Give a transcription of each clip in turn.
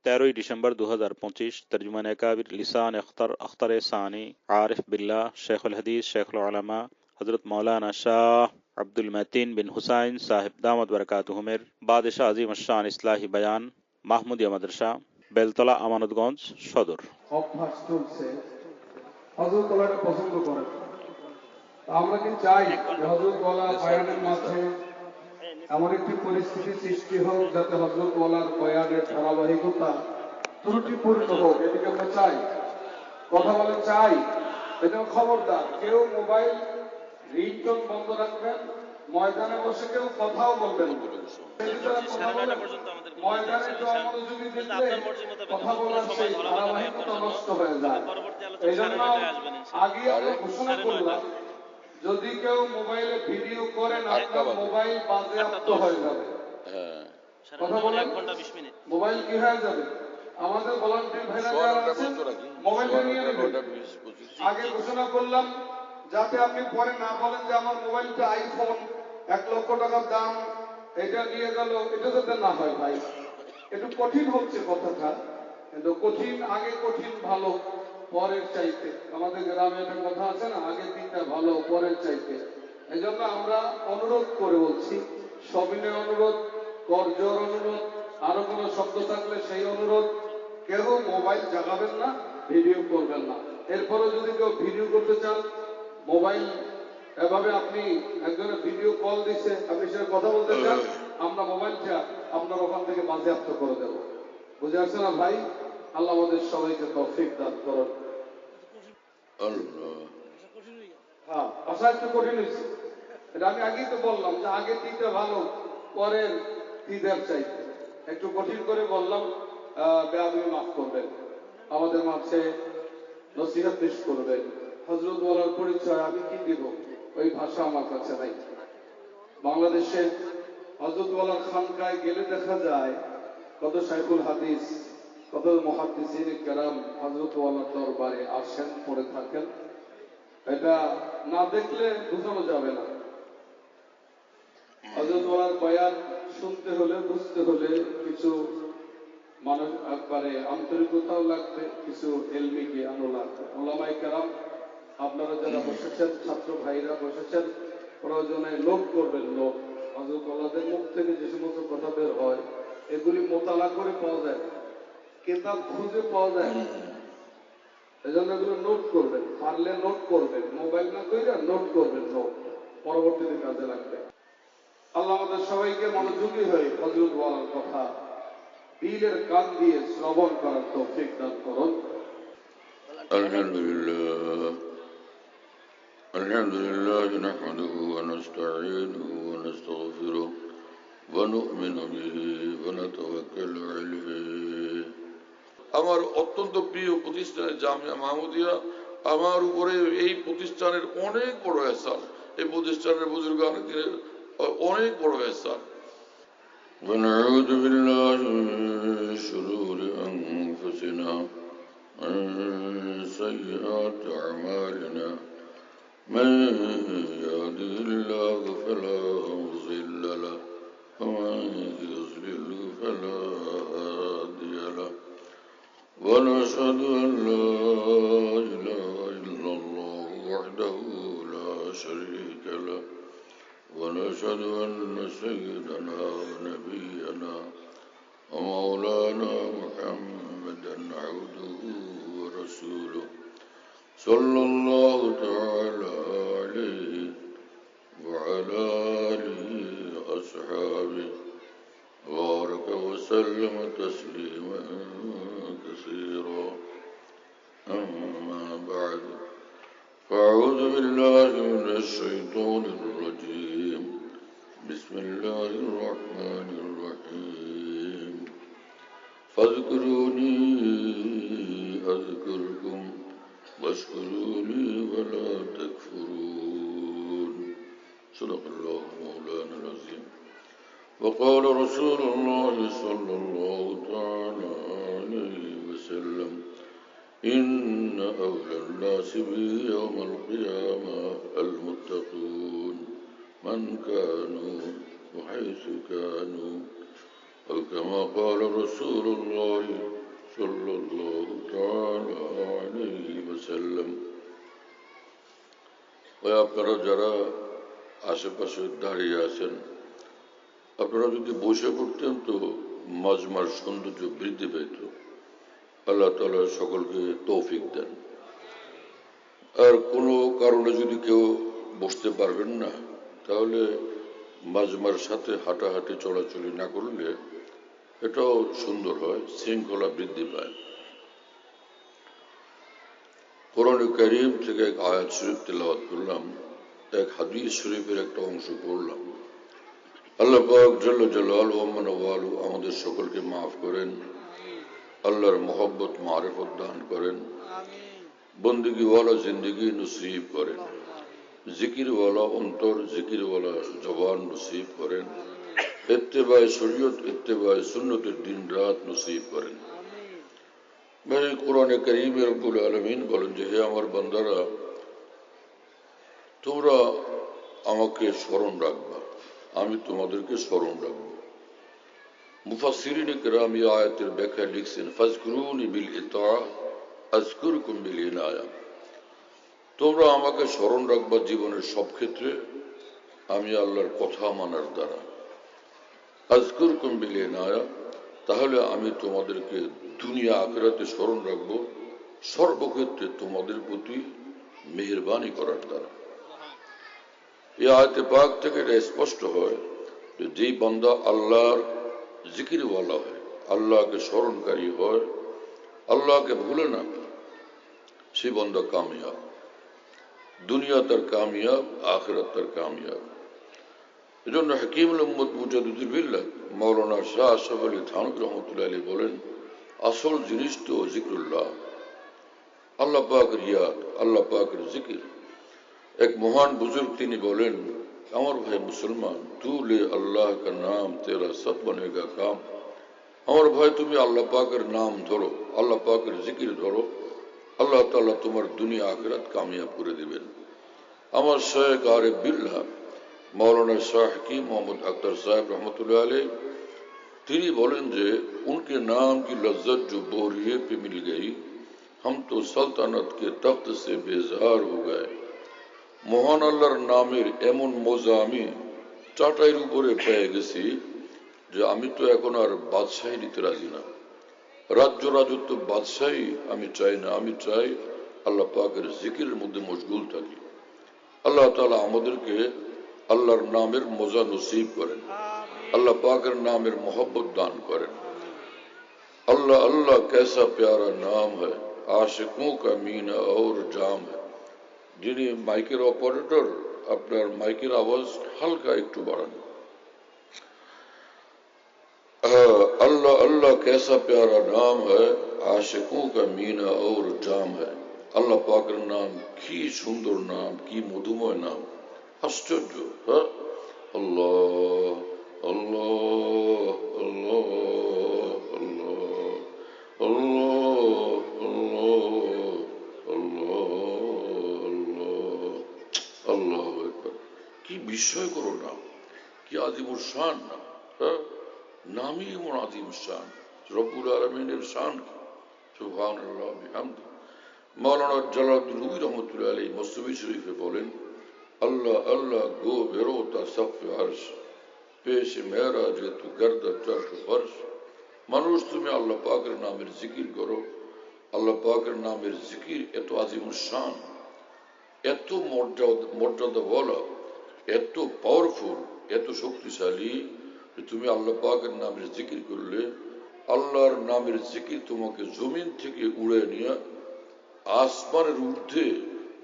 13 December 2025। তর্জমান একাবির Lisan Akhtar सानी आरिफ बिल्ला शेखुल हदीस शेखुल उलमा हजरत मौलाना शाह আব্দুল মতিন বিন হুসাইন সাহেব দামাত বরকাতুহুমের বাদশাহ আজিম শান ইসলাহি বয়ান মাহমুদিয়া মাদ্রাসা বেলতলা আমানতগঞ্জ সদর। অভ্যাস চলছে হযরত ওয়ালাকে পছন্দ করেন। আমরা কি চাই হযরত ওয়ালা বয়ানের মাঝে এমন একটি পরিস্থিতি সৃষ্টি হোক যাতে হযরত ওয়ালার বয়ানের ধারাবাহিকতা ত্রুটিপূর্ণ হোক, এটিকে আমরা চাই। কথা বলে চাই। এজন্য খবরদার কেউ মোবাইল রিংটোন বন্ধ রাখবেন, ময়দানে বসে কেউ কথাও বলবেন ময়দানে তো অমনোযোগী দিলে কথা বলার সেই ধারাবাহিকতা নষ্ট হয়ে যায়। এই জন্য আগে আমরা ঘোষণা করলাম যদি কেউ মোবাইলে ভিডিও করেন আপনার মোবাইল বাজেয়াপ্ত হয়ে যাবে। কথা বলেন মোবাইল কি হয়ে যাবে? আমাদের ভলান্টিয়ার ভাইরা যারা আছেন মোবাইলটা নিয়ে নেবেন। আগে ঘোষণা করলাম যাতে আপনি পরে না বলেন যে আমার মোবাইলটা আইফোন 1 লক্ষ টাকার দাম, এটা নিয়ে গেল, এটা যাতে না হয়। ভাই একটু কঠিন হচ্ছে কথাটা, কিন্তু কঠিন আগে কঠিন ভালো পরের চাইতে। আমাদের গ্রামে একটা কথা আছে না, আগে দিনটা ভালো পরের চাইতে। এই জন্য আমরা অনুরোধ করে বলছি, সবিনয় অনুরোধ, করজোর অনুরোধ, আরো কোনো শব্দ থাকলে সেই অনুরোধ, কেউ মোবাইল জাগাবেন না, ভিডিও করবেন না। এরপরে যদি কেউ ভিডিও করতে চান মোবাইল এভাবে আপনি একজনের ভিডিও কল দিচ্ছে আপনি সেটা কথা বলতে চান, আমরা মোবাইলটা আপনার ওখান থেকে বাজেয়াপ্ত করে দেব। বুঝে আসছে না ভাই? আল্লাহ আমাদের সবাইকে তৌফিক দান করুন। হ্যাঁ, ভাষা একটু কঠিন হয়েছে, এটা আমি আগেই তো বললাম যে আগে দিতে ভালো পরের দিদার চাইতে। একটু কঠিন করে বললাম, বেয়াদবি মাফ করবেন। আমাদের মাঝে নসিহত পেশ করবেন। হযরত ওয়ালার পরিচয় আমি কি দিব, ওই ভাষা আমার কাছে নাই। বাংলাদেশে হযরত ওয়ালার খানকায় গেলে দেখা যায় কত শাইখুল হাদিস, কত মুহাদ্দিসিন কেরাম হযরত ওয়ালার দরবারে আসেন, পড়ে থাকেন। এটা না দেখলে বোঝানো যাবে না। হযরত ওয়ালার বয়ান শুনতে হলে বুঝতে হলে কিছু মানুষ একবারে আন্তরিকতাও লাগবে, কিছু এলমি জ্ঞানও লাগবে। উলামায়ে কেরাম আপনারা যারা বসেছেন, ছাত্র ভাইরা বসেছেন, প্রয়োজনে নোট করবেন। নোট হযরত ওয়ালাদের মুখ থেকে যে সমস্ত কথা বের হয় এগুলি মোতালা করে পাওয়া যায়, কিতাব খুঁজে পাওয়া যায়। এই জন্য এগুলো নোট করবেন, পারলে নোট করবেন, মোবাইল না কইরা নোট করবেন। নোট পরবর্তীতে কাজে লাগবে। আল্লাহ আমাদের সবাইকে মনোযোগী হয়ে হযরত ওয়ালার কথা দিলের কান দিয়ে শ্রবণ করার তৌফিক দান করুন। আলহামদুলিল্লাহ নাহমাদুহু ওয়া নাস্তাঈনুহু ওয়া নাস্তাগফিরুহু ওয়া নু'মিনু বিহি ওয়া নাতাওয়াক্কালু আলাইহি। আমার অত্যন্ত প্রিয় প্রতিষ্ঠান জামিয়া মাহমুদিয়া, আমার উপরে এই প্রতিষ্ঠানের অনেক বড় এহসান, এই প্রতিষ্ঠানের বুজুর্গান অনেক বড় এহসান। ونعوذ بالله من شرور أنفسنا ومن سيئات أعمالنا من يهده الله فلا مضل له ومن يضلل فلا هادي له ونشهد أن لا إله إلا الله وحده لا شريك له ونشهد أن سيدنا ونبينا ومولانا محمدا عبده ورسوله صلى الله تعالى عليه وعلى آله وأصحابه وبارك وسلم تسليما كثيرا. أما بعد، فأعوذ بالله من الشيطان الرجيم. بسم الله الرحمن الرحيم. فاذكروني أذكركم واشكروا لي ولا تكفرون. صدق الله مولانا العظيم. وقال رسول الله صلى الله تعالى عليه وسلم: إن أولى الناس بي يوم القيامة المتقون من كانوا وحيث كانوا، أو كما قال رسول الله সাল্লাল্লাহু তাআলা আলাইহি ওয়াসাল্লাম। ওই আপনারা যারা আশেপাশে দাঁড়িয়ে আছেন, আপনারা যদি বসে পড়তেন তো মাজমার সৌন্দর্য বৃদ্ধি পেত। আল্লাহ তাআলা সকলকে তৌফিক দেন। আর কোনো কারণে যদি কেউ বসতে পারবেন না, তাহলে মাজমার সাথে হাঁটাহাঁটি চলাচলি না করলে এটাও সুন্দর হয়, শৃঙ্খলা বৃদ্ধি পায়। কোরআন কারীম থেকে এক আয়াত শরীফ তেলাওয়াত করলাম, এক হাদিস শরীফের একটা অংশ পড়লাম। আল্লাহ পাক জাল্লা জালালুহু ওয়া মানওয়ালু আমাদের সকলকে মাফ করেন, আল্লাহর মহব্বত মারিফত দান করেন, বন্দেগীওয়ালা জিন্দগি নসিব করেন, জিকিরওয়ালা অন্তর, জিকিরওয়ালা জবান নসিব করেন, ইত্তেবায়ে শরীয়ত, ইত্তেবায়ে সুন্নতের দিন রাত নসিব করেন। মেরে কোরআনে কারীমে রব্বুল আলামিন বলেন যে, হে আমার বান্দারা, তোমরা আমাকে স্মরণ রাখবা, আমি তোমাদেরকে স্মরণ রাখবো। মুফাসসিরিনে কেরাম এই আয়াতের ব্যাখ্যায় লিখছেন, ফাজকুরুনি বিল ইতাআ আযকুরকুম বিল ইনায়া। তোমরা আমাকে স্মরণ রাখবা জীবনের সব ক্ষেত্রে, আমি আল্লাহর কথা মানার দ্বারা। আযকুরকুম বিল ইনায়া, তাহলে আমি তোমাদেরকে দুনিয়া আখিরাতে স্মরণ রাখবো সর্বক্ষেত্রে তোমাদের প্রতি মেহেরবানি করার দ্বারা। এই আয়াতে পাক থেকে এটা স্পষ্ট হয় যে যেই বান্দা আল্লাহর জিকিরওয়ালা হয়, আল্লাহকে স্মরণকারী হয়, আল্লাহকে ভুলে না, সেই বান্দা কামিয়াব। দুনিয়া তার কামিয়াব, আখিরাত তার কামিয়াব। এজন্য হাকিমুল উম্মত মুজাদ্দিদুল বিল্লাহ মাওলানা শাহ আশরাফ আলী থানভী রহমতুল্লাহ আলাইহি বলেন, আসল জিনিস তো জিক্রুল্লাহ, আল্লাহ পাকের ইয়াদ, আল্লাহ পাকের জিকির। এক মহান বুজুর্গ তিনি বলেন, আমার ভাই মুসলমান, তু লে আল্লাহ কা নাম তেরা সব বনেগা কাম। আমার ভাই, তুমি আল্লাহ পাকের নাম ধরো, আল্লাহ পাকের জিকির ধরো, আল্লাহ তাআলা তোমার দুনিয়া আখিরাত কামিয়াব করে দিবেন। আমার শায়েখ আরিফ বিল্লাহ मौलाना शाह हकीम मोहम्मद अख्तर साहब रहमतुल्लाह अलैह তিনি বলেন যে उनके नाम की लज्जत जो बोरिये पे मिल गई, हम तो सल्तनत के तख्त से बेजार हो गए। মহান আল্লাহর নামের এমন মজা আমি চাটাইয়ের উপরে পেয়ে গেছি যে আমি তো এখন আর বাদশাহী নিতে রাজি না, রাজ্য রাজত্ব বাদশাহী আমি চাই না। আমি চাই আল্লাহ পাকের জিকিরের মধ্যে মশগুল থাকি। আল্লাহ তাআলা আমাদেরকে আল্লাহর নামের মজা নসিব করেন, আল্লাহ পাকের নামের मोहब्बत दान करें। अल्लाह अल्लाह कैसा प्यारा नाम है, आशिकों का मीना और जाम है। যিনি মাইকের অপারেটর, আপনার মাইকের আওয়াজ হালকা একটু বাড়ান। अल्लाह अल्लाह कैसा प्यारा नाम है, आशिकों का मीना और जाम है। আল্লাহ পাকের নাম কি সুন্দর নাম, কি মধুময় নাম, আশ্চর্য। হ্যাঁ, আল্লাহ আল্লাহ আল্লাহ আল্লাহ আল্লাহ আল্লাহ আল্লাহ আল্লাহ আকবার। কি বিস্ময়কর নাম, কি আজিমুল শান নাম। হ্যাঁ, নামই এমন আজিম শান, রব্বুল আলামিনের শান কি, সুবহানাল্লাহ বিহামদি। মৌলানা জালালউদ্দিন রুমি রহমতুল্লাহ আলাইহি মসনবী শরীফে বলেন, अल्लाह अल्लाह गो बेरोता सफ़ अर्श पेश मेराज तू गर्द चर्श फर्श। মানুষ তুমি আল্লাহ পাকের নামের জিকির করো। আল্লাহ পাকের নামের জিকির এত আজিমুল শান, এত মর্যাদা বলা, এত পাওয়ারফুল, এত শক্তিশালী যে তুমি আল্লাহ পাকের নামের জিকির করলে আল্লাহর নামের জিকির তোমাকে জমিন থেকে উড়ে নিয়ে আসমানের ঊর্ধ্বে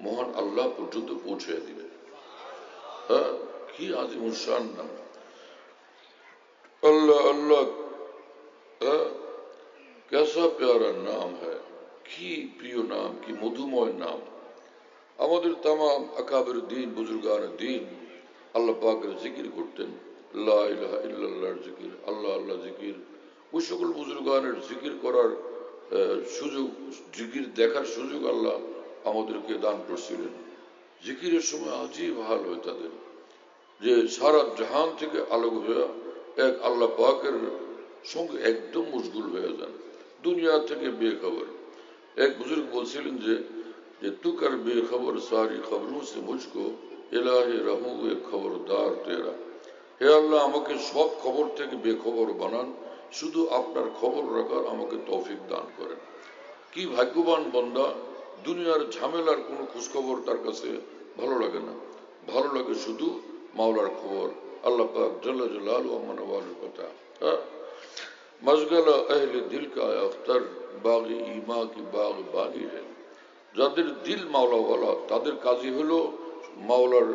মহান আল্লাহ পর্যন্ত পৌঁছে দিবে। কি আজিমুল শান নাম अल्लाह अल्लाह, कैसा प्यारा नाम है, কি প্রিয় নাম, কি মধুময় নাম। আমাদের তাম আকাবের দিন, বুজুর্গানের দিন আল্লাহ পাকের জিকির করতেন, লা ইলাহা ইল্লাল্লাহর জিকির, আল্লাহ আল্লাহ জিকির। ওই সকল বুজুর্গানের জিকির করার সুযোগ, জিকির দেখার সুযোগ আল্লাহ আমাদেরকে দান করছিলেন। জিকিরের সময় আজীব হাল হয় তাদের, যে সারা জাহান থেকে আলোক হয়ে এক আল্লাহ পাকের সঙ্গে একদম মশগুল হয়ে যান। দুনিয়া থেকে বেখবর। এক বুজুর্গ বলছিলেন যে তু কর বেখবর সারি খবরোं से मुझको इलाही रहूं एक खबरदार तेरा। হে আল্লাহ, আমাকে সব খবর থেকে বেখবর বানান, শুধু আপনার খবর রাখার আমাকে তৌফিক দান করেন। কি ভাগ্যবান বান্দা! দুনিয়ার ঝামেলার কোনো খোঁজখবর তার কাছে ভালো লাগে না, ভালো লাগে শুধু মাওলার খবর, আল্লাহ পাক জাল্লা জালালু আমানওয়ালের কথা। মশগলা আহলে দিল কা আখতার বাগি ইমা কি বাগ বানি হ্যায়। যাদের দিল মাওলাওয়ালা তাদের কাজই হলো মাওলার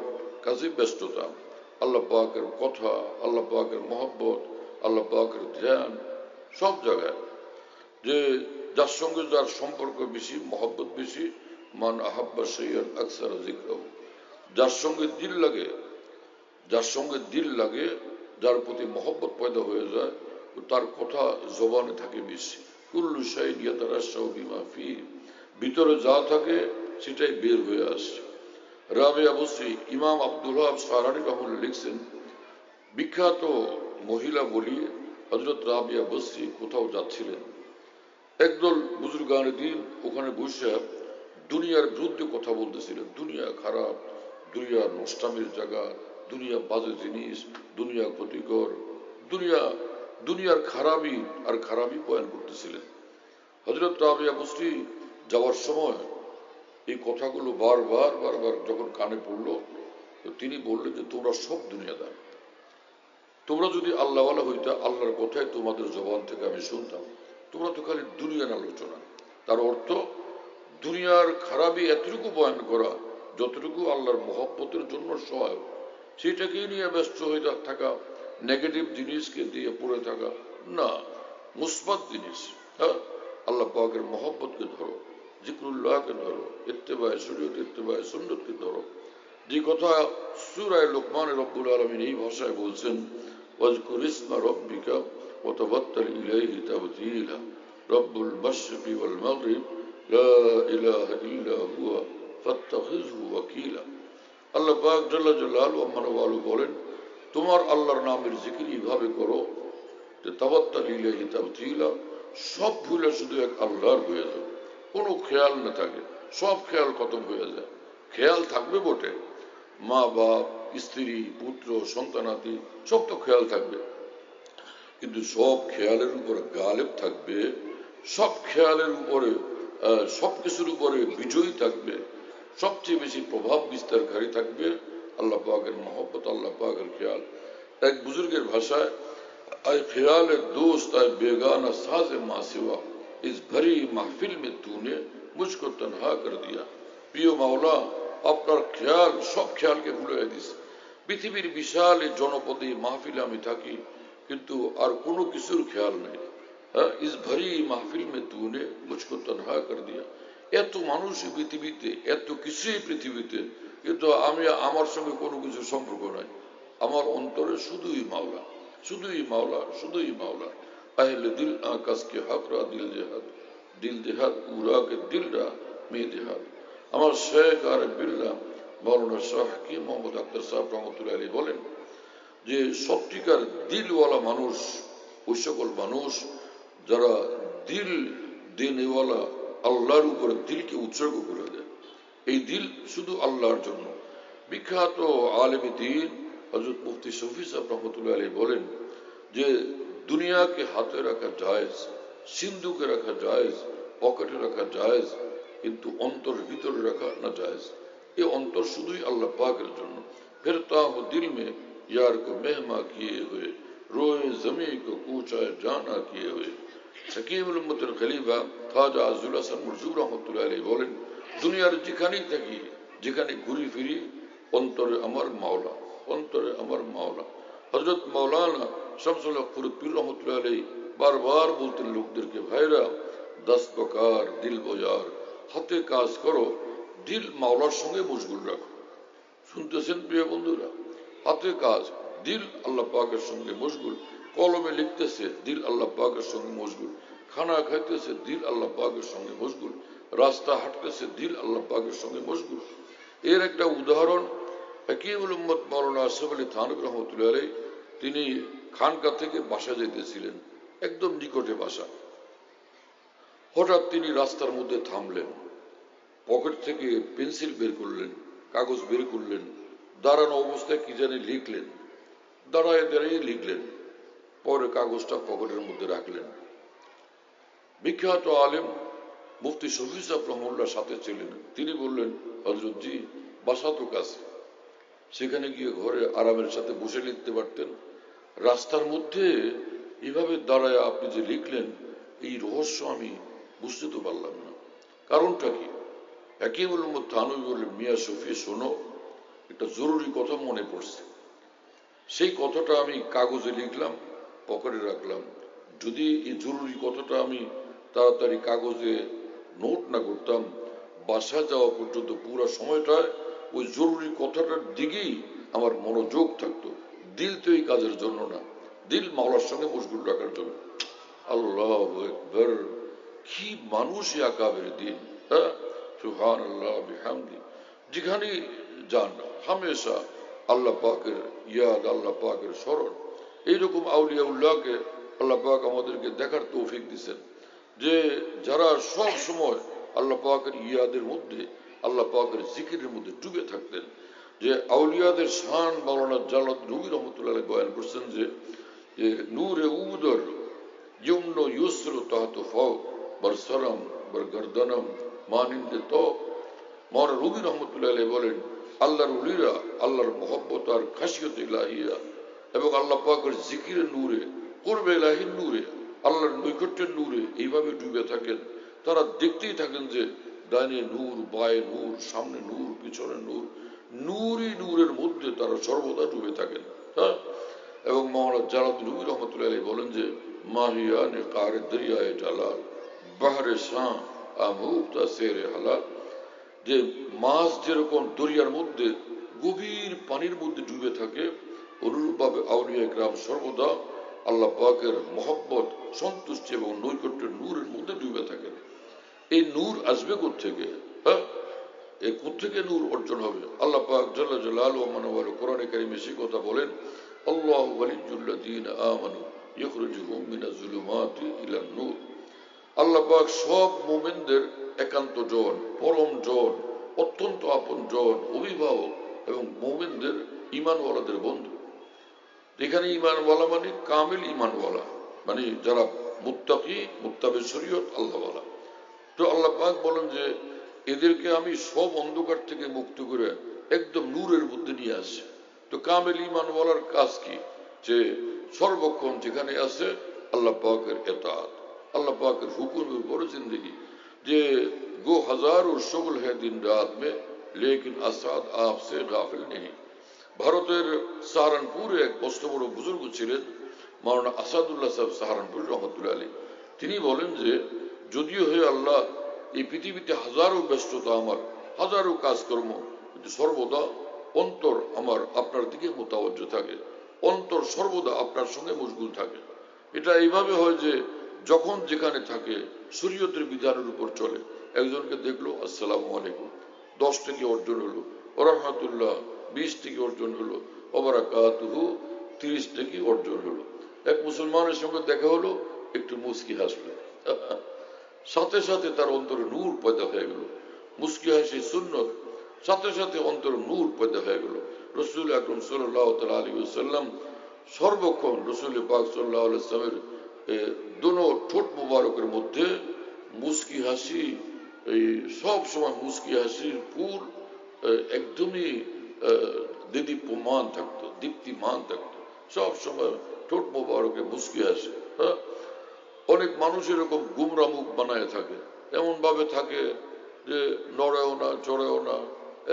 কাজে ব্যস্ততা, আল্লাহ পাকের কথা, আল্লাহ পাকের মহব্বত, আল্লাহ পাকের ধ্যান সব জায়গায়। যে যার সঙ্গে যার সম্পর্ক বেশি, মহব্বত বেশি, মান আহাব্বা শাইআন আকসারা যিকরাহু। যার সঙ্গে দিল লাগে, যার সঙ্গে দিল লাগে, যার প্রতি মহব্বত পয়দা হয়ে যায়, তার কথা জবানে থাকে বেশি। কুল্লু শাইইন ইয়াতারাশাউ বিমা ফিহি, ভিতরে যা থাকে সেটাই বের হয়ে আসে। রাবিয়া বসরি, ইমাম আব্দুল ওয়াহাব সারানী রহমাতুল্লাহ লিখছেন, বিখ্যাত মহিলা বলি হযরত রাবিয়া বসরি কোথাও যাচ্ছিলেন, একদল বুজুর্গানে দিন ওখানে বসে দুনিয়ার বিরুদ্ধে কথা বলতেছিলেন। দুনিয়া খারাপ, দুনিয়া নষ্টামের জায়গা, দুনিয়া বাজে জিনিস, দুনিয়া ক্ষতিকর, দুনিয়ার খারাপই আর খারাপই বয়ান করতেছিলেন। হযরত রাবিয়া বসরি যাওয়ার সময় এই কথাগুলো বারবার বারবার যখন কানে পড়লো, তো তিনি বললেন যে তোমরা সব দুনিয়াদার, তোমরা যদি আল্লাহওয়ালা হইতা, আল্লাহর কথাই তোমাদের জবান থেকে আমি শুনতাম। তোমরা তো খালি দুনিয়ার আলোচনা। তার অর্থ দুনিয়ার খারাপই এতটুকু বয়ান করা যতটুকু আল্লাহর মহব্বতের জন্য সহায়ক, সেটাকেই নিয়ে ব্যস্ত হয়ে থাকা, নেগেটিভ জিনিসকে দিয়ে পড়ে থাকা না, মুসবাত জিনিস। হ্যাঁ, আল্লাহ পাকের মহব্বতকে ধরো, জিকরুল্লাহকে ধরো, ইত্তেবায়ে শরীয়ত, ইত্তেবায়ে সুন্নতকে ধরো। যে কথা সূরা লোকমানে রব্বুল আলামিন এই ভাষায় বলছেন, ওয়াজকুর ইসমা রব্বিকা ওয়া তাওয়াক্কাল ইলাইহি তাওতীলা, রব্বুল মাশরিকি ওয়াল মাগরিব লা ইলাহা ইল্লা হুয়া ফাত্তাখিযহু ওয়াকিলা। আল্লাহ পাক জাল্লা জালালু আমানওয়ালু বলেন, তোমার আল্লাহর নামের জিকির এইভাবে করো যে তাওয়াক্কাল ইলাইহি তাওতীলা, সব ভুলে শুধু এক আল্লাহর হয়ে যাও, কোনো খেয়াল না থাকে, সব খেয়াল খতম হয়ে যায়। খেয়াল থাকবে বটে, মা বাপ, স্ত্রী, পুত্র, সন্তানাদি সব তো খেয়াল থাকবে, কিন্তু সব খেয়ালের উপরে গালেব থাকবে, সব খেয়ালের উপরে সবকিছুর উপরে বিজয়ী থাকবে, সবচেয়ে বেশি প্রভাব বিস্তারকারী থাকবে আল্লাহ পাকের মহব্বত, আল্লাহ পাকের খেয়াল। এক বুজুর্গের ভাষায়, আয় খেয়ালে দোস্ত আয় বেগানা সাজে মাসিওয়া, ইস ভরি মাহফিল মে তূনে মুঝকো তনহা কর দিয়া। প্রিয় মাওলা, আপনার খেয়াল সব খেয়ালকে ভুলে দিছে। পৃথিবীর বিশাল এই জনপদে মাহফিলে আমি থাকি, কিন্তু আর কোনো কিছুর খেয়াল নেই। হ্যাঁ, ইস ভরি মাহফিল মে তূনে মুঝকো তনহা কর দিয়া। এত মানুষ পৃথিবীতে, এত কিছুই পৃথিবীতে, কিন্তু আমার সঙ্গে কোনো কিছু সম্পর্ক নাই। আমার অন্তরে শুধুই মাওলা, শুধুই মাওলা, শুধুই মাওলা। আহলে দিল আকাশ কে হকরা দিল জেহাদ উরা কে দিলরা মে জেহাদ। আমার শেখ আর বিল্লাহ মৌলানা শাহ কি মোহাম্মদ আখতার সাহেব রহমতুল্লাহ আলাইহি বলেন যে সত্যিকার দিলওয়ালা মানুষ ওই সকল মানুষ যারা দিল দেনেওয়ালা, আল্লাহর উপরে দিলকে উৎসর্গ করে দেয়। এই দিল শুধু আল্লাহর জন্য। বিখ্যাত আলেমে দ্বীন হযরত মুফতি শফি সাহেব রহমতুল্লাহ আলাইহি বলেন যে দুনিয়াকে হাতে রাখা জায়েজ, সিন্ধুকে রাখা জায়েজ, পকেটে রাখা জায়েজ, কিন্তু অন্তরের ভিতরে রাখা না জায়েজ। এই অন্তর শুধুই আল্লাহ পাকের জন্য। ফিরতা হো দিল মে यार को मेहमा किए हुए रोए जमी को कूचा जाना किए हुए। हकीमुल उम्मতুল খলিফা খাজা আজুল হাসান মরজুক রহমতুল্লাহ আলাইহি বলেন, দুনিয়ার যেখানেই থাকি, যেখানে ঘুরি ফিরি, অন্তরে আমার মাওলা, অন্তরে আমার মাওলা। হযরত মাওলানা শামসুল হক ফরিদপুর রহমতুল্লাহ আলাইহি বারবার বলতেন লোকদেরকে, ভাইরা দস্ত বকার দিল বোজার, হাতে কাজ করো, দিল মাওলার সঙ্গে মশগুল রাখো। শুনতেছেন প্রিয় বন্ধুরা, হাতে কাজ, দিল আল্লাহ পাকের সঙ্গে মশগুল। কলমে লিখতেছে, দিল আল্লাহ পাকের সঙ্গে মশগুল। খানা খাইতেছে, দিল আল্লাহ পাকের সঙ্গে মশগুল। রাস্তা হাঁটতেছে, দিল আল্লাহ পাকের সঙ্গে মশগুল। এর একটা উদাহরণ হাকিমুল উম্মত মাওলানা আশরাফ আলী থানভী রহমতুল্লাহ আলাইহি, তিনি খানকা থেকে বাসা যেতেছিলেন, একদম নিকটে বাসা। হঠাৎ তিনি রাস্তার মধ্যে থামলেন, পকেট থেকে পেন্সিল বের করলেন, কাগজ বের করলেন, দাঁড়ানো অবস্থায় কি জানি লিখলেন, দাঁড়ায় দাঁড়িয়ে লিখলেন, পরে কাগজটা পকেটের মধ্যে রাখলেন। বিখ্যাত আলেম মুফতি শফি সাহেব রহমুল্লাহর সাথে ছিলেন। তিনি বললেন, হযরত জি, বাসা তো কাছে, সেখানে গিয়ে ঘরে আরামের সাথে বসে লিখতে পারতেন। রাস্তার মধ্যে এভাবে দাঁড়ায় আপনি যে লিখলেন, এই রহস্য আমি বুঝতে তো পারলাম না, কারণটা কি? হাকিমুল উম্মত থানভী বললেন, মিয়া শফি শোনো, একটা জরুরি কথা মনে পড়ছে। সেই কথাটা আমি কাগজে লিখলাম, পকেটে রাখলাম। যদি এই জরুরি কথাটা আমি তাড়াতাড়ি কাগজে নোট না করতাম, বাসা যাওয়া পর্যন্ত পুরো সময়টায় ওই জরুরি কথাটার দিকেই আমার মনোযোগ থাকতো। দিল তো এই কাজের জন্য না, দিল মাওলার সঙ্গে মশগুল রাখার জন্য। আল্লাহু আকবার, কি মানুষ আকাবের দিন! হ্যাঁ, সুবহানাল্লাহ বিহামদি। যেখানে যান হামেশা আল্লাহ পাকের ইয়াদ, আল্লাহ পাকের স্মরণ। এইরকম আউলিয়াউল্লাহকে আল্লাহ পাক আমাদেরকে দেখার তৌফিক দিচ্ছেন, যে যারা সব সময় আল্লাহ পাকের ইয়াদের মধ্যে, আল্লাহ পাকের জিকিরের মধ্যে ডুবে থাকতেন। যে আউলিয়াদের শান মাওলানা জালাল রুমি রহমতুল্লাহ বয়ান করছেন যে নূরে উদর ইউমন ইউসর তাহত ফাও বরসরম বরগর্দনম মানিন্দে তো। মাওলানা রুমি রহমতুল্লাহ বলেন, আল্লাহর উলিরা আল্লাহর মহব্বত আর খাসিয়ত ইলাহিয়া এবং আল্লাহ পাকের জিকিরের নূরে, কুরবে ইলাহির নূরে, আল্লাহর নৈকট্যের নূরে এইভাবে ডুবে থাকেন। তারা দেখতেই থাকেন যে ডাইনে নূর, বায়ে নূর, সামনে নূর, পিছনে নূর, নূরই নূরের মধ্যে তারা সর্বদা ডুবে থাকেন। হ্যাঁ, এবং মাওলানা জালাল রুমি রহমতুল্লাহ বলেন যে মাহিয়ানে কারে দরিয়ায়ে জালাল বাহরে শাহ আমুক্তা সেরে হালাল। যে মাছ যেরকম দরিয়ার মধ্যে গভীর পানির মধ্যে ডুবে থাকে, অনুরূপভাবে আউলিয়া ইকরাম সর্বদা আল্লাহ পাকের মহব্বত, সন্তুষ্টি এবং নৈকট্যের নূরের মধ্যে ডুবে থাকেন। এই নূর আসবে কোত্থেকে? হ্যাঁ, এই কোত্থেকে নূর অর্জন হবে? আল্লাহ পাক জাল্লা জালালুহু ওয়া মানওয়ালু কোরআনে কারীমে সেই কথা বলেন, আল্লাহু ওয়ালিয়্যুল্লাযীনা আমানু ইখরিজুহুম মিনাজ যুলুমাতি ইলান নূর। আল্লাহ পাক সব মুমিনদের একান্ত জন, পরম জন, অত্যন্ত আপন জন, অভিভাবক এবং মুমিনদের ঈমানওয়ালাদের বন্ধু। এখানে ঈমানওয়ালা মানে কামিল ঈমানওয়ালা, মানে যারা মুত্তাকি, মুত্তাবে শরীয়ত আল্লাহওয়ালা। তো আল্লাহ পাক বলেন যে এদেরকে আমি সব অন্ধকার থেকে মুক্ত করে একদম নূরের মধ্যে নিয়ে আসি। তো কামিল ঈমানওয়ালার কাজ কি? যে সর্বক্ষণ যেখানে আছে আল্লাহ পাকের ইতাআত, আল্লাহ পাকের হুকুমের উপরে জিন্দগি। যে গো হাজারো শুগল है दिन रात में लेकिन আসাদ आपसे गाफिल नहीं। ভারতের সাহারানপুরে এক বস্ত বড় বুজুর্গ ছিলেন মাওলানা আসাদুল্লাহ সাহেব সাহারানপুর রহমতুল্লাহ আলী। তিনি বলেন যে যদিও হে আল্লাহ এই পৃথিবীতে হাজারো ব্যস্ততা আমার, হাজারো কাজকর্ম, কিন্তু সর্বদা অন্তর আমার আপনার দিকে মোতাবজ্জ থাকে, অন্তর সর্বদা আপনার সঙ্গে মশগুল থাকে। এটা এইভাবে হয় যে যখন যেখানে থাকে শরীয়তের বিধানের উপর চলে। একজনকে দেখলো, আসসালামু আলাইকুম, 10 থেকে অর্জন হলো, ওয়া রাহমাতুল্লাহ 20 থেকে অর্জন হলো, ওয়া বারাকাতুহু 30 থেকে অর্জন হলো। এক মুসলমানের সঙ্গে দেখা হলো, একটু মুস্কি হাসলো, সাথে সাথে তার অন্তরে নূর পয়দা হয়ে গেল। মুস্কি হাসি সুন্নত, সাথে সাথে অন্তরে নূর পয়দা হয়ে গেল। রাসূল আকরাম সাল্লাল্লাহু তাআলা আলাইহি ওয়াসাল্লাম সর্বক্ষণ রাসূল পাক সাল্লাল্লাহু আলাইহি ওয়াসাল্লামের দোনো ঠোঁট মুবারকের মধ্যে মুস্কি হাসি, এই সব সময় মুস্কি হাসির ফুল একদমই দীপ্তিমান থাকতো, দীপ্তিমান থাকতো সব সময় ঠোঁট মুবারকে মুস্কি হাসি। হ্যাঁ, অনেক মানুষ এরকম গুমরা মুখ বানায় থাকে, এমন ভাবে থাকে যে নড়েও না, চড়েও না,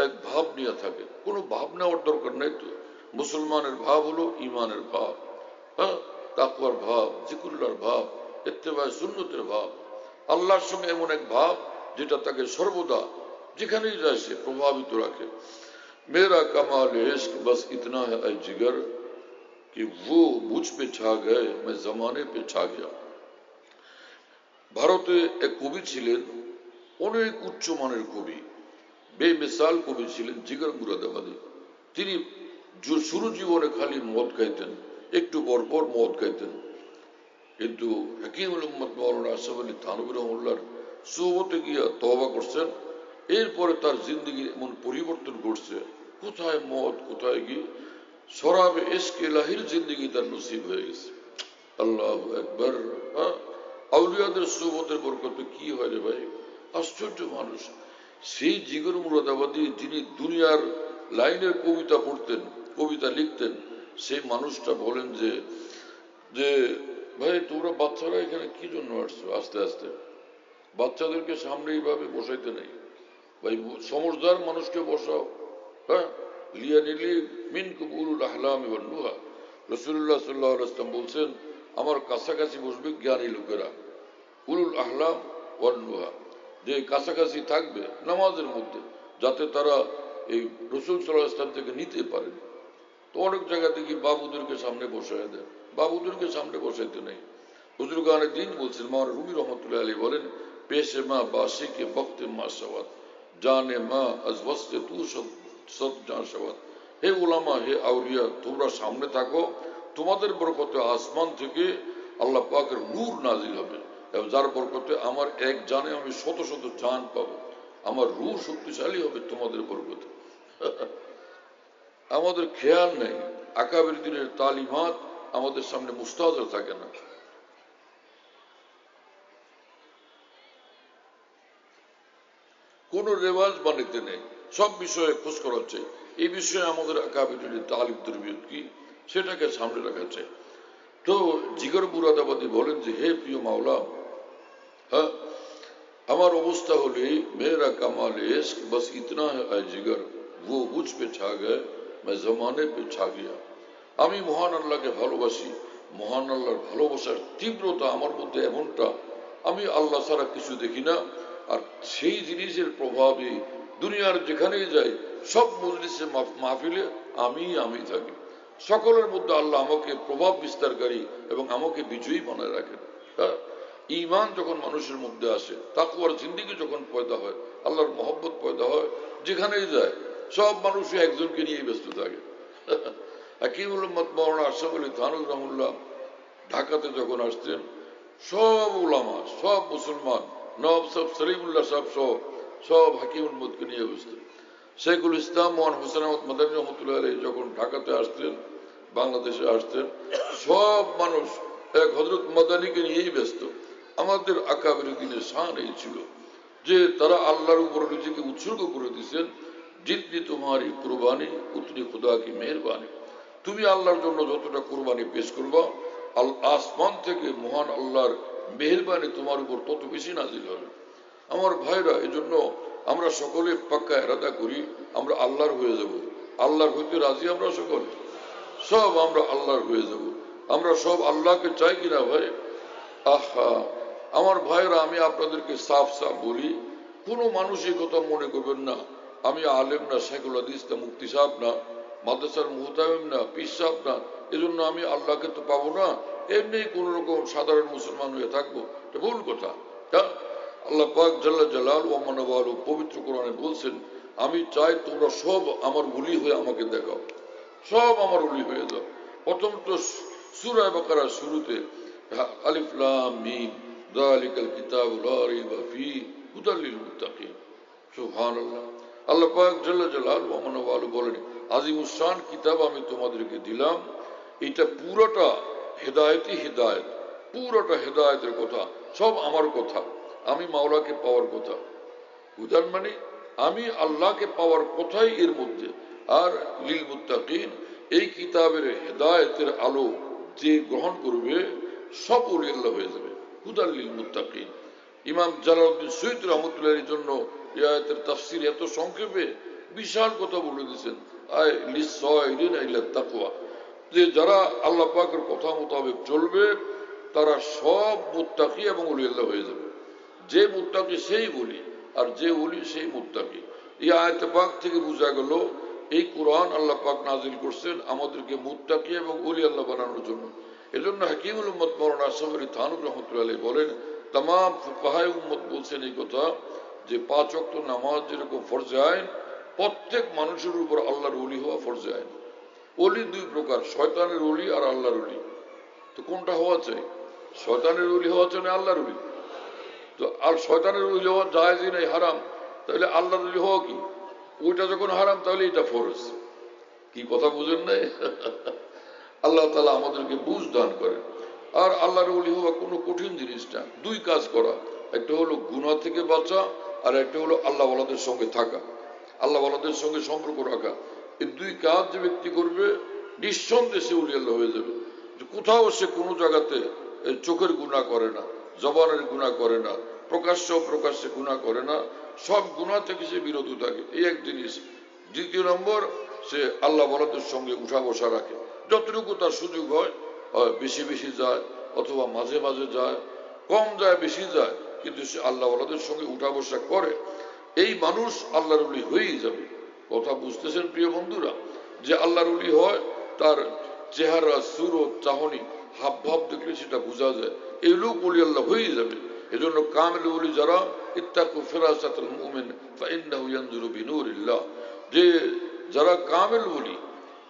এক ভাব নিয়ে থাকে। কোনো ভাব নেওয়ার দরকার নেই তো। মুসলমানের ভাব হলো ইমানের ভাব, হ্যাঁ, তাকওয়ার ভাব, জিকুল্লার ভাব, ইত্তেবায়ে সুন্নতের ভাব, আল্লাহর সঙ্গে এমন এক ভাব যেটা তাকে সর্বদা যেখানেই যায় সে প্রভাবিত রাখে। মেরা কামাল ইश्क बस इतना है ऐ जिगर कि वो मुझ पे छा गए मैं जमाने पे छा गया। ভারতে এক কবি ছিলেন, অনেক উচ্চমানের কবি, বেমিসাল কবি ছিলেন, জিগর মুরাদাবাদী। তিনি শুরু জীবনে খালি মদ খাইতেন, একটু পর পর মদ খাইতেন। কিন্তু হাকিমুল উম্মত মাওলানা আশরাফ আলী থানভী রহমাতুল্লাহর সুহবতে গিয়া তওবা করছেন। এরপরে তার জিন্দগির এমন পরিবর্তন ঘটছে, কোথায় মদ, কোথায় কি শরাবে ইশক ইলাহির জিন্দগি তার নসিব হয়ে গেছে। আল্লাহু আকবার। আউলিয়াদের সুহবতের বরকতে কি হয় রে ভাই, আশ্চর্য মানুষ। সেই জিগর মুরাদাবাদী যিনি দুনিয়ার লাইনের কবিতা পড়তেন, কবিতা লিখতেন, সেই মানুষটা বলেন যে যে ভাই তোমরা বাচ্চারা এখানে কি জন্য আসছো? আস্তে আস্তে বাচ্চাদেরকে সামনে এইভাবে বসাইতে নেই ভাই, সমঝদার মানুষকে বসাও। হ্যাঁ, লিয়া নিলি মিন কুবুরুল আহলাম ওয়ান নুহা। রাসূলুল্লাহ সাল্লাল্লাহু আলাইহি ওয়াসাল্লাম বলছেন, আমার কাছাকাছি বসবে জ্ঞানী লোকেরা, উলুল আহলাম ওয়ান নুহা, যে কাছাকাছি থাকবে নামাজের মধ্যে, যাতে তারা এই রাসূল সাল্লাল্লাহু আলাইহি ওয়াসাল্লাম থেকে নিতে পারেন। তো অনেক জায়গা থেকে বাবুদেরকে সামনে বসায় দেয়, বাবুদেরকে সামনে বসাইতে নেই। হুজুর গানে দিন বলছেন, মাওলানা রুমি রহমতুল্লাহ আলাইহি বলেন, পেশে মা বাসি কে বক্তে মা সওয়াত, জানে মা আজ ওয়াস্তে তু সব জান সওয়াত। হে উলামা, হে আউলিয়া, তোমরা সামনে থাকো, তোমাদের বরকতে আসমান থেকে আল্লাহ পাকের নূর নাজিল হবে, এবং যার বরকতে আমার এক জানে আমি শত শত জান পাবো, আমার রূহ শক্তিশালী হবে তোমাদের বরকতে। আমাদের খেয়াল নেই, আকাবের দিনের তালিমাত আমাদের সামনে মুস্তাহার থাকে না। কোন রেওয়াজ বানাইতে নেই, সব বিষয়ে খোঁজ করা চাই। এই বিষয়ে আমাদের আকাবের দিনের তালিম তরবিয়ত কি, সেটাকে সামনে রাখা চাই। তো জিগর মুরাদাবাদী বলেন যে, হে প্রিয় মাওলা, হ্যাঁ, আমার অবস্থা হলে মেরা কামাল ইশক বস ইতনা है जिगर वो मुझ पे छा गए मैं जमाने पे छा गया। আমি মহান আল্লাহকে ভালোবাসি, মহান আল্লাহর ভালোবাসার তীব্রতা আমার মধ্যে এমনটা, আমি আল্লাহ ছাড়া কিছু দেখি না। আর সেই জিনিসের প্রভাবে দুনিয়ার যেখানেই যাই, সব মজলিসে মাহফিলে আমি থাকি। সকলের মধ্যে আল্লাহ আমাকে প্রভাব বিস্তারকারী এবং আমাকে বিজয়ী বানায় রাখেন। হ্যাঁ, ঈমান যখন মানুষের মধ্যে আসে, তাকওয়ার জিন্দেগি যখন পয়দা হয়, আল্লাহর মহব্বত পয়দা হয়, যেখানেই যায় সব মানুষই একজনকে নিয়ে ব্যস্ত থাকে। হাকিমুল উম্মত মাওলানা আশরাফ আলী থানভী রহমাতুল্লাহ ঢাকাতে যখন আসতেন, সব উলামা, সব মুসলমান, নবাব সাহেব সলিমুল্লাহ সাহেব সহ সব হাকিমুল উম্মতকে নিয়ে বসতেন। শেখুল ইসলাম মোহান হোসেন আহমদ মাদানী রহমতুল্লাহ আলাইহি যখন ঢাকাতে আসতেন, বাংলাদেশে আসতেন, সব মানুষ এক হযরত মাদানীকে নিয়েই ব্যস্ত। আমাদের আকাবের দিনের শান এই ছিল যে তারা আল্লাহর উপর নিজেকে উৎসর্গ করে দিয়েছেন। জিতনি তোমারি কুরবানি উতনি খুদা কি মেহরবানি। তুমি আল্লাহর জন্য যতটা কুরবানি পেশ করবা, আসমান থেকে মহান আল্লাহর মেহরবানি তোমার উপর তত বেশি নাজিল হবে। আমার ভাইরা, এজন্য আমরা সকলে পাক্কা এরাদা করি, আমরা আল্লাহর হয়ে যাব। আল্লাহর হইতে রাজি আমরা সকল, সব আমরা আল্লাহর হয়ে যাব। আমরা সব আল্লাহকে চাই কিনা ভাই? আহা আমার ভাইরা, আমি আপনাদেরকে সাফ সাফ বলি, কোনো মানুষ এই কথা মনে করবেন না আমি আলেম না, শেখুল হাদিস না, মুফতি সাহেব না, মাদ্রাসার মুহতামিম না, পীর সাহেব না, এজন্য আমি আল্লাহকে তো পাবো না, এমনি কোন রকম সাধারণ মুসলমান হয়ে থাকবো, এটা ভুল কথা। আল্লাহ পাক জাল্লা জালাল ওয়া মানওয়ালু পবিত্র কোরআনে বলছেন, আমি চাই তোমরা সব আমার ওলি হয়ে আমাকে দেখাও, সব আমার ওলি হয়ে যাও। প্রথম তো সূরা বাকারার শুরুতে আলিফ লাম মিম যালিকাল কিতাবু লা রাইবা ফীহি হুদাল লিল মুত্তাকিন। সুবহানাল্লাহ। আল্লাহ পাক জাল্লা জালালহু ওয়া মানওয়ালু বলেন, আজিমুস শান কিতাব আমি তোমাদেরকে দিলাম, এটা পুরোটা হেদায়েতই হেদায়েত, পুরোটা হেদায়েতের কথা, সব আমার কথা, আমি মাওলাকে পাওয়ার কথা। হুদান মানে আমি আল্লাহকে পাওয়ার কথাই এর মধ্যে। আর লিল মুত্তাকিন, এই কিতাবের হেদায়েতের আলো যে গ্রহণ করবে সব ওলি আল্লাহ হয়ে যাবে। হুদাল লিল মুত্তাকিন। ইমাম জালালউদ্দিন সুয়ুতী রহমতুল্লাহর জন্য এই আয়াতের তাফসীর এত সংক্ষেপে বিশাল কথা বলে দিয়েছেন, আয় লিসসাইরিন ইলা তাকওয়া, যে যারা আল্লাহ পাকের কথা মোতাবেক চলবে তারা সব মুত্তাকি এবং ওলি আল্লাহ হয়ে যাবে। যে মুত্তাকি সেই ওলি, আর যে ওলি সেই মুত্তাকি। এই আয়াত পাক থেকে বোঝা গেল এই কোরআন আল্লাহ পাক নাজিল করছেন আমাদেরকে মুত্তাকি এবং ওলি আল্লাহ বানানোর জন্য। এজন্য হাকিমুল উম্মত মাওলানা আশরাফ আলী থানভী রহমাতুল্লাহ আলাইহি বলেন, तमाम ফুকাহায়ে উম্মত বলছেন এই কথা, যে 5 ওয়াক্ত নামাজ যেরকম ফরজে আইন, প্রত্যেক মানুষের উপর আল্লাহর ওলি হওয়া ফরজে আইন। ওলি দুই প্রকার, শয়তানের ওলি আর আল্লাহর ওলি। তো কোনটা হওয়া চাই? শয়তানের ওলি হওয়া হচ্ছে না আল্লাহর ওলি। তো আর শয়তানের ওলি হওয়া জায়েজই নাই, হারাম, তাহলে আল্লাহর ওলি হওয়া কি? ওইটা যখন হারাম তাহলে এটা ফরজ। কি কথা বুঝেন নাই? আল্লাহ তাআলা আমাদেরকে বুঝ দান করেন। আর আল্লাহর ওলি হওয়া কোনো কঠিন জিনিস না। দুই কাজ করা, একটা হলো গুনাহ থেকে বাঁচা, আর একটা হলো আল্লাহ ওয়ালাদের সঙ্গে থাকা, আল্লাহ ওয়ালাদের সঙ্গে সম্পর্ক রাখা। এই দুই কাজ যে ব্যক্তি করবে নিঃসন্দেহে সে ওলি আল্লাহ হয়ে যাবে। কোথাও সে কোনো জায়গাতে চোখের গুনাহ করে না, জবানের গুনাহ করে না, প্রকাশ্যে গুনাহ করে না, সব গুনাহ থেকে সে বিরত থাকে, এই এক জিনিস। দ্বিতীয় নম্বর, সে আল্লাহ ওয়ালাদের সঙ্গে উঠা বসা রাখে, যতটুকু তার সুযোগ হয়, বেশি বেশি যায় অথবা মাঝে মাঝে যায়, কম যায় বেশি যায়, কিন্তু সে আল্লাহ ওয়ালাদের সঙ্গে উঠা বসা করে। এই মানুষ আল্লাহর ওলি হয়েই যাবে। কথা বুঝতেছেন প্রিয় বন্ধুরা? যে আল্লাহর ওলি হয়, তার চেহারা, সুরত, চাহনি, হাব ভাব দেখলে সেটা বোঝা যায় এই লোক ওলি আল্লাহ হয়েই যাবে। এজন্য কামেল ওলি যারা, ইত্তাকু ফিরাসাতুল মুমিন ফাইন্নাহু ইয়ানজুরু বিনুরিল্লাহ, যে যারা কামেল ওলি,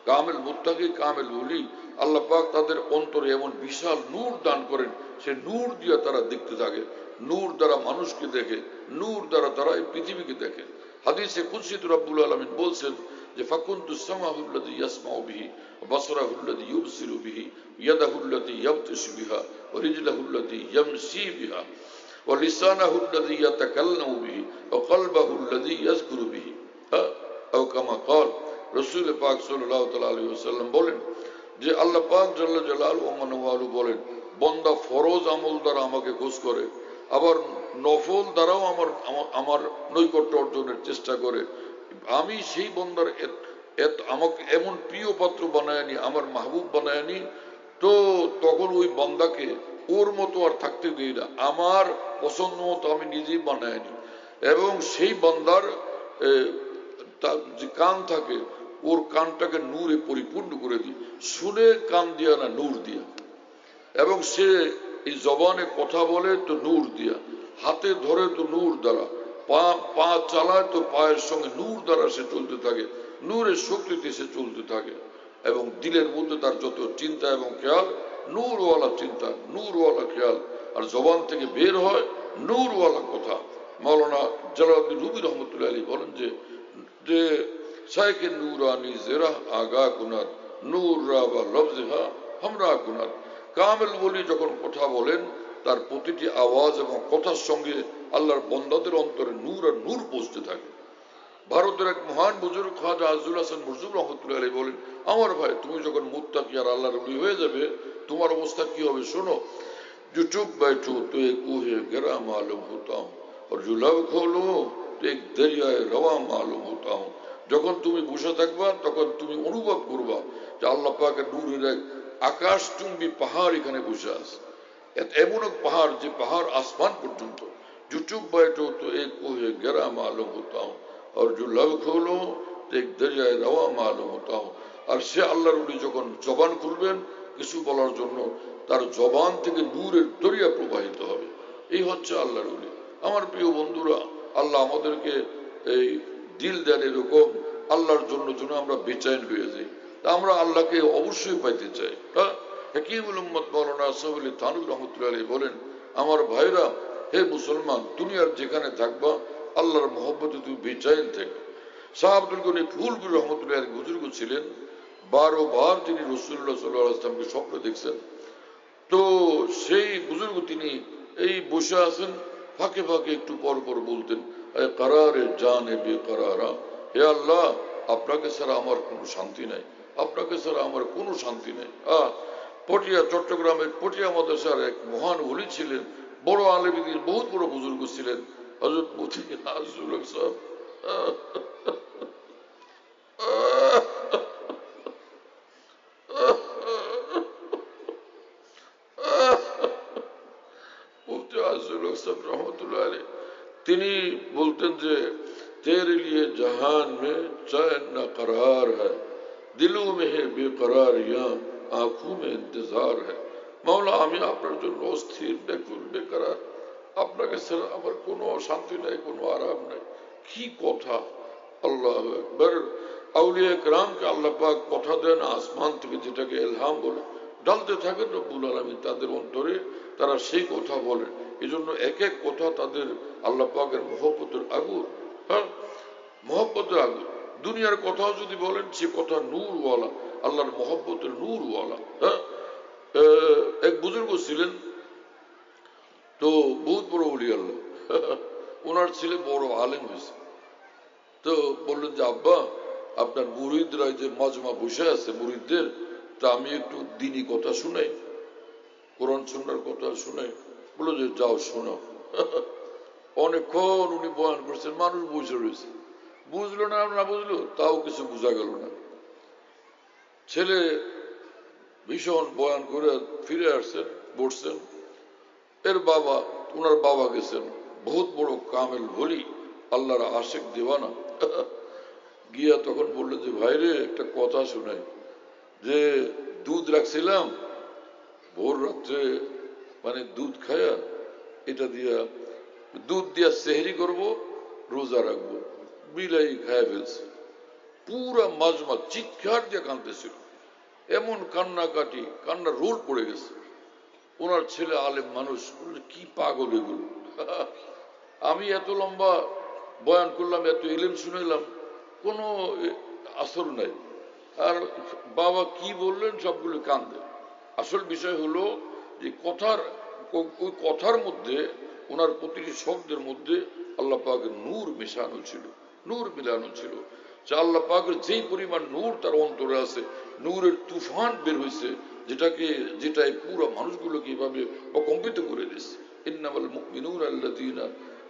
কামেল মুত্তাকি, কামেল ওলি, আল্লাহ পাক তাদের অন্তরে এমন বিশাল নূর দান করেন, সে নূর দিয়ে তারা দেখতে থাকে, নূর দ্বারা মানুষকে দেখে, নূর দ্বারা তারা এই পৃথিবীকে দেখে। হাদিসে কুদসিতে রব্বুল আলামিন বলছেন যে ফাকুনতু সামাহুল্লাযী ইয়াসমাউ বিহি ওয়া বাসরাহুল্লাযী ইউবসিরু বিহি ইয়াদাহুল্লাযী ইয়াবতিশু বিহা ওয়া রিজলাহুল্লাযী ইয়ামশি বিহা ওয়া লিসানাহুল্লাযী ইয়াতাকাল্লামু বিহি ওয়া কলবাহুল্লাযী ইয়াযকুরু বিহি। আও কামা ক্বাল, রাসূল পাক সাল্লাল্লাহু তাআলা আলাইহি ওয়াসাল্লাম বলেন যে আল্লাহ পাক জাল্লা জালালুহু ওয়া মানওয়ালু বলেন, বান্দা ফরজ আমল দ্বারা আমাকে খোঁজ করে, আবার নফল দ্বারাও আমার নৈকট্য অর্জনের চেষ্টা করে। আমি সেই বান্দার আমাকে এমন প্রিয় পাত্র বানায় নি, আমার মাহবুব বানায় নি, তো তখন ওই বান্দাকে ওর মতো আর থাকতে দিই না, আমার পছন্দ মতো আমি নিজেই বানায় নি। এবং সেই বান্দার যে কান থাকে, ওর কানটাকে নূরে পরিপূর্ণ করে দিই, শুনে কান দিয়া না, নূর দিয়া। এবং সে এই জবানে কথা বলে তো নূর দিয়া, হাতে ধরে তো নূর দ্বারা, পা চালায় তো পায়ের সঙ্গে নূর দ্বারা সে চলতে থাকে, নূরের শক্তিতে সে চলতে থাকে। এবং দিলের মধ্যে তার যত চিন্তা এবং খেয়াল, নূরওয়ালা চিন্তা, নূরওয়ালা খেয়াল, আর জবান থেকে বের হয় নূরওয়ালা কথা। মাওলানা জালালউদ্দিন রুমি রহমতুল্লাহ আলাইহি বলেন যে শাইখে নূরানি জেরাহ আগা কুনাত নূর রা বা লফজহা হামরা কুনাত। কামেল ওলি যখন কথা বলেন, তার প্রতিটি আওয়াজ এবং কথার সঙ্গে আল্লাহর বন্দাদের অন্তরে নূর আর নূর পৌঁছতে থাকে। ভারতের এক মহান বুজুর্গ খাজা আজুল হাসান মরজুব রহমতুল্লাহ আলাইহি বলেন, আমার ভাই, তুমি যখন মুত্তাকি আর আল্লাহর ওলি হয়ে যাবে, তোমার অবস্থা কি হবে শোনো। जो चुप बैठो तो एक कूहे गहरा मालूम होता हूँ और जो लब खोलो तो एक दरियाए रवा मालूम होता हूँ। যখন তুমি বসে থাকবা তখন তুমি অনুভব করবা যে আল্লাহ পাকের নূরের এক আকাশচুম্বী পাহাড় এখানে বসে আছে, এমন এক পাহাড় যে পাহাড় আসমান পর্যন্ত। जो चुप बैठो तो एक कूहे गहरा मालूम होता हूँ और जो लब खोलो तो एक दरियाए रवा मालूम होता हूँ। আর সে আল্লাহর ওলি যখন জবান খুলবেন কিছু বলার জন্য, তার জবান থেকে নূরের দরিয়া প্রবাহিত হবে। এই হচ্ছে আল্লাহর ওলি। আমার প্রিয় বন্ধুরা, আল্লাহ আমাদেরকে এই দিল দেন এরকম, আল্লাহর জন্য যেন আমরা বেচাইন হয়ে যাই। তা আমরা আল্লাহকে অবশ্যই পাইতে চাই। হাকিমুল উম্মত মাওলানা আশরাফ আলী থানভী রহমতুল্লাহ আলাইহি বলেন, আমার ভাইরা, হে মুসলমান, দুনিয়ার যেখানে থাকবা আল্লাহর মহব্বতে তুমি বেচাইন থেকো। শাহ আব্দুল গনি ফুলপুর রহমতুল্লাহ আলাইহি বুজুর্গ ছিলেন, 12 বার তিনি রাসূলুল্লাহ সাল্লাল্লাহু আলাইহি ওয়াসাল্লামকে স্বপ্ন দেখছেন। তো সেই বুজুর্গ তিনি এই বসে আছেন, ফাঁকে ফাঁকে একটু পর পর বলতেন, কারারে জানে বেকারারা, হে আল্লাহ, আপনাকে ছাড়া আমার কোনো শান্তি নাই, আপনাকে ছাড়া আমার কোনো শান্তি নেই। পটিয়া, চট্টগ্রামের পটিয়া মাদ্রাসার এক মহান ওলি ছিলেন, বড় আলেমীদের বহুত বড় বুজুর্গ ছিলেন, হযরত মুফতি আজিজুল হক সাহেব। তিনি বলতেন যে तेरे लिए जहान में चैन न करार है, दिलों में है बेकरारियां, आंखों में इंतजार है। মাওলা, আমি আপনার জন্য অস্থির, ব্যাকুল, বেকরার, আপনাকে ছাড়া আমার কোনো শান্তি নাই, কোনো আরাম নাই। কি কথা! আল্লাহু আকবার। আউলিয়া কেরামকে আল্লাহ পাক কথা দেন আসমান থেকে, যেটাকে ইলহাম বলে, ডালতে থাকেন রব্বুল আলামিন তাদের অন্তরে, তারা সেই কথা বলেন। এই জন্য এক এক কথা তাদের আল্লাহ পাকের মহব্বতের আগুন, হ্যাঁ, মহব্বতের আগুন। দুনিয়ার কথাও যদি বলেন সে কথা নূরওয়ালা, আল্লাহর মহব্বতের নূরওয়ালা। হ্যাঁ, এক বুজুর্গ ছিলেন, তো বহুত বড় ওলি আল্লাহ, ওনার ছেলে বড় আলেম হয়েছে। তো বললেন যে আব্বা, আপনার মুরিদরা যে মাজমা বসে আছে মুরিদদের, তা আমি একটু দিনী কথা শুনাই, কোরআন সুন্নাহর কথা শুনাই। বললো যে যাও শোনাও। অনেকক্ষণ উনি বয়ান করছেন, মানুষ বসে রয়েছে, বুঝলো না, না বুঝলো তাও কিছু বোঝা গেল না। ছেলে ভীষণ বয়ান করে ফিরে আসছেন, বসছেন। এর বাবা, ওনার বাবা গেছেন, বহুত বড় কামেল ভলি, আল্লাহর আশেক দেওয়ানা। গিয়া তখন বললেন যে ভাইরে একটা কথা শোনাই, যে দুধ রাখছিলাম ভোর রাত্রে, মানে দুধ খায়া এটা দিয়া দুধ দিয়া সেহরি করব, রোজা রাখবো, বিলাই খায়া ফেলছে। পুরা মাজমা চিৎকার দিয়ে কাঁদতেছিল, এমন কান্নাকাটি, কান্না রোল পড়ে গেছে। ওনার ছেলে আলেম মানুষ, কি পাগল এগুলো। আমি এত লম্বা বয়ান করলাম, এত ইলম শুনাইলাম, কোনো আসর নাই। আর বাবা কি বললেন সবগুলো কান্দে। আসল বিষয় হলো যে ওই কথার মধ্যে, ওনার প্রতিটি শব্দের মধ্যে আল্লাহ পাকের নূর মেশানো ছিল, নূর মিলানো ছিল। যে আল্লাহ পাকের যেই পরিমাণ নূর তার অন্তরে আছে, নূরের তুফান বের হয়েছে, যেটাই পুরো মানুষগুলোকে এইভাবে প্রকম্পিত করে দিয়েছে। ইন্নামাল মুমিনুনা আল্লাযীনা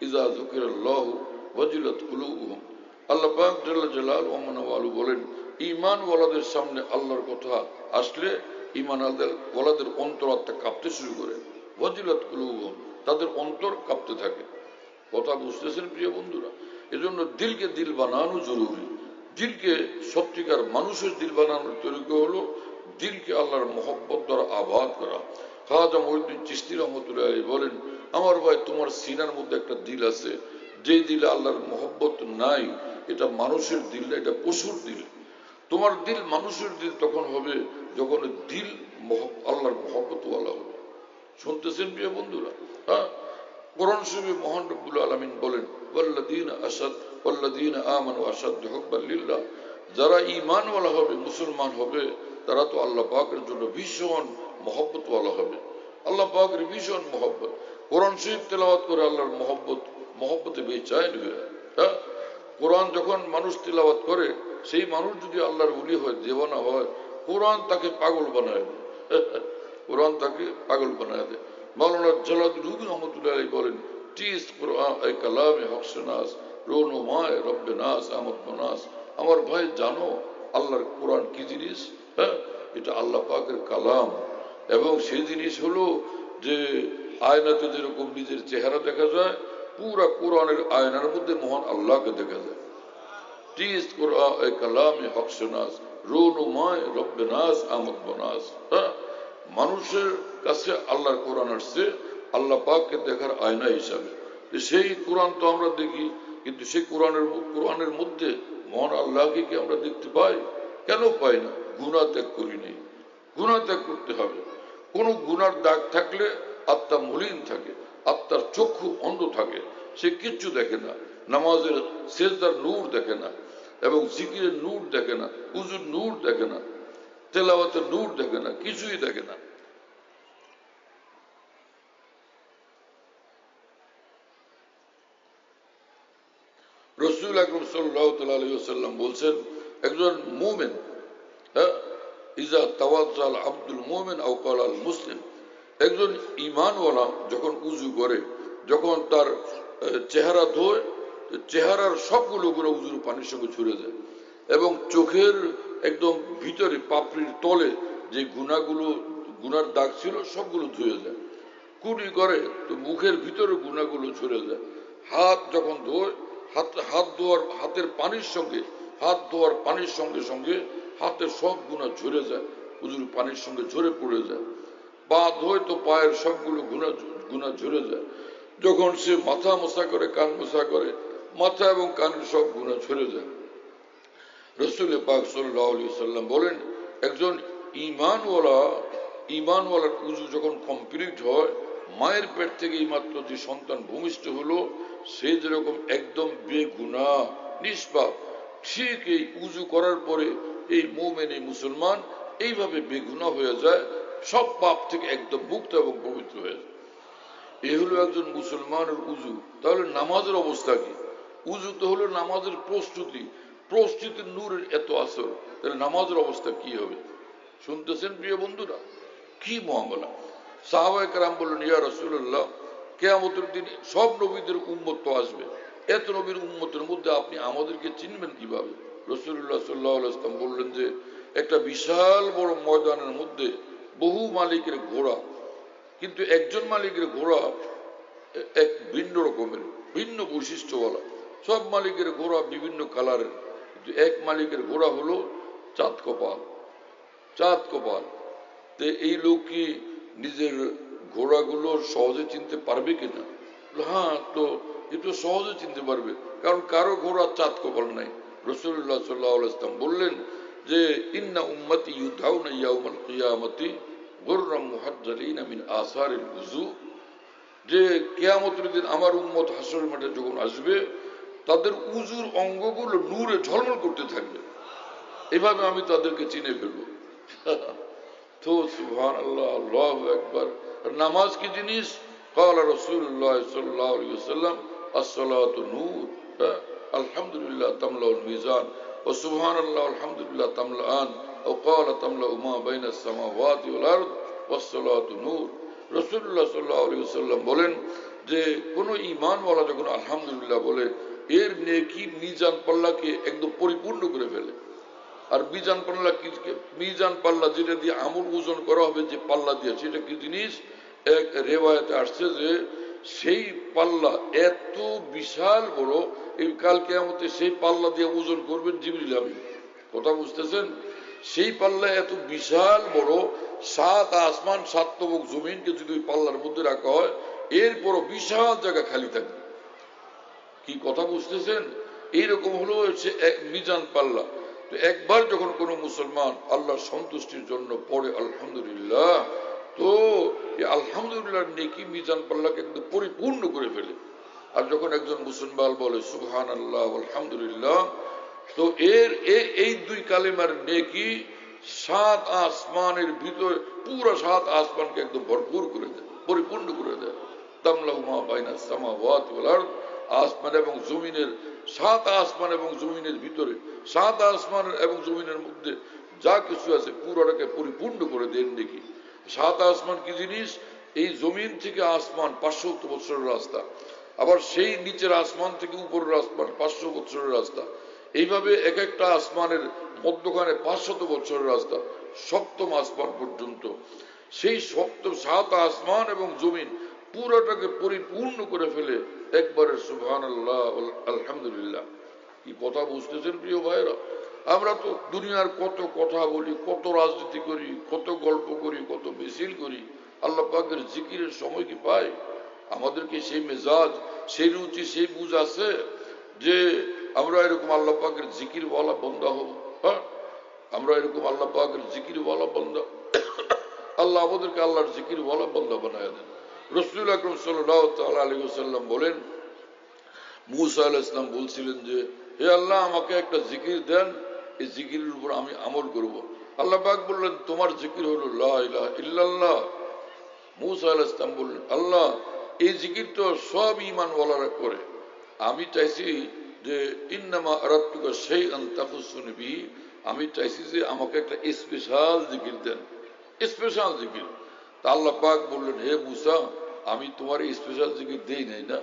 ইযা যুকিরাল্লাহু ওয়াজিলাত কুলুবুহুম। আল্লাহ পাক জাল্লা জালালুহু ওয়া মানওয়ালু বলেন, ঈমান ওয়ালাদের সামনে আল্লাহর কথা আসলে ঈমান ওয়ালাদের অন্তর আত্মা কাঁপতে শুরু করে। ওয়াজিলাত কুলুবুহুম, তাদের অন্তর কাঁপতে থাকে। কথা বুঝতেছেন প্রিয় বন্ধুরা? এজন্য দিলকে দিল বানানো জরুরি। দিলকে সত্যিকার মানুষের দিল বানানোর তরিকা হলো দিলকে আল্লাহর মহব্বত দ্বারা আবাদ করা। খাজা মঈনুদ্দিন চিশতি রহমতুল্লাহ আলাইহি বলেন, আমার ভাই তোমার সিনার মধ্যে একটা দিল আছে, যে দিলে আল্লাহর মহব্বত নাই, এটা মানুষের দিল না, এটা পশুর দিল। তোমার দিল মানুষের দিল তখন হবে যখন দিল আল্লাহর মহব্বতওয়ালা হবে। শুনতেছেন প্রিয় বন্ধুরা? হ্যাঁ, কোরআন শরীফে মহান রব্বুল আলামিন বলেন, ওয়াল্লাযীনা আমানু আশাদ্দু হুব্বান লিল্লাহ, যারা ঈমানওয়ালা হবে, মুসলমান হবে, তারা তো আল্লাহ পাকের জন্য ভীষণ মহব্বতওয়ালা হবে। আল্লাহ পাকের ভীষণ মহব্বত। কোরআন শরীফ তেলাওয়াত করে আল্লাহর মহব্বতে বেচাইন হয়ে। হ্যাঁ, কোরআন যখন মানুষ তেলাওয়াত করে, সেই মানুষ যদি আল্লাহর ওলি হয়, দেওয়ানা হয়, কোরআন তাকে পাগল বানায় দেয়। কোরআন তাকে পাগল বানায় দেয়। মাওলানা জালালউদ্দিন রুমি রহমতুল্লাহ আলাইহি বলেন, টিস কোরআন এ কালামে হকসনাস রোনুমায় রব্বে নাস আমদ নাস। আমার ভাই জানো আল্লাহর কোরআন কি জিনিস? হ্যাঁ, এটা আল্লাহ পাকের কালাম, এবং সেই জিনিস হলো যে আয়নাতে যেরকম নিজের চেহারা দেখা যায়, পুরা কোরআনের আয়নার মধ্যে মহান আল্লাহকে দেখা যায়। টিস কোরআন এ কালামে হকসনাস রোনুমায় রব্বে নাস আমদ নাস। হ্যাঁ, মানুষের কাছে আল্লাহর কোরআন আসছে আল্লাহ পাককে দেখার আয়না হিসাবে। সেই কোরআন তো আমরা দেখি, কিন্তু সেই কোরআনের মধ্যে মহান আল্লাহকে কি আমরা দেখতে পাই? কেন পাই না? গুনাহ ত্যাগ করিনি। গুনাহ ত্যাগ করতে হবে। কোন গুনার দাগ থাকলে আত্মা মলিন থাকে, আত্মার চক্ষু অন্ধ থাকে, সে কিচ্ছু দেখে না। নামাজের সেজদার নূর দেখে না, এবং জিকিরের নূর দেখে না, উজুর নূর দেখে না, তেলাওয়াতের নূর দেখে না, কিছুই দেখে না। রাসূল আকরাম সাল্লাল্লাহু আলাইহি ওয়াসাল্লাম বলছেন, একজন মুমিন, হ্যাঁ, ইজা তাওয়াজ্জাল আব্দুল মুমিন আও ক্বাল আল মুসলিম, একজন ঈমানওয়ালা যখন উযু করে, যখন তার চেহারা ধোয়, চেহারার সবগুলো গুনাহ উযুর পানির সঙ্গে ছুড়ে যায়, এবং চোখের একদম ভিতরে পাপড়ির তলে যে গুনার দাগ ছিল সবগুলো ধুয়ে যায়। কুলি করে তো মুখের ভিতরে গুনাহগুলো ছুড়ে যায়। হাত যখন ধোয়, হাতের পানির সঙ্গে, হাত ধোয়ার পানির সঙ্গে সঙ্গে হাতের সব গুনাহ ঝরে যায়, উযুর পানির সঙ্গে ঝরে পড়ে যায়। পা ধোয় তো পায়ের সবগুলো গুনাহ ঝরে যায়। যখন সে মাথা মোছা করে, কান মোছা করে, মাথা এবং কানের সব গুনাহ ঝরে যায়। রাসূল পাক সাল্লাল্লাহু আলাইহি ওয়াসাল্লাম বলেন, একজন ঈমানওয়ালার উযু যখন কমপ্লিট হয়, মায়ের পেট থেকে এই মাত্র যে সন্তান ভূমিষ্ঠ হলো সে যেরকম একদম বেগুনা নিষ্পাপ, ঠিক এই উজু করার পরে এই মুমিন এই মুসলমান এইভাবে বেগুনা হয়ে যায়, সব পাপ থেকে একদম মুক্ত এবং পবিত্র হয়ে যায়। এ হলো একজন মুসলমানের উজু। তাহলে নামাজের অবস্থা কি? উজু তো হলো নামাজের প্রস্তুতি, প্রস্তুতির নূরের এত আসর, তাহলে নামাজের অবস্থা কি হবে? শুনতেছেন প্রিয় বন্ধুরা, কি মহামলা! সাহাবায়ে কেরাম বললেন, ইয়া রাসূলুল্লাহ, কিয়ামতের দিন সব নবীদের উম্মত তো আসবে, এত নবীর উম্মতের মধ্যে আপনি আমাদেরকে চিনবেন কিভাবে? রাসূলুল্লাহ সাল্লাল্লাহু আলাইহি ওয়াসাল্লাম বললেন যে একটা বিশাল বড় ময়দানের মধ্যে বহু মালিকের ঘোড়া, কিন্তু একজন মালিকের ঘোড়া এক ভিন্ন রকমের, ভিন্ন বৈশিষ্ট্যওয়ালা। সব মালিকের ঘোড়া বিভিন্ন কালারের, কিন্তু এক মালিকের ঘোড়া হলো চাঁদ কপাল, চাঁদ কপাল। তো এই লোক কি নিজের ঘোড়াগুলো সহজে চিনতে পারবে কিনা? হ্যাঁ, তো একটু সহজে চিনতে পারবে, কারণ কারো ঘোড়া চাঁদ কপাল নাই। রাসূলুল্লাহ সাল্লাল্লাহু আলাইহি ওয়াসাল্লাম বললেন যে ইন্না উম্মতি ইউদাউনা ইয়াউমাল কিয়ামতি গুররাম মুহাজ্জালিনা মিন আসারিল উযু, যে কিয়ামতের দিন আমার উম্মত হাসরের মাঠে যখন আসবে তাদের উজুর অঙ্গগুলো নূরে ঝলমল করতে থাকবে, এভাবে আমি তাদেরকে চিনে ফেলবো। তো সুবহানাল্লাহ, আল্লাহু আকবার। নামাজ কি জিনিস? قال رسول الله صلى الله عليه وسلم الصلاة نور الحمد لله تملأ الميزان وسبحان الله والحمد لله تملأان أو قال تملأ ما بين السماوات والأرض والصلاة نور। রাসূলুল্লাহ সাল্লাল্লাহু আলাইহি ওয়াসাল্লাম বলেন যে কোন ঈমানওয়ালা যখন আলহামদুলিল্লাহ বলে, এর নেকি মিজান পাল্লাকে একদম পরিপূর্ণ করে ফেলে। আর মিজান পাল্লা কি? মিজান পাল্লা যেটা দিয়ে আমল ওজন করা হবে, যে পাল্লা দিয়ে, সেটা কি জিনিস? এক রেওয়ায়েতে আসছে যে সেই পাল্লা এত বিশাল বড়, এই কাল কিয়ামতে সেই পাল্লা দিয়ে ওজন করবেন জিবরিল আমিন। কথা বুঝতেছেন? সেই পাল্লা এত বিশাল বড়, 7 আসমান 7 তবক জমিনকে যদি ওই পাল্লার মধ্যে রাখা হয়, এরপরও বিশাল জায়গা খালি থাকবে। কি কথা বুঝতেছেন? এইরকম হলো হচ্ছে মিজান পাল্লা। তো একবার যখন কোনো মুসলমান আল্লাহর সন্তুষ্টির জন্য পড়ে আলহামদুলিল্লাহ, তো এই আলহামদুলিল্লাহ নেকি মিজান পাল্লাকে একদম পরিপূর্ণ করে ফেলে। আর যখন একজন মুসলমান বলে সুবহানাল্লাহ আলহামদুলিল্লাহ, তো এই দুই কালিমার নেকি 7 আসমানের ভিতরে, পুরো 7 আসমানকে একদম ভরপুর করে দেয়, পরিপূর্ণ করে দেয়। তামলাউ মা বাইনাস সামাওয়াতি ওয়াল আরদ, আসমান এবং জমিনের, 7 আসমান এবং জমিনের ভিতরে, 7 আসমান এবং জমিনের মধ্যে যা কিছু আছে পুরোটাকে পরিপূর্ণ করে দেন নাকি। 7 আসমান কি জিনিস? এই জমিন থেকে আসমান 500 বছরের রাস্তা, আবার সেই নিচের আসমান থেকে উপরের আসমান 500 বছরের রাস্তা, এইভাবে এক একটা আসমানের মধ্যখানে 500 বছরের রাস্তা, সপ্তম আসমান পর্যন্ত। সেই সপ্তম 7 আসমান এবং জমিন পুরোটাকে পরিপূর্ণ করে ফেলে একবারে সুবহানাল্লাহ আলহামদুলিল্লাহ। কি কথা বুঝতেছেন প্রিয় ভাইরা? আমরা তো দুনিয়ার কত কথা বলি, কত রাজনীতি করি, কত গল্প করি, কত মিছিল করি, আল্লাহ পাকের জিকিরের সময় কি পাই? আমাদেরকে সেই মেজাজ, সেই রুচি, সেই বুঝ আছে যে আমরা এরকম আল্লাহ পাকের জিকিরওয়ালা বান্দা হব? হ্যাঁ, আমরা এরকম আল্লাহ পাকের জিকিরওয়ালা বান্দা, আল্লাহ আমাদেরকে আল্লাহর জিকিরওয়ালা বান্দা বানায় দেন। রাসূল আকরাম সাল্লাল্লাহু তাআলা আলাইহি ওয়াসাল্লাম বলেন, মুসা আলাইহিস সালাম বলছিলেন যে হে আল্লাহ, আমাকে একটা জিকির দেন, এই জিকিরের উপর আমি আমল করব। আল্লাহ পাক বললেন, তোমার জিকির হলো লা ইলাহা ইল্লাল্লাহ। মুসা আলাইহিস সালাম বললেন, আল্লাহ, এই জিকির তো সব ঈমানওয়ালারা করে, আমি চাইছি যে ইন্নামা আরাদতুকা শাইআন তাখুসুনি বিহি, আমি চাইছি যে আমাকে একটা স্পেশাল জিকির দেন, স্পেশাল জিকির। তা আল্লাহ পাক বললেন, হে মুসা, আমি তোমার স্পেশাল জিকির দেই নাই না?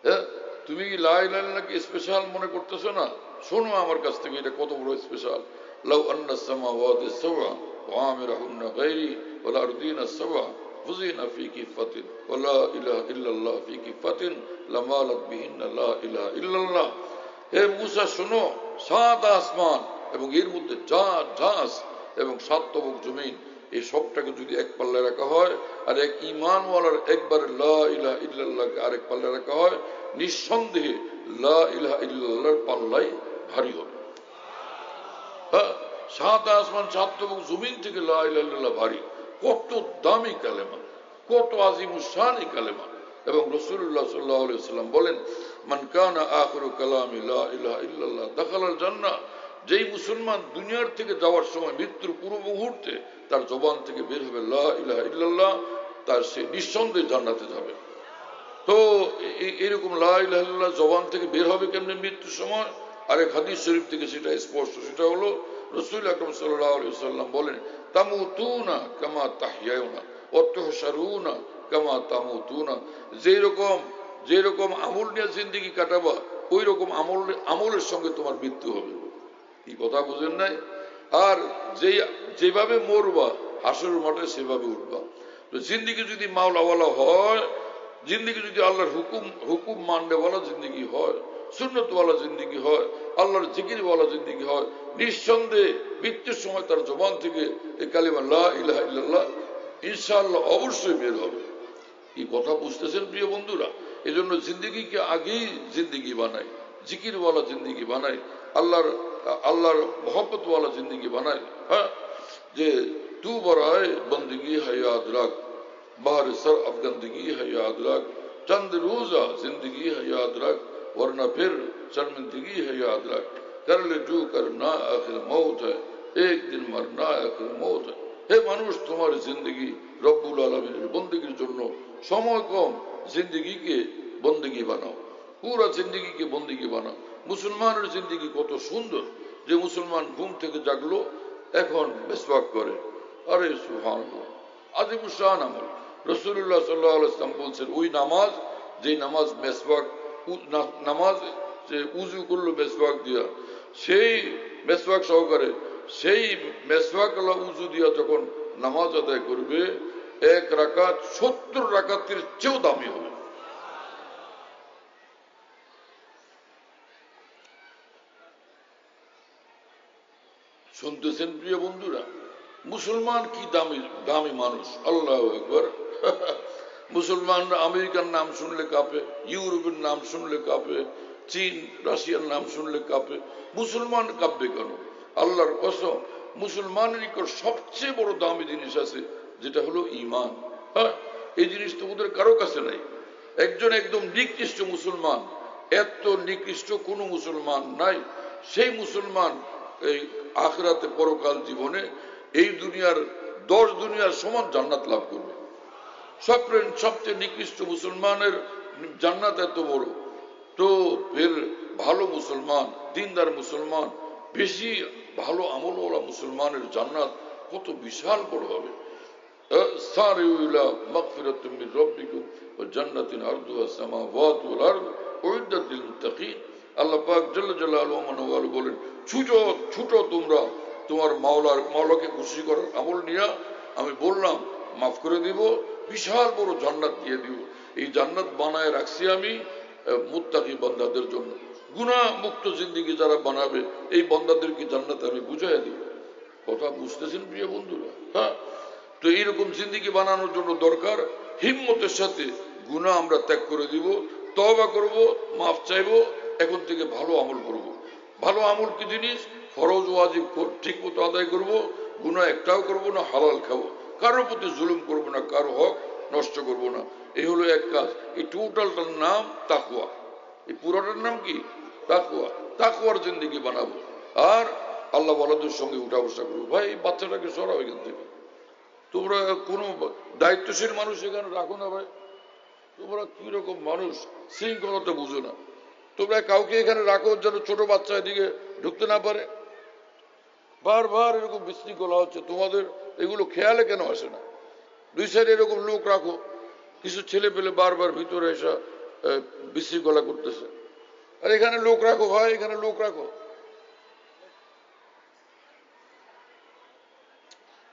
হ্যাঁ, তুমি কি লা ইলাহা ইল্লাল্লাহকে স্পেশাল মনে করতেছো না? শোনো আমার কাছ থেকে, এটা কত বড় স্পেশাল। লাউ আন্নাস সামাওয়াতি সাবআ ওয়া আমিরুহুন্না গায়রি ওয়াল আরদিনা সাবআ ফুজিনা ফি কিফাতিন ওয়া লা ইলাহা ইল্লাল্লাহ ফি কিফাতিন লামালাত বিহিন্না লা ইলাহা ইল্লাল্লাহ। হে মুসা শোনো, 7 আসমান এবং এর মধ্যে যা যা আছে এবং 7 তবক জমিন, এই সবটাকে যদি এক পাল্লায় রাখা হয় আর এক ঈমানওয়ালার একবারে লা ইলাহা ইল্লাল্লাহকে আরেক পাল্লায় রাখা হয়, নিঃসন্দেহে লা ইলাহা ইল্লাল্লাহর পাল্লাই ভারী হবে। হ্যাঁ, 7 আসমান 7 তবক জমিন থেকে লা ইলাহা ইল্লাল্লাহ ভারী। কত দামি কালেমা, কত আজিমুশান এই কালেমা। এবং রাসূলুল্লাহ সাল্লাল্লাহু আলাইহি ওয়াসাল্লাম বলেন, মান কানা আখিরু কালামি লা ইলাহা ইল্লাল্লাহ দাখালাল জান্নাহ। যেই মুসলমান দুনিয়ার থেকে যাওয়ার সময় মৃত্যুর পূর্ব মুহূর্তে তার জবান থেকে বের হবে লা ইলাহা ইল্লাল্লাহ, তার সে নিঃসন্দেহে জান্নাতে যাবে। তো এরকম লা ইলাহা ইল্লাল্লাহ জবান থেকে বের হবে কেমনে মৃত্যুর সময়? আরেক হাদিস শরীফ থেকে সেটা স্পষ্ট, সেটা হলো রাসূল আকরাম সাল্লাল্লাহু আলাইহি ওয়াসাল্লাম বলেন, তামুতুনা কামা তাহইয়াউনা ওয়া তুহশারুনা কামা তামুতুনা। যেরকম আমল নিয়ে জিন্দেগি কাটাবা ওই রকম আমলের সঙ্গে তোমার মৃত্যু হবে। কি কথা বুঝেন নাই? আর যেভাবে মরবা হাসরের মাঠে সেভাবে উঠবা। তো জিন্দেগি যদি মাওলাওয়ালা হয়, জিন্দেগি যদি আল্লাহর হুকুম মাননেওয়ালা জিন্দেগি হয়, সুন্নতওয়ালা জিন্দেগি হয়, আল্লাহর জিকিরওয়ালা জিন্দেগি হয়, নিঃসন্দেহে মৃত্যুর সময় তার জবান থেকে এই কালিমা লা ইলাহা ইল্লাল্লাহ ইনশাআল্লাহ অবশ্যই বের হবে। কি কথা বুঝতেছেন প্রিয় বন্ধুরা? এই জন্য জিন্দেগিকে আগেই জিন্দেগি বানাই, জিকিরওয়ালা জিন্দেগি বানাই, আল্লাহর মোহব্বতওয়ালা জিন্দেগি বানাই। হ্যাঁ, যে তু বরায় বন্দগি है याद रख, बाहर सर अफगंदगी है याद रख, चंद रोजा जिंदगी है याद रख, वरना फिर शर्मिंदगी है याद रख, कर ले जो करना आखिर मौत है, एक दिन मरना आखिर मौत है। হে মানুষ, তোমার জিন্দগি রব্বুল আলামিনের বন্দেগীর জন্য সময় কম, জিন্দগিকে বন্দেগী বানাও, পুরা জিন্দগিকে বন্দেগী বানাও। মুসলমানের জিন্দগি কত সুন্দর যে মুসলমান ঘুম থেকে জাগলো এখন মিসওয়াক করে। আরে সুবহানাল্লাহ, আজিমুশান আমল। রাসূলুল্লাহ সাল্লাল্লাহু আলাইহি ওয়াসাল্লাম বলছেন, ওই নামাজ যে নামাজ মিসওয়াক নামাজ যে উযু করলো মিসওয়াক দিয়া, সেই মিসওয়াক সহকারে সেই মিসওয়াক আলা উযু দিয়া যখন নামাজ আদায় করবে, এক রাকাত 70 রাকাতের চেয়েও দামি হবে। শুনতেছেন প্রিয় বন্ধুরা? মুসলমান কি দামি দামি মানুষ, আল্লাহু আকবার। মুসলমানরা আমেরিকার নাম শুনলে কাঁপে, ইউরোপের নাম শুনলে কাঁপে, চীন রাশিয়ার নাম শুনলে কাঁপে। মুসলমান কাঁপবে কেন? আল্লাহর কসম, মুসলমানের নিকট সবচেয়ে বড় দামি জিনিস আছে, যেটা হলো ঈমান। হ্যাঁ, এই জিনিস তো ওদের কারো কাছে নাই। একজন একদম নিকৃষ্ট মুসলমান, এত নিকৃষ্ট কোন মুসলমান নাই। সেই মুসলমান এই আখিরাতে পরকাল জীবনে এই দুনিয়ার 10 দুনিয়ার সমান জান্নাত লাভ করবে। সবচেয়ে নিকৃষ্ট মুসলমানের জান্নাত এত বড়, তো এর ভালো মুসলমান, দিনদার মুসলমান, বেশি ভালো আমলওয়ালা মুসলমানের জান্নাত কত বিশাল বড় হবে। সারিউ ইলা মাগফিরাতিন মির রাব্বিকুম ওয়া জান্নাতিন আরদুহা সামাওয়াতু ওয়াল আরদ উইদ্দাত লিল মুত্তাকিন। আল্লাহ পাক জাল্লা জালালুহু ওয়া আলা বলেন, ছুটো তোমরা তোমার মাওলাকে খুশি করার আমল নিয়ে। আমি বললাম মাফ করে দিব, বিশাল বড় জান্নাত দিয়ে দিব। এই জান্নাত বানায় রাখছি আমি মুত্তাকি বান্দাদের জন্য। গুনাহ মুক্ত জিন্দেগি যারা বানাবে এই বান্দাদেরকে জান্নাত আমি বুঝাইয়া দিব। কথা বুঝতেছেন প্রিয় বন্ধুরা? হ্যাঁ, তো এইরকম জিন্দেগি বানানোর জন্য দরকার হিম্মতের সাথে গুনাহ আমরা ত্যাগ করে দিব, তওবা করব, মাফ চাইবো, এখন থেকে ভালো আমল করব। ভালো আমল কি জিনিস? ফরজ ওয়াজিব ঠিক মতো আদায় করব, গুনাহ একটাও করব না, হালাল খাবো, কারোর প্রতি জুলুম করব না, কারো হক নষ্ট করব না। এই হলো এক কাজ। এই টোটালটার নাম তাকওয়া। এই পুরোটার নাম কি? তাকওয়া। তাকওয়ার জিন্দেগি বানাবো আর আল্লাহ ওয়ালাদের সঙ্গে উঠা বসা করবো। ভাই, এই বাচ্চাটাকে সরাও এখান থেকে। তোমরা কোনো দায়িত্বশীল মানুষ এখানে রাখো না ভাই। তোমরা কিরকম মানুষ, শৃঙ্খলতা বুঝো না। তোমরা কাউকে এখানে রাখো যেন ছোট বাচ্চা এদিকে ঢুকতে না পারে। বারবার এরকম বিশৃঙ্খলা হচ্ছে, তোমাদের এগুলো খেয়ালে কেন আসে না? দুই সাইডে এরকম লোক রাখো, কিছু ছেলে পেলে বারবার ভিতরে এসে বিশৃঙ্খলা করতেছে। আর এখানে লোক রাখো ভাই, এখানে লোক রাখো।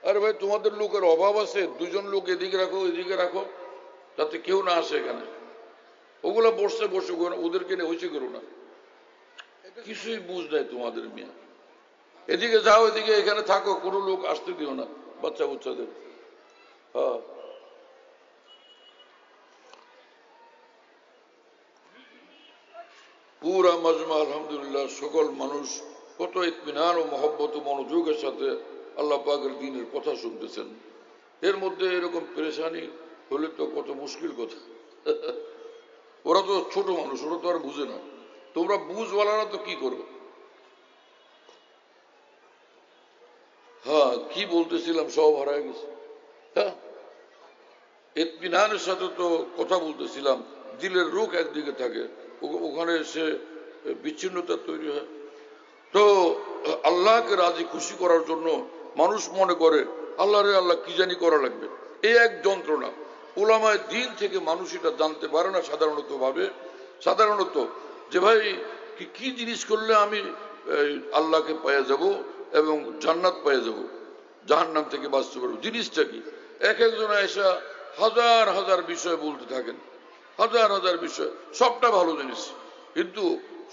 আরে ভাই, তোমাদের লোকের অভাব আছে, দুজন লোক এদিকে রাখো, এদিকে রাখো, যাতে কেউ না আসে এখানে। ওগুলা বসে ওদেরকে নিয়ে হইচে করো না। কিছুই বুঝ নাই তোমাদের মিয়া। এদিকে যাও, এদিকে এখানে থাকো, কোনো লোক আসতে দিও না বাচ্চা বুচ্চাদের। হ্যাঁ, পুরা মাজমা আলহামদুলিল্লাহ সকল মানুষ কত ইতমিনান ও মহব্বত ও মনোযোগের সাথে আল্লাহ পাকের দ্বীনের কথা শুনতেছেন। এর মধ্যে এরকম পেরেশানি হলে তো কত মুশকিল কথা। ওরা তো ছোট মানুষ, ওরা তো আর বুঝে না। তোমরা বুঝওয়ালারা তো কি করো? হ্যাঁ, কি বলতেছিলাম সব হারায় গেছে। হ্যাঁ, ইতমিনানের সাথে তো কথা বলতেছিলাম। দিলের রুখ একদিকে থাকে, ওখানে সে বিচ্ছিন্নতা তৈরি হয়। তো আল্লাহকে রাজি খুশি করার জন্য মানুষ মনে করে আল্লাহ রে আল্লাহ কি জানি করা লাগবে, এই এক যন্ত্রণা। উলামায়ে দিন থেকে মানুষ এটা জানতে পারে না সাধারণত যে ভাই কি জিনিস করলে আমি আল্লাহকে পেয়ে যাব এবং জান্নাত পেয়ে যাব, জাহান্নাম থেকে বাঁচতে পারবো, জিনিসটা কি? এক একজন এসে হাজার হাজার বিষয় বলতে থাকেন, হাজার হাজার বিষয়, সবটা ভালো জিনিস, কিন্তু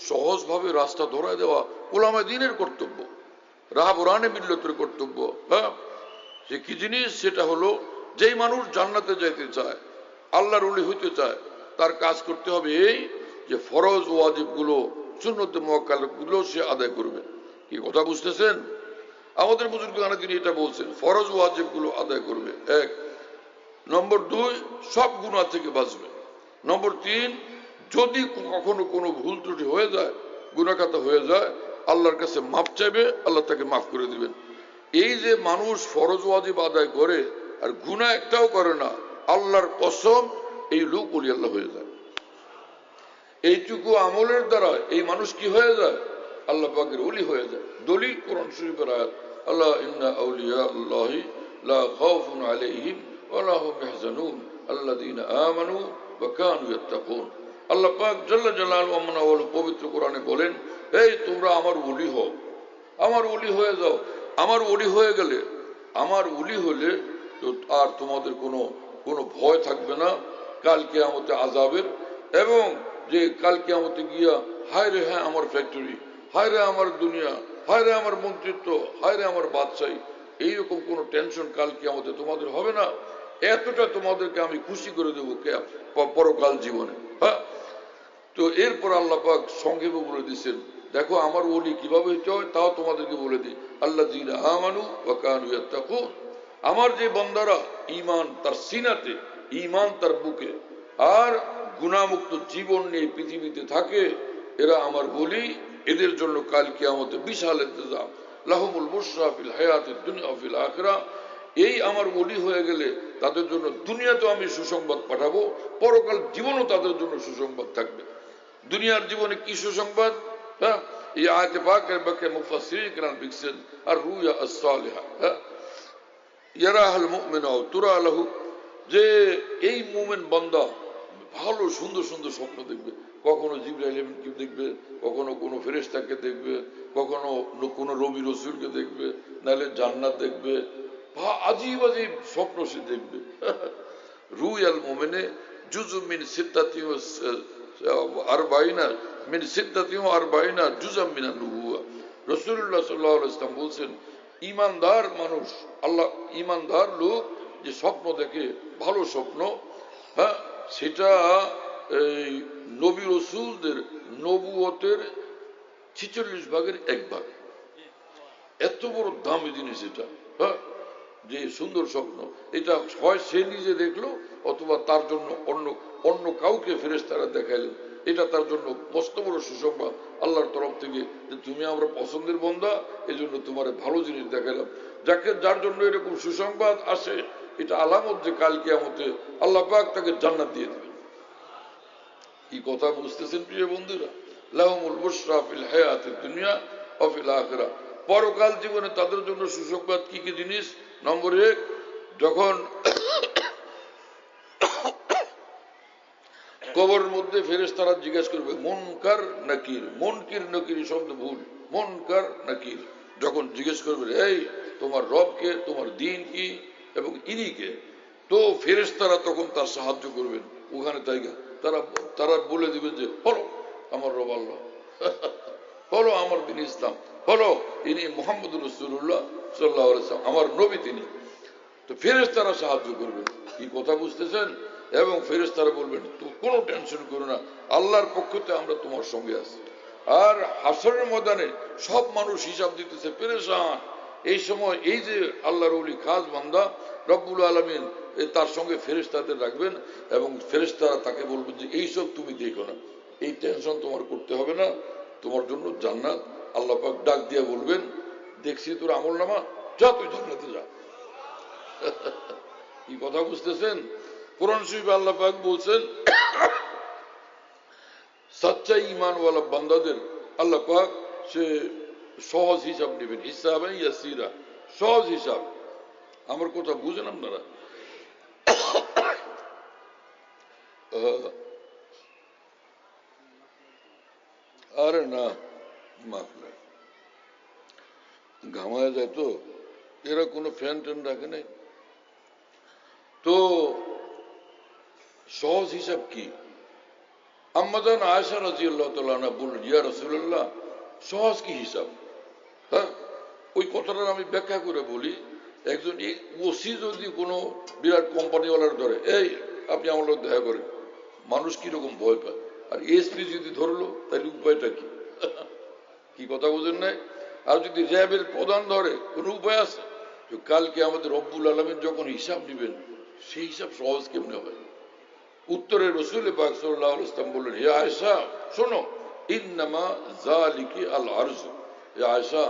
সহজভাবে রাস্তা ধরায় দেওয়া উলামায়ে দ্বীনের কর্তব্য, রাহবরানে মিল্লতের কর্তব্য। হ্যাঁ, সে কি জিনিস? সেটা হলো যেই মানুষ জান্নাতে যাইতে চায়, আল্লাহর ওলি হইতে চায়, তার কাজ করতে হবে এই যে ফরজ ওয়াজিব গুলো, সুন্নতে মুআক্কাদাত গুলো সে আদায় করবে। কি কথা বুঝতেছেন? আমাদের বুজুর্গান তিনি এটা বলছেন, ফরজ ওয়াজিব গুলো আদায় করবে, এক নম্বর। দুই, সব গুনাহ থেকে বাঁচবে। নম্বর তিন, যদি কখনো কোনো ভুল ত্রুটি হয়ে যায়, গুনাহখাতা হয়ে যায়, আল্লাহর কাছে মাফ চাইবে, আল্লাহ তাকে মাফ করে দিবেন। এই যে মানুষ ফরজ ওয়াজিব আদায় করে আর গুনাহ একটাও করে না, আল্লাহর কসম এই লোক ওলি আল্লাহ হয়ে যায়। এইটুকু আমলের দ্বারা এই মানুষ কি হয়ে যায়? আল্লাহ পাকের ওলি হয়ে যায়। দলিল কোরআন শরীফের আয়াত, আল্লাহ ইন্না আউলিয়া আল্লাহি লা খাউফুন আলাইহিম ওয়া লা হুম ইয়াহজানুন আল্লাযীনা আমানু ওয়া কানু ইয়াত্তাকুন। আল্লাহ পাক জাল্লা জালালুহু পবিত্র কোরআনে বলেন, এই তোমরা আমার ওলি হও, আমার ওলি হয়ে যাও। আমার ওলি হয়ে গেলে, আমার ওলি হলে তো আর তোমাদের কোনো ভয় থাকবে না কাল কিয়ামতে আযাবের, এবং যে কাল কিয়ামতে গিয়া হায় রে হ্যাঁ আমার ফ্যাক্টরি, হায় রে আমার দুনিয়া, হায় রে আমার মন্ত্রিত্ব, হায় রে আমার বাদশাহী, এইরকম কোনো টেনশন কাল কিয়ামতে তোমাদের হবে না। এতটা তোমাদেরকে আমি খুশি করে দেবো পরকাল জীবনে। হ্যাঁ, তো এরপর আল্লাহ পাক সংক্ষেপে বলে দিচ্ছেন, দেখো আমার ওলি কিভাবে হইতে হয় তাও তোমাদেরকে বলে দিই, আল্লাযীনা আমানু ওয়া কানু ইয়াত্তাকুন। আমার যে বান্দারা ঈমান তার সিনাতে, ঈমান তার বুকে, আর গুনাহমুক্ত জীবন নিয়ে পৃথিবীতে থাকে, এরা আমার ওলি। এদের জন্য কাল কিয়ামতে বিশাল ইন্তজাম, লাহুমুল বুশরা ফিল হায়াতিদ দুনিয়া ওয়া ফিল আখিরাহ। এই আমার ওলি হয়ে গেলে তাদের জন্য দুনিয়াতেও আমি সুসংবাদ পাঠাবো, পরকাল জীবনও তাদের জন্য সুসংবাদ থাকবে। দুনিয়ার জীবনে কি সুসংবাদ? হ্যাঁ, এই আয়াতে পাকের ব্যাখ্যায় মুফাসসিরিন কেরাম লিখছেন, আর রুয়া আস-সালিহা, হ্যাঁ, ইয়ারাহুল মুমিনু তুরা লাহু, যে এই মুমিন বান্দা ভালো সুন্দর সুন্দর স্বপ্ন দেখবে। কখনো জিবরাইল আমিনকে দেখবে, কখনো কোনো ফেরেশতাকে দেখবে, কখনো কোনো নবী রাসূলকে দেখবে, নাহলে জান্নাত দেখবে, আজীব আজীব স্বপ্ন সে দেখবে। রুয়াল মুমিনে জুজুম মিন সিত্তাতি আরবাইনা মিন সিত্তাতি আরবাইনা জুজাম মিনান নুবুওয়া। রাসূলুল্লাহ সাল্লাল্লাহু আলাইহি ওয়াসাল্লাম বলছেন, ঈমানদার মানুষ, আল্লাহ ঈমানদার লোক যে স্বপ্ন দেখে ভালো স্বপ্ন, হ্যাঁ, সেটা এই নবী রাসূলদের নবুয়তের ৪৬ ভাগের ১ ভাগ। এত বড় দামি জিনিস এটা। হ্যাঁ, যে সুন্দর স্বপ্ন, এটা হয় সে নিজে দেখলো অথবা তার জন্য অন্য কাউকে ফেরেশতারা দেখাইলেন। এটা তার জন্য মস্ত বড় সুসংবাদ আল্লাহর তরফ থেকে, যে তুমি আমরা পছন্দের বান্দা, এজন্য তোমার ভালো জিনিস দেখাইলাম। যার জন্য এরকম সুসংবাদ আসে, এটা আলামত যে কাল কিয়ামতে আল্লাহ পাক তাকে জান্নাত দিয়ে দেবেন। কি কথা বুঝতেছেন প্রিয় বন্ধুরা? লাহুমুল বুশরা ফিল হায়াতিদ দুনিয়া ওয়া ফিল আখিরাহ। পরকাল জীবনে তাদের জন্য সুসংবাদ কি কি জিনিস? নম্বর ১, যখন কবরের মধ্যে ফেরেশতারা জিজ্ঞাসা করবে, মুনকার নাকির, মুনকির নকির শব্দ ভুল, মুনকার নাকির, যখন জিজ্ঞেস করবে এই তোমার রবকে, তোমার দ্বীন কি এবং ইনি কে, তো ফেরেশতারা তখন তার সাহায্য করবেন। ওখানে তাই তারা বলে দিবেন যে হলো আমার রব আল্লাহ, হলো আমার দ্বীন ইসলাম, হলো ইনি মুহাম্মদুর রাসূলুল্লাহ সাল্লাল্লাহু আলাইহি ওয়াসাল্লাম, আমার নবী তিনি। তো ফেরেশতারা সাহায্য করবেন। কি কথা বুঝতেছেন? এবং ফেরেশতারা বলবেন তো কোনো টেনশন করো না, আল্লাহর পক্ষ থেকে আমরা তোমার সঙ্গে আছি। আর হাসরের ময়দানে সব মানুষ হিসাব দিতেছে পেরেশান, এই সময় এই যে আল্লাহর ওলি খাস বান্দা রব্বুল আলামিন তার সঙ্গে ফেরেশতাদের রাখবেন এবং ফেরেশতারা তাকে বলবেন যে এইসব তুমি দেখো না, এই টেনশন তোমার করতে হবে না, তোমার জন্য জান্নাত। আল্লাহ পাক ডাক দিয়ে বলবেন, দেখছি তোর আমল নামা, যা তুই জান্নাতে যা। কি কথা বুঝতেছেন? কোরআন শরীফে আল্লাহ পাক বলছেন সচ্চাই ঈমানওয়ালা বান্দাদের আল্লাহ পাক সে সহজ হিসাব নেবেন, হিসাবে ইয়াসিরা, সহজ হিসাব। আমার কথা বুঝেন আপনারা? আরে না, মাফলে ঘামায় যায় তো, এরা কোনো ফ্যান ট্যান রাখে নাই তো। সহজ হিসাব কি? আম্মাজান আয়েশা রাদিয়াল্লাহু তাআলা আনহা বললেন, ইয়া রাসূলুল্লাহ, সহজ কি হিসাব? হ্যাঁ, ওই কথাটা আমি ব্যাখ্যা করে বলি। একজন ওসি যদি কোনো বিরাট কোম্পানিওয়ালার ধরে, এই আপনি আমার লোক দেখা করেন, মানুষ কিরকম ভয় পায়। আর এসপি যদি ধরলো, তাহলে উপায়টা কি? কি কথা বোঝেন নাই? আর যদি র্যাবের প্রধান ধরে, কোনো উপায় আছে? কালকে আমাদের রব্বুল আলামিন যখন হিসাব নেবেন, সেই হিসাব সহজ কেমনে হয়? উত্তরে রাসূল পাক সাল্লাল্লাহু আলাইহি ওয়াসাল্লাম বললেন, হে আয়েশা শোনো, ইন্নামা যালিকি আল আরজ। হে আয়েশা,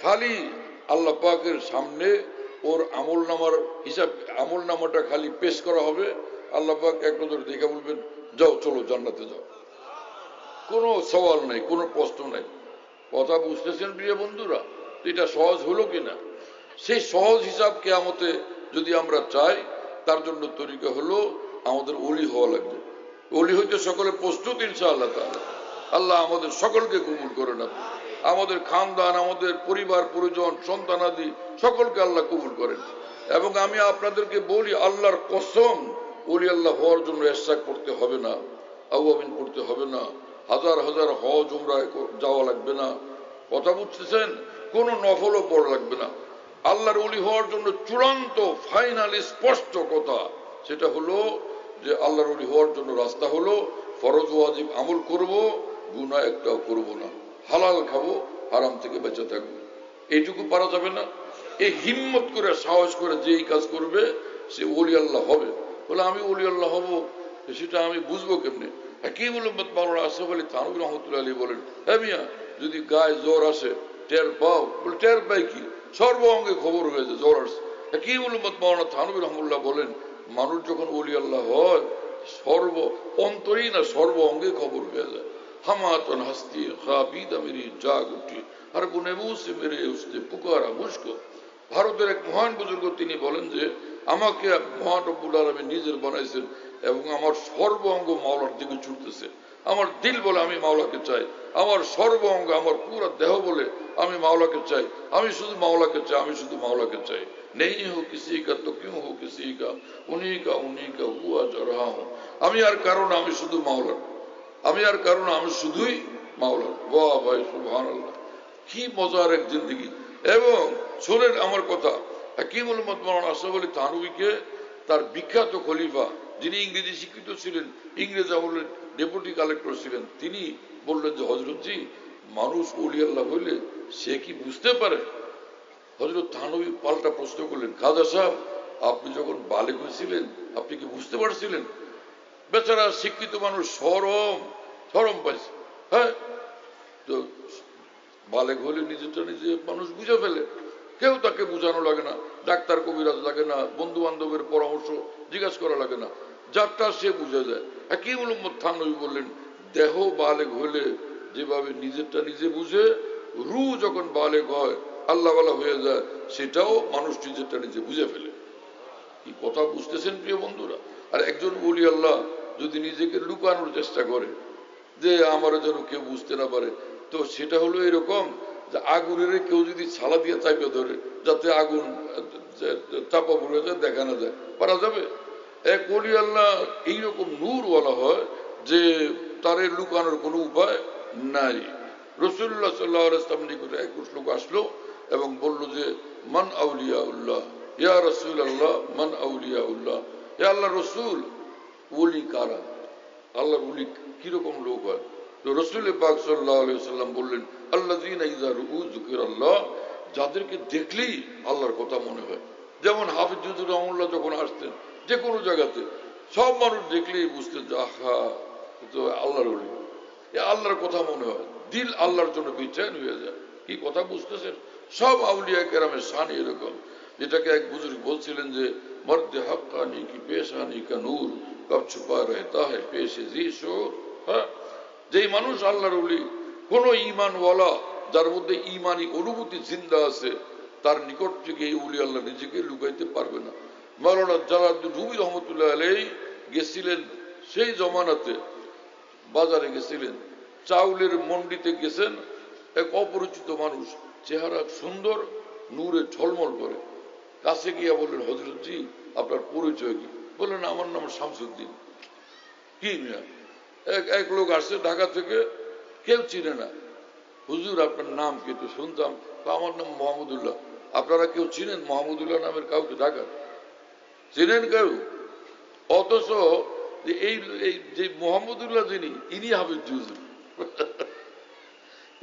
খালি আল্লাহ পাকের সামনে ওর আমলনামার হিসাব, আমলনামাটা খালি পেশ করা হবে। আল্লাহ পাক এক নজর দেখে বলবেন, যাও চলো জান্নাতে যাও। কোনো সওয়াল নাই, কোনো প্রশ্ন নাই। কথা বুঝতেছেন প্রিয় বন্ধুরা? এটা সহজ হলো কিনা? সেই সহজ হিসাব কিয়ামতে যদি আমরা চাই, তার জন্য তরিকা হলো আমাদের ওলি হওয়া লাগবে। ওলি হইতে সকলে প্রস্তুত ইনশাআল্লাহ তাআলা। আল্লাহ আমাদের সকলকে কবুল করেন, আমাদের খানদান, আমাদের পরিবার পরিজন, সন্তানাদি সকলকে আল্লাহ কবুল করেন। এবং আমি আপনাদেরকে বলি, আল্লাহর কসম, ওলি আল্লাহ হওয়ার জন্য ইশরাক করতে হবে না, আওয়াবিন করতে হবে না, হাজার হাজার হজ উমরায় যাওয়া লাগবে না। কথা বুঝতেছেন? কোনো নফলও পড়া লাগবে না। আল্লাহর ওলি হওয়ার জন্য চূড়ান্ত ফাইনাল স্পষ্ট কথা সেটা হলো যে আল্লাহর ওলি হওয়ার জন্য রাস্তা হলো ফরজ ওয়াজিব আমল করব, গুনাহ একটাও করব না, হালাল খাবো, হারাম থেকে বেঁচে থাকবো। এইটুকু পারা যাবে না? এই হিম্মত করে সাহস করে যে এই কাজ করবে সে ওলি আল্লাহ হবে। বলে আমি ওলি আল্লাহ হব, সেটা আমি বুঝবো কেমনে? হাকিমুল উম্মত মাওলানা আশরাফ আলী থানভী রহমাতুল্লাহ আলাইহি বলেন, হ্যাঁ মিয়া, যদি গায়ে জ্বর আসে টের পাও? বলে টের পাই কি? সর্ব অঙ্গে খবর হয়েছে জ্বর আসছে। হাকিমুল উম্মত মাওলানা থানভী রহমাতুল্লাহ বলেন, মানুষ যখন ওলি আল্লাহ হয়, সর্ব অন্তরেই না সর্ব অঙ্গে খবর হয়ে যায়। হামাতন হাসতি খাবিদা মেরি জাগ উঠি আর গুনেবু সে মেরে উসনে পুকারা মুশকো। ভারতের এক মহান বুজুর্গ তিনি বলেন যে আমাকে মহান রব্বুল আলামিন নিজের বানাইছেন এবং আমার সর্ব অঙ্গ মাওলার দিকে ছুটতেছে। আমার দিল বলে আমি মাওলাকে চাই, আমার সর্ব অঙ্গ, আমার পুরো দেহ বলে আমি মাওলাকে চাই, আমি শুধু মাওলাকে চাই, আমি শুধু মাওলাকে চাই। নেই হো কিসি কা তো কিউ হো কিসি কা, উনি কা হুয়া যা রহা হুঁ। আমি আর কারণ, আমি শুধু মাওলার, আমি আর কারণ, আমি শুধুই মাওলার। বাহ ভাই, সুবহানাল্লাহ, কি মজার এক জিন্দেগি। এবং শোনেন আমার কথা, হাকিমুল উম্মত মাওলানা আশরাফ আলী থানভীকে তার বিখ্যাত খলিফা, যিনি ইংরেজি শিক্ষিত ছিলেন, ইংরেজ আমলের ডেপুটি কালেক্টর ছিলেন, তিনি বললেন যে হযরতজি, মানুষ ওলি আল্লাহ হইলে সে কি বুঝতে পারে? হযরত থানভী পাল্টা প্রশ্ন করলেন, খাজা সাহেব, আপনি যখন বালেগ হয়েছিলেন আপনি কি বুঝতে পারছিলেন? বেচারা শিক্ষিত মানুষ শরম পাইছে। হ্যাঁ, তো বালেগ হলে নিজেটা নিজে মানুষ বুঝে ফেলে, কেউ তাকে বুঝানো লাগে না, ডাক্তার কবিরাজ লাগে না, বন্ধু বান্ধবের পরামর্শ জিজ্ঞাসা করা লাগে না, যারটা সে বুঝে যায়। হাকিমুল উম্মত থানভী বললেন, দেহ বালেগ হইলে যেভাবে নিজেরটা নিজে বুঝে, রূহ যখন বালেগ হয়, আল্লাহওয়ালা হয়ে যায়, সেটাও মানুষ নিজেরটা নিজে বুঝে ফেলে। কি কথা বুঝতেছেন প্রিয় বন্ধুরা? আর একজন ওলি আল্লাহ যদি নিজেকে লুকানোর চেষ্টা করে যে আমার যেন কেউ বুঝতে না পারে, তো সেটা হলো এরকম যে আগুনের কেউ যদি ছালা দিয়ে চাপে ধরে যাতে আগুন চাপা পড়ে যায়, দেখা না যায়, পারা যাবে? এক ওলি আল্লাহ এইরকম নূরওয়ালা হয় যে তারে লুকানোর কোনো উপায় নাই। রাসূলুল্লাহ সাল্লাল্লাহু আলাইহি ওয়াসাল্লাম নিকটে এক লোক আসলো এবং বলল যে মান আউলিয়াউল্লাহ, ইয়া রাসূলুল্লাহ মান আউলিয়াউল্লাহ, হে আল্লাহর রাসূল, ওলি কারা? আল্লাহর ওলি কিরকম লোক হয়? তো রাসূল পাক সাল্লাল্লাহু আলাইহি ওয়াসাল্লাম বললেন, আল্লাযীনা ইযা রুউ যিকরাল্লাহ যাদেরকে দেখলেই আল্লাহর কথা মনে হয়। যেমন হাফিজ হুজুর রহমাতুল্লাহ যখন আসতেন যে কোনো জায়গাতে, সব মানুষ দেখলেই বুঝতেন যে আহা তো আল্লাহর ওলি, আল্লাহর কথা মনে হয়, দিল আল্লাহর জন্য বেচैन হয়ে যায়। কি কথা বুঝতেছেন? সব আউলিয়া কেরামের শান এরকম, যেটাকে এক বুজুর্গ বলছিলেন যে মর্দে হক্কানি কি পেশানি কা নূর কব ছুপা রহতা হ্যায় পেশে জি শোর। হ্যাঁ, যেই মানুষ আল্লাহর ওলি, কোন ঈমানওয়ালা যার মধ্যে ঈমানি অনুভূতি জিন্দা আছে, তার নিকট থেকে এই ওলি আল্লাহ নিজেকে লুকাইতে পারবে না। মাওলানা জালালউদ্দিন রুমি রহমতুল্লাহ আলাইহি গেছিলেন সেই জমানাতে, বাজারে গেছিলেন, চাউলের মন্ডিতে গেছেন, এক অপরিচিত মানুষ, চেহারা সুন্দর, নূরে ঝলমল করে, কাছে গিয়া বললেন হযরত জি আপনার পরিচয় কি? বললেন আমার নাম শামসুদ্দিন। কি মিয়া? এক লোক আসছে ঢাকা থেকে, কেউ চিনে না। হুজুর আপনার নাম কি? তো শুনতাম, আমার নাম মোহাম্মদুল্লাহ। আপনারা কেউ চিনেন মোহাম্মদুল্লাহ নামের কাউকে ঢাকার? চিনেন কেউ? অথচ এই যে মোহাম্মদুল্লাহ যিনি, ইনি হাফিজ হুজুর।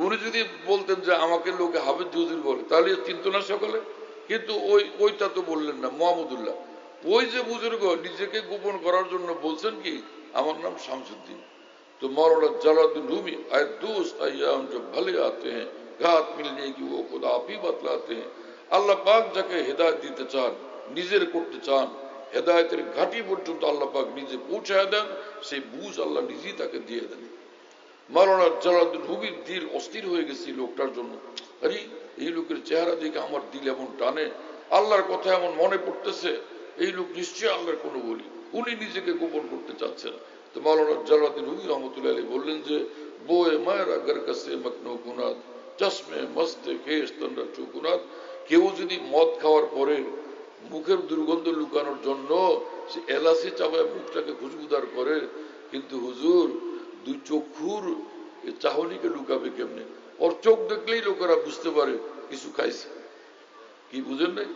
উনি যদি বলতেন যে আমাকে লোকে হাফিজ হুজুর বলে, তাহলে চিনত না সকলে। কিন্তু ওইটা তো বললেন না, মোহাম্মদুল্লাহ। ওই যে বুজুর্গ নিজেকে গোপন করার জন্য বলছেন কি আমার নাম শামসুদ্দিন। तो मौलाना जलालुद्दीन रूमी आए दोस्त अय्याम जब भले आते हैं, घात मिलने की वो खुद आप ही बतलाते हैं। আল্লাহ পাক যাকে হেদায়েত দিতে চান, নিজের করতে চান, হেদায়েতের ঘাটি পর্যন্ত আল্লাহ পাক নিজে পৌঁছায় দেন, সেই বুঝ আল্লাহ নিজেই তাকে দিয়ে দেন। মাওলানা জালালউদ্দিন রুমির দিল অস্থির হয়ে গেছে লোকটার জন্য। আরে এই লোকের চেহারা দেখে আমার দিল এমন টানে, আল্লাহর কথা এমন মনে পড়তেছে, এই লোক নিশ্চয়ই আল্লাহর কোনো বলি, উনি নিজেকে গোপন করতে চাচ্ছেন। তো মাওলানা জালালউদ্দিন রুমি রহমতুল্লাহ আলাইহি বললেন যে बोए मायरा घर कसे मकनो गुनाद चश्मे मस्ते खेस तंडा चुकुनाद। কেউ যদি মদ খাওয়ার পরে মুখের দুর্গন্ধ লুকানোর জন্য সে এলাচি চাবায় মুখটাকে খুশবুদার করে, কিন্তু হুজুর দুই চক্ষুর চাহনিকে লুকাবে কেমনে? ওর চোখ দেখলেই লোকেরা বুঝতে পারে কিছু খাইছে। কি বুঝেন নাই?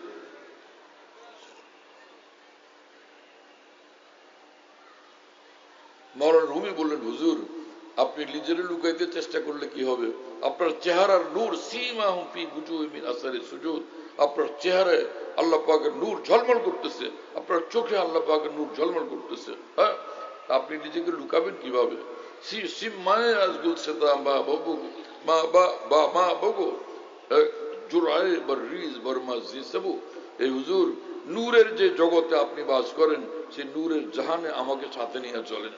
মাওলানা রুমি বললেন হুজুর আপনি নিজের লুকাইতে চেষ্টা করলে কি হবে? আপনার চেহারার নূর সীমা হুফি বুজুহি মিন আসারি সুজুদ, আপনার চেহারায় আল্লাহ পাকের নূর ঝলমল করতেছে, আপনার চোখে আল্লাহ পাকের নূর ঝলমল করতেছে। হ্যাঁ, আপনি নিজেকে লুকাবেন কিভাবে? সিমায়ে আজগুল সেদা মা বাবু মা বা মা বাবু জুরায়ে বররিজ বরমা জি সবু। এই হুজুর নূরের যে জগতে আপনি বাস করেন, সেই নূরের জাহানে আমাকে সাথে নিয়ে চলেন,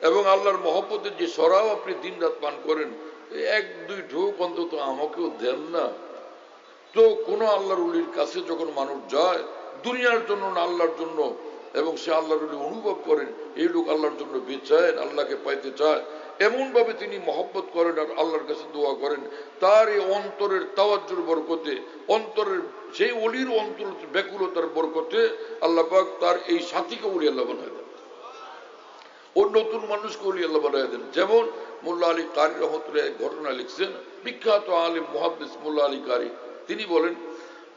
এবং আল্লাহর মহব্বতের যে সরাও আপনি দিন রাত পান করেন, এক দুই ঢোক অন্তত আমাকেও দেন না। তো কোন আল্লাহর ওলির কাছে যখন মানুষ যায় দুনিয়ার জন্য না আল্লাহর জন্য, এবং সে আল্লাহর ওলি অনুভব করেন এই লোক আল্লাহর জন্য বেচায়েন, আল্লাহকে পাইতে চায়, এমন ভাবে তিনি মহব্বত করেন আর আল্লাহর কাছে দোয়া করেন, তার এই অন্তরের তাওয়াজ্জুর বরকতে, অন্তরের সেই ওলির অন্তর ব্যাকুলতার বরকতে আল্লাহ পাক তার এই সাথীকে ওলি আল্লাহ বানায় দেন, ও নতুন মানুষকে ওলি আল্লাহ বানায় দেন। যেমন মোল্লা আলী কারি রহমতুল্লাহ এক ঘটনা লিখছেন, বিখ্যাত আলিম মুহাদ্দিস মোল্লা আলী কারি, তিনি বলেন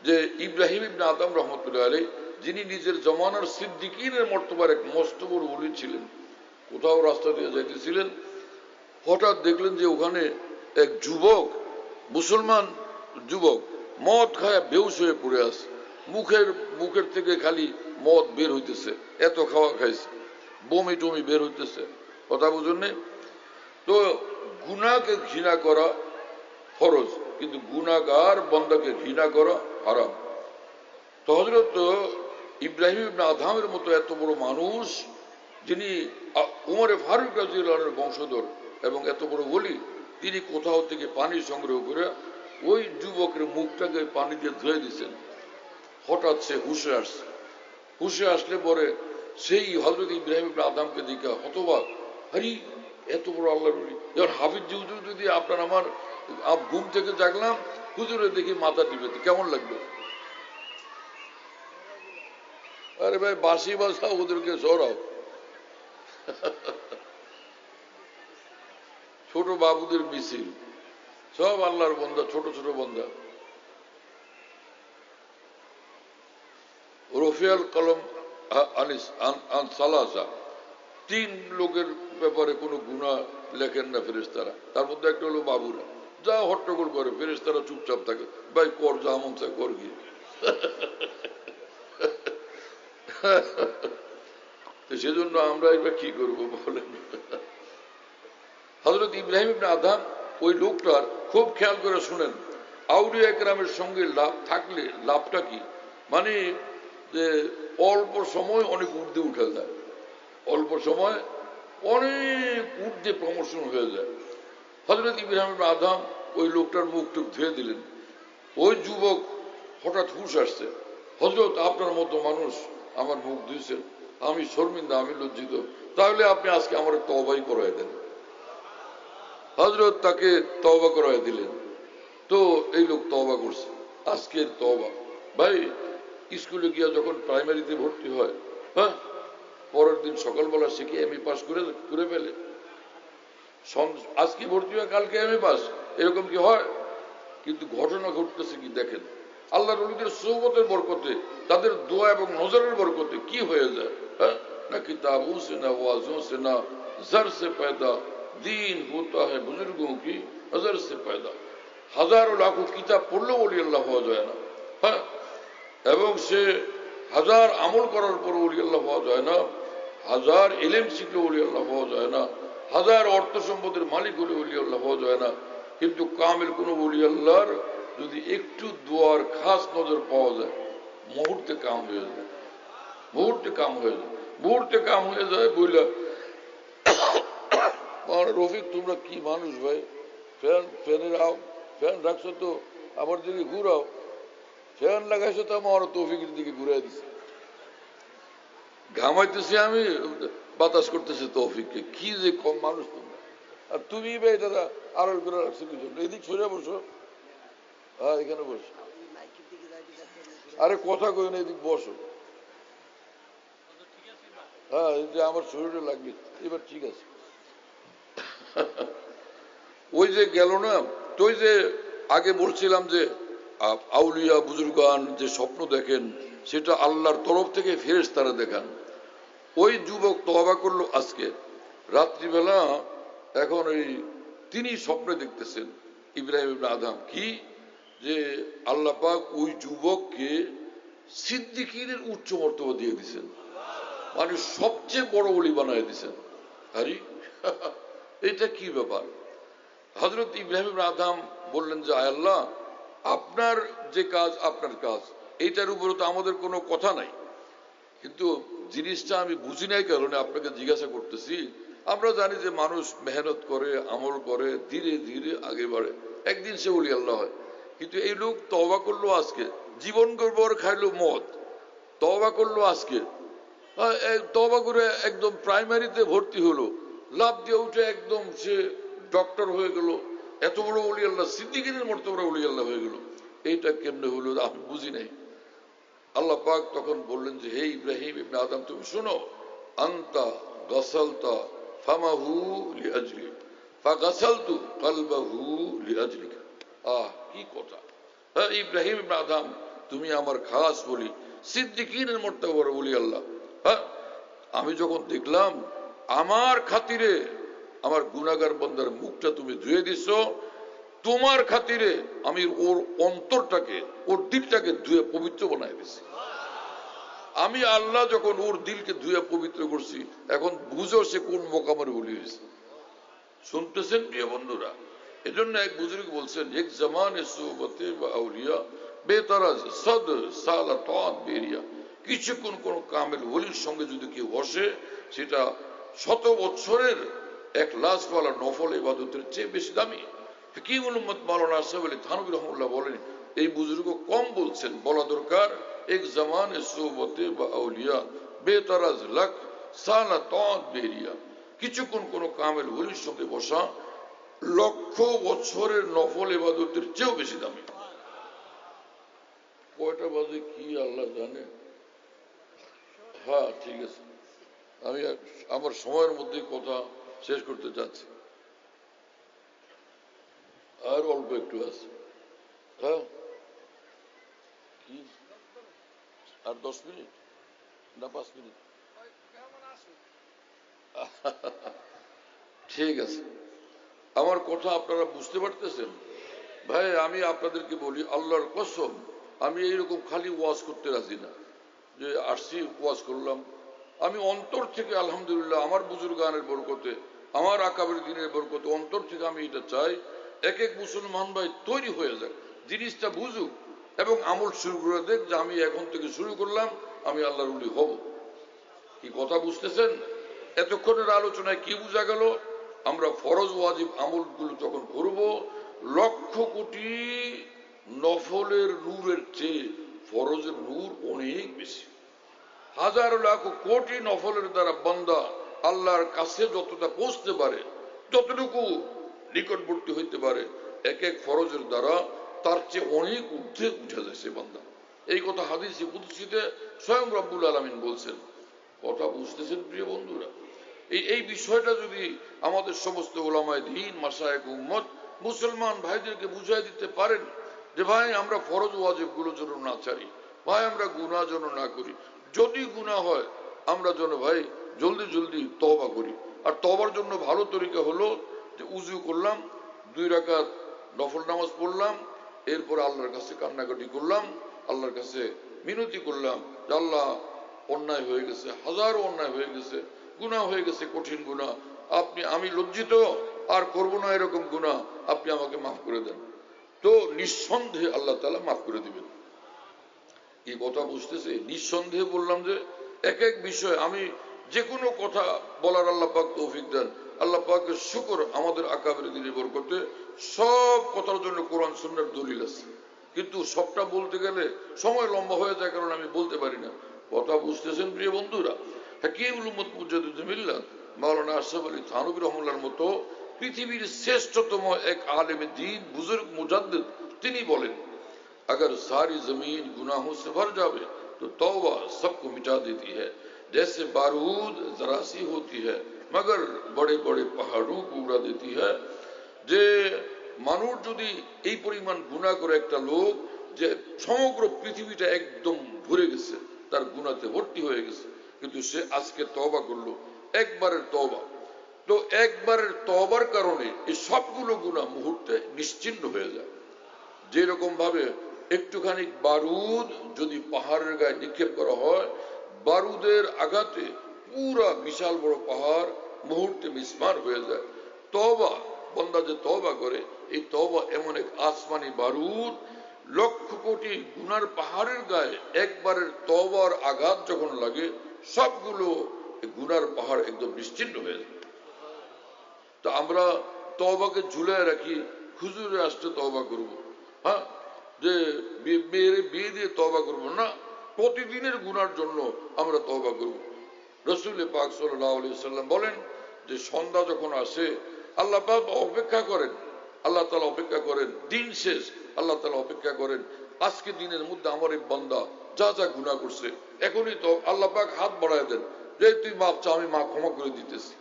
যে ইব্রাহিম ইবনে আদম রহমতুল্লাহ আলাইহি, যিনি নিজের জমানার সিদ্দিকিনের মর্তবার এক মস্ত বড় ওলি ছিলেন, কোথাও রাস্তা দিয়ে যাইতেছিলেন, হঠাৎ দেখলেন যে ওখানে এক যুবক, মুসলমান যুবক, মদ খায় বেহুশ হয়ে পড়ে আছে, মুখের থেকে খালি মদ বের হইতেছে, এত খাওয়া খাইছে, বমি টমি বের হইতেছে, কথা বুঝুন। তো গুনাহকে ঘৃণা করা ফরজ, কিন্তু গুনাহগার বান্দাকে ঘৃণা করা হারাম। তো হযরত ইব্রাহিম ইবনে আদমের মতো এত বড় মানুষ, যিনি উমরে ফারুক রাদিয়াল্লাহু আনহুর বংশধর এবং এত বড় ওলি, তিনি কোথাও থেকে পানি সংগ্রহ করে ওই যুবকের মুখটাকে পানি দিয়ে ধুয়ে দিচ্ছেন। হঠাৎ সে হুঁশে আসছে, হুঁশে আসলে পরে সেই হযরত ইব্রাহিম ইবনে আদমকে দেখে হতবাক, আরে এত বড় আল্লাহর ওলি। যখন হাফিজ হুজুর যদি আপনার আমার ঘুম থেকে জাগলাম, হুজুরে দেখি মাথা টিপে, কেমন লাগবে? আরে ভাই বাঁশি বাজাও, ওদেরকে সরাও। ছোট বাবুদের মিছিল, সব আল্লাহর বান্দা, ছোট ছোট বান্দা। রফিয়াল কলম আনিস আন সালাসা, 3 লোকের ব্যাপারে কোনো গুনাহ লেখেন না ফেরেশতারা, তার মধ্যে একটা হলো বাবুরা। যা হট্টগোল করে, ফেরেশতারা চুপচাপ থাকে, ভাই কর, যা মন চায় কর গিয়ে। তো সেজন্য আমরা এবার কি করবো বলেন। হযরত ইব্রাহিম ইবনে আদহাম ওই লোকটার খুব খেয়াল করে শুনেন, আউলিয়া একরামের সঙ্গে লাভ থাকলে লাভটা কি, মানে যে অল্প সময় অনেক ঊর্ধ্বে উঠে যায়, অল্প সময় অনেক ঊর্ধ্বে প্রমোশন হয়ে যায়। হযরত ইব্রাহিম ইবনে আদহাম ওই লোকটার মুখ টুক ধুয়ে দিলেন। ওই যুবক হঠাৎ হুঁশ আসছে, হযরত আপনার মতো মানুষ আমার মুখ ধুইছেন, আমি শর্মিন্দা, আমি লজ্জিত, তাহলে আপনি আজকে আমার তওবাই করাই দেন। হযরত তাকে তওবা করাই দিলেন। তো এই লোক তওবা করছে। আজকের তওবা ভাই, স্কুলে গিয়া যখন প্রাইমারিতে ভর্তি হয়, হ্যাঁ, পরের দিন সকালবেলা সে কি এমএ পাস করে ফেলে, আজকে ভর্তি হয় কালকে এমএ পাস, এরকম কি হয়? কিন্তু ঘটনা ঘটতেছে কি দেখেন, আল্লাহর ওলিদের সোহবতের বরকতে, তাদের দোয়া এবং নজরের বরকতে কি হয়ে যায়, হ্যাঁ, না কিতাবों से ना वाजों से ना जर से पैदा दीन होता है बुजुर्गों की नजर से पैदा। হাজারো লাখো কিতাব পড়লেও ওলি আল্লাহ হওয়া যায় না, হ্যাঁ, এবং সে হাজার আমল করার পর ওলি আল্লাহ হওয়া যায় না, হাজার ইলম শিখলেও ওলি আল্লাহ হওয়া যায় না, হাজার অর্থ সম্পদের মালিক হলে ওলি আল্লাহ হওয়া যায় না। কিন্তু কামিল কোন ওলি আল্লাহর যদি একটু দোয়ার খাস নজর পাওয়া যায়, মুহূর্তে কাম হয়ে যায়, মুহূর্তে কাম হয়ে যায়, মুহূর্তে কাম হয়ে যায়। বইলা রফিক, তোমরা কি মানুষ ভাই, ফ্যানের ফ্যান রাখছো তো আমার দিকে ঘুরাও, ফ্যান লাগাইছো তো আমার তৌফিকের দিকে ঘুরাই দিছে, ঘামাইতেছি আমি, বাতাস করতেছে তৌফিককে, কি যে কম মানুষ তোমরা। আর তুমি ভাই দাদা আড়াল করে রাখছো কিছু, এদিক সরে বসো, হ্যাঁ এখানে বসো, আরে কথা কই না, এদিক বসো, হ্যাঁ এই যে আমার শরীরে লাগবে, এবার ঠিক আছে। ওই যে গেল না, তো ওই যে আগে বলছিলাম যে আউলিয়া বুজুর্গান যে স্বপ্ন দেখেন, সেটা আল্লাহর তরফ থেকে ফেরেশতারা দেখান। ওই যুবক তওবা করলো আজকে রাত্রিবেলা, এখন ওই তিনি স্বপ্নে দেখতেছেন ইব্রাহিম ইবনে আদহাম কি, যে আল্লাহ পাক ওই যুবককে সিদ্দিকীনের উচ্চ মর্তবা দিয়ে দিছেন, মানে সবচেয়ে বড় ওলি বানায় দিছেন। আরে এটা কি ব্যাপার? হযরত ইব্রাহিম ইবনে আদহাম বললেন যে আয় আল্লাহ, আপনার যে কাজ আপনার কাজ, এইটার উপরে তো আমাদের কোনো কথা নাই, কিন্তু জিনিসটা আমি বুঝি নাই কারণে আপনাকে জিজ্ঞাসা করতেছি। আমরা জানি যে মানুষ মেহনত করে, আমল করে, ধীরে ধীরে আগে বাড়ে, একদিন সে ওলি আল্লাহ হয়। কিন্তু এই লোক তওবা করলো আজকে, জীবন গর্বর খাইলো মদ, তওবা করলো আজকে, তওবা করে একদম প্রাইমারিতে ভর্তি হলো, লাভ দিয়ে উঠে একদম সে ডক্টর হয়ে গেল, এত বড় ওলি আল্লাহ, সিদ্দিকীনের মর্তবা ওলি আল্লাহ হয়ে গেল। এইটা কেমনে হলো আমি বুঝি নাই। আল্লাহ পাক তখন বললেন যে হে ইব্রাহিম ইবনে আদম, তুমি শোনো, আনতা গাসালতা ফামাহু লিআজলি ফাগাসালতু কলবাহু লিআজলিকা। কি কথা, হ্যাঁ ইব্রাহিম ইবনে আদম, তুমি আমার খাস বলি, সিদ্দিকীনের মর্তবার বলি আল্লাহ, হ্যাঁ, আমি যখন দেখলাম আমার খাতিরে আমার গুনাহগার বান্দার মুখটা তুমি ধুয়ে দিছো, তোমার খাতিরে আমি ওর অন্তরটাকে, ওর দিলটাকে ধুয়ে পবিত্র বানাই দিছি। আমি আল্লাহ যখন ওর দিলকে ধুয়ে পবিত্র করছি, এখন বুঝো সে কোন মোকামের বলি হয়েছে। শুনতেছেন প্রিয় বন্ধুরা? এজন্য এক বুজুর্গ বলছেন, এক জামানে সোহবতে বা আউলিয়া বেতারাজ সদ সালা তাত বেরিয়া। কিছুক্ষণ কোন কামেল ওলির সঙ্গে যদি কেউ বসে, সেটা 100 বছরের এক লাশওয়ালা নফল ইবাদতের চেয়ে বেশি দামি। ফিকিহুল উম্মত মাওলানা আশরাফ আলী থানভী রাহমাতুল্লাহ বলেন, এই বুজুর্গ কম বলছেন, বলা দরকার এক জামানে সোহবতে বা আউলিয়া বেতারাজ লাখ সালা তাত বেরিয়া। কিছুক্ষণ কোন কামেল ওলির সঙ্গে বসা 1,00,000 বছরের নফল ইবাদতের চেয়েও বেশি দামি। কয়টা বাজে কি আল্লাহ জানে। হ্যাঁ ঠিক আছে, আমি আমার সময়ের মধ্যে কথা শেষ করতে চাচ্ছি, আর অল্প একটু আছে। হ্যাঁ কি আর 10 মিনিট না 5 মিনিট? ঠিক আছে। আমার কথা আপনারা বুঝতে পারতেছেন? ভাই আমি আপনাদেরকে বলি আল্লাহর কসম, আমি এইরকম খালি ওয়াজ করতে রাজি না যে আসছি ওয়াজ করলাম। আমি অন্তর থেকে আলহামদুলিল্লাহ আমার বুজুর্গানের বরকতে, আমার আকাবের দিনের বরকতে অন্তর থেকে আমি এটা চাই এক এক মুসলমান ভাই তৈরি হয়ে যায়, জিনিসটা বুঝুক এবং আমল শুরু করে দেখ যে আমি এখন থেকে শুরু করলাম, আমি আল্লাহর ওলি হব। কি কথা বুঝতেছেন? এতক্ষণের আলোচনায় কি বোঝা গেল? আমরা ফরজ ওয়াজিব আমলগুলো যখন করব, লক্ষ কোটি নফলের নূরের চেয়ে ফরজের নূর অনেক বেশি। হাজার লাখ কোটি নফলের দ্বারা বান্দা আল্লাহর কাছে যতটা পৌঁছতে পারে, যতটুকু নিকটবর্তী হইতে পারে, এক এক ফরজের দ্বারা তার চেয়ে অনেক ঊর্ধ্বে উঠে যায় সে বান্দা। এই কথা হাদিসে কুদসিতে স্বয়ং রব্বুল আলামিন বলছেন। কথা বুঝতেছেন প্রিয় বন্ধুরা? এই বিষয়টা যদি আমাদের সমস্ত ওলামায়ে দ্বীন, মাশায়েখ, উম্মত, মুসলমান ভাইদেরকে বুঝাই দিতে পারেন যে ভাই আমরা ফরজ ওয়াজিব গুলো যেন না ছাড়ি, ভাই আমরা গুনাহ যেন না করি, যদি গুনাহ হয় আমরা যেন ভাই জলদি জলদি তওবা করি। আর তওবার জন্য ভালো তরিকা হলো যে উযু করলাম, 2 রাকাত নফল নামাজ পড়লাম, এরপর আল্লাহর কাছে কান্নাকাটি করলাম, আল্লাহর কাছে মিনতি করলাম যে আল্লাহ অন্যায় হয়ে গেছে, হাজারো অন্যায় হয়ে গেছে, গুনাহ হয়ে গেছে, কঠিন গুনাহ, আমি লজ্জিত, আর করব না এরকম গুনাহ, আপনি আমাকে মাফ করে দেন। তো নিঃসন্দেহে আল্লাহ তাআলা মাফ করে দিবেন। এই কথা বুঝতেছে? নিঃসন্দেহে বললাম যে এক এক বিষয় আমি যে কোনো কথা বলার আল্লাহ পাক তৌফিক দেন। আল্লাহ পাকের শুকর আমাদের আকাবের দিনের বরকতে সব কথার জন্য কোরআন সুন্নাহর দলিল আছে, কিন্তু সবটা বলতে গেলে সময় লম্বা হয়ে যায়, কারণ আমি বলতে পারি না। কথা বুঝতেছেন প্রিয় বন্ধুরা? হাকিমুল উম্মত মুজাদ্দিদুল মিল্লাত মাওলানা আশরাফ আলী থানভী রাহমাতুল্লাহর মতো পৃথিবীর শ্রেষ্ঠতম এক আলেম দ্বীন, বুজুর্গ, মুজাদ্দিদ, তিনি বলেন अगर सारी जमीन गुनाहों से भर जावे तो तौबा सबको मिटा देती है, जैसे बारूद जरा सी होती है मगर बड़े बड़े पहाड़ों को उड़ा देती है। যে মানুষ যদি এই পরিমাণ গুনাহ করে, একটা লোক যে সমগ্র পৃথিবীটা একদম ভরে গেছে, তার গুনাহতে ভর্তি হয়ে গেছে, কিন্তু সে আজকে তওবা করলো, একবারের তওবা, তো একবারের তওবার কারণে এই সবগুলো গুনাহ মুহূর্তে নিশ্চিহ্ন হয়ে যায়। যেরকম ভাবে একটুখানি বারুদ যদি পাহাড়ের গায়ে নিক্ষেপ করা হয়, বারুদের আঘাতে পুরা বিশাল বড় পাহাড় মুহূর্তে মিসমার হয়ে যায়। তওবা, বান্দা যে তওবা করে, এই তওবা এমন এক আসমানি বারুদ, লক্ষ কোটি গুনার পাহাড়ের গায়ে একবারের তওবার আঘাত যখন লাগে, সবগুলো গুনার পাহাড় একদম নিশ্চিহ্ন হয়ে যায়। তো আমরা তওবাকে ঝুলায় রাখি, হুজুরে আসতে তওবা করব, হ্যাঁ, যে মেয়ের বিয়ে দিয়ে তওবা করব না, প্রতিদিনের গুনার জন্য আমরা তওবা করব। রাসূল পাক সাল্লাল্লাহু আলাইহি ওয়াসাল্লাম বলেন যে সন্ধ্যা যখন আসে আল্লাহ পাক অপেক্ষা করেন, আল্লাহ তাআলা অপেক্ষা করেন, দিন শেষ, আল্লাহ তাআলা অপেক্ষা করেন আজকে দিনের মধ্যে আমার এই বান্দা যা যা গুনাহ করছে, এখনই তো আল্লাহ পাক হাত বাড়ায় দেন যে তুই মাপ চা, আমি মা ক্ষমা করে দিতেছি।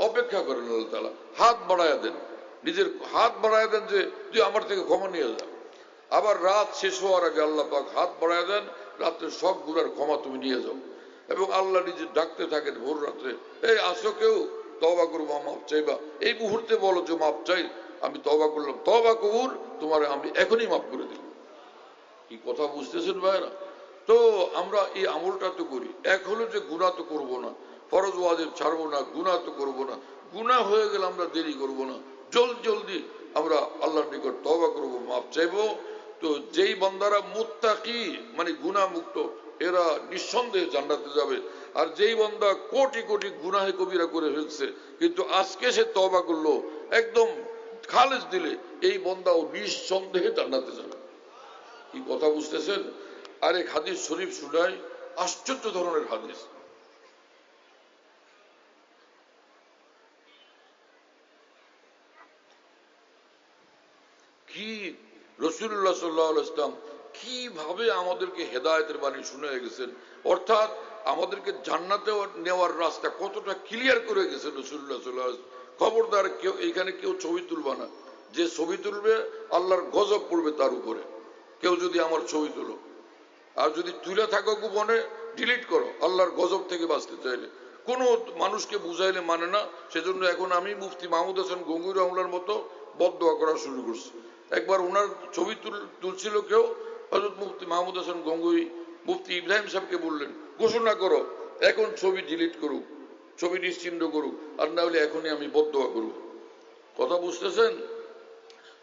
অপেক্ষা করেন আল্লাহ তাআলা, হাত বাড়ায় দেন, নিজের হাত বাড়ায় দেন যে তুই আমার থেকে ক্ষমা নিয়ে যা। আবার রাত শেষ হওয়ার আগে আল্লাহ পাক হাত বাড়ায় দেন, রাত্রে সব গুনার ক্ষমা তুমি নিয়ে যাও। এবং আল্লাহ নিজে ডাকতে থাকেন ভোর রাত্রে, এই আসো কেউ তওবা করবো, মাপ চাইবা, এই মুহূর্তে বলো যে মাপ চাই, আমি তওবা করলাম, তওবা কবুল, তোমার আমি এখনই মাফ করে দিই। কি কথা বুঝতেছেন ভাইরা? তো আমরা এই আমলটা তো করি, এক হলো যে গুনাহ তো করবো না, ফরজ ওয়াজিব ছাড়বো না, গুনাহ তো করবো না, গুনাহ হয়ে গেলে আমরা দেরি করবো না, জলদি জলদি আমরা আল্লাহর নিকট তওবা করবো, মাপ চাইবো। তো যেই বান্দারা মুত্তাকি মানে গুনাহ মুক্ত, এরা নিঃসন্দেহে জান্নাতে যাবে। আর যেই বান্দা কোটি কোটি গুনাহে কবিরা করে ফেলছে, কিন্তু আজকে সে তওবা করলো একদম খালেস দিলে, এই বান্দাও নিঃসন্দেহে জান্নাতে যাবে। কি কথা বুঝতেছেন? আরেক হাদিস শরীফ শুনাই, আশ্চর্য ধরনের হাদিস। কি রাসূলুল্লাহ সাল্লাল্লাহু আলাইহি ওয়াসাল্লাম কিভাবে আমাদেরকে হেদায়েতের বাণী শুনিয়ে গেছেন, অর্থাৎ আমাদেরকে জান্নাতে নেওয়ার রাস্তা কতটা ক্লিয়ার করে গেছেন রাসূলুল্লাহ সাল্লাল্লাহু আলাইহি ওয়াসাল্লাম। খবরদার কেউ এখানে কেউ ছবি তুলবা না, যে ছবি তুলবে আল্লাহর গজব পড়বে তার উপরে। কেউ যদি আমার ছবি তুলো, আর যদি তুলে থাকো গোপনে ডিলিট করো, আল্লাহর গজব থেকে বাঁচতে চাইলে। কোনো মানুষকে বুঝাইলে মানে না। সেজন্য এখন আমি মুফতি মাহমুদ হাসান গঙ্গুই রহমার মতো বদদোয়া করা শুরু করছি। একবার ওনার ছবি তুলছিল কেউ, হযরত মুফতি মাহমুদ হাসান গঙ্গুই মুফতি ইব্রাহিম সাহেবকে বললেন, ঘোষণা করো এখন ছবি ডিলিট করুক, ছবি নিশ্চিহ্ন করুক, আর না হলে এখনই আমি বদদোয়া করব। কথা বুঝতেছেন?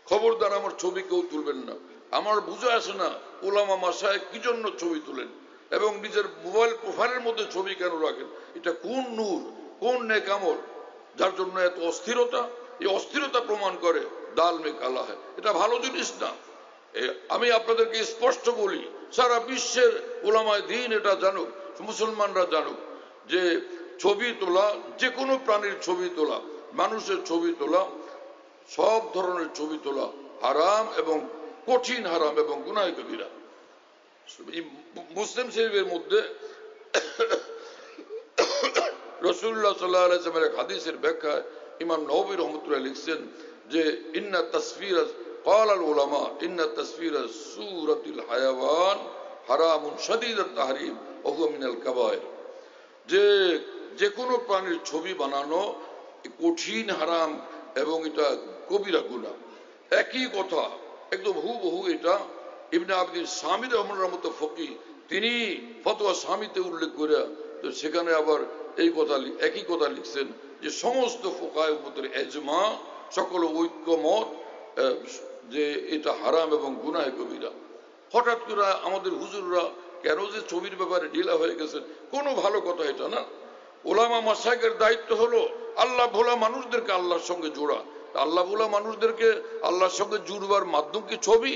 খবরদার আমার ছবি কেউ তুলবেন না। আমার বুঝে আসে না উলামা মাশায়েখ কি জন্য ছবি তুলেন এবং নিজের মোবাইল প্রোফাইলের মধ্যে ছবি কেন রাখেন। এটা কোন নূর, কোন নেক আমল যার জন্য এত অস্থিরতা? এই অস্থিরতা প্রমাণ করে দাল মে কালা হয়, এটা ভালো জিনিস না। আমি আপনাদেরকে স্পষ্ট বলি, সারা বিশ্বের উলামায়ে দ্বীন এটা জানুক, মুসলমানরা জানুক যে ছবি তোলা, যে কোনো প্রাণীর ছবি তোলা, মানুষের ছবি তোলা, সব ধরনের ছবি তোলা হারাম এবং কঠিন হারাম এবং গুনাহ কবিরা। মুসলিম শরীফের মধ্যে রাসূলুল্লাহ সাল্লাল্লাহু আলাইহি ওয়াসাল্লামের এক হাদিসের ব্যাখ্যায় ইমাম নববী রাহমাতুল্লাহ লিখছেন যে ইন্না তাসফির قال العلماء ان تصوير سورة الحيوان حرام شديد التحريم وهو من الكبائر। যে কোনো প্রাণীর ছবি বানানো কঠিন হারাম এবং এটা কবিরা গুনাহ। একই কথা একদম হুবহু এটা ইবনে আবিদিন সামি রহমানুল্লাহর মতো ফকিহ তিনি ফতোয়া সামিতে উল্লেখ করে তো সেখানে আবার এই কথা একই কথা লিখছেন যে সমস্ত ফুকায়ে উম্মতের ইজমা, সকল ঐক্যমত যে এটা হারাম এবং গুনাহ কবিরা। হঠাৎ করে আমাদের হুজুররা কেন যে ছবির ব্যাপারে ঢিলা হয়ে গেছেন, কোনো ভালো কথা এটা না। ওলামা মাশায়েখের দায়িত্ব হলো আল্লাহ ভোলা মানুষদেরকে আল্লাহর সঙ্গে জোড়া। আল্লাহ ভোলা মানুষদেরকে আল্লাহর সঙ্গে জুড়বার মাধ্যম কি ছবি,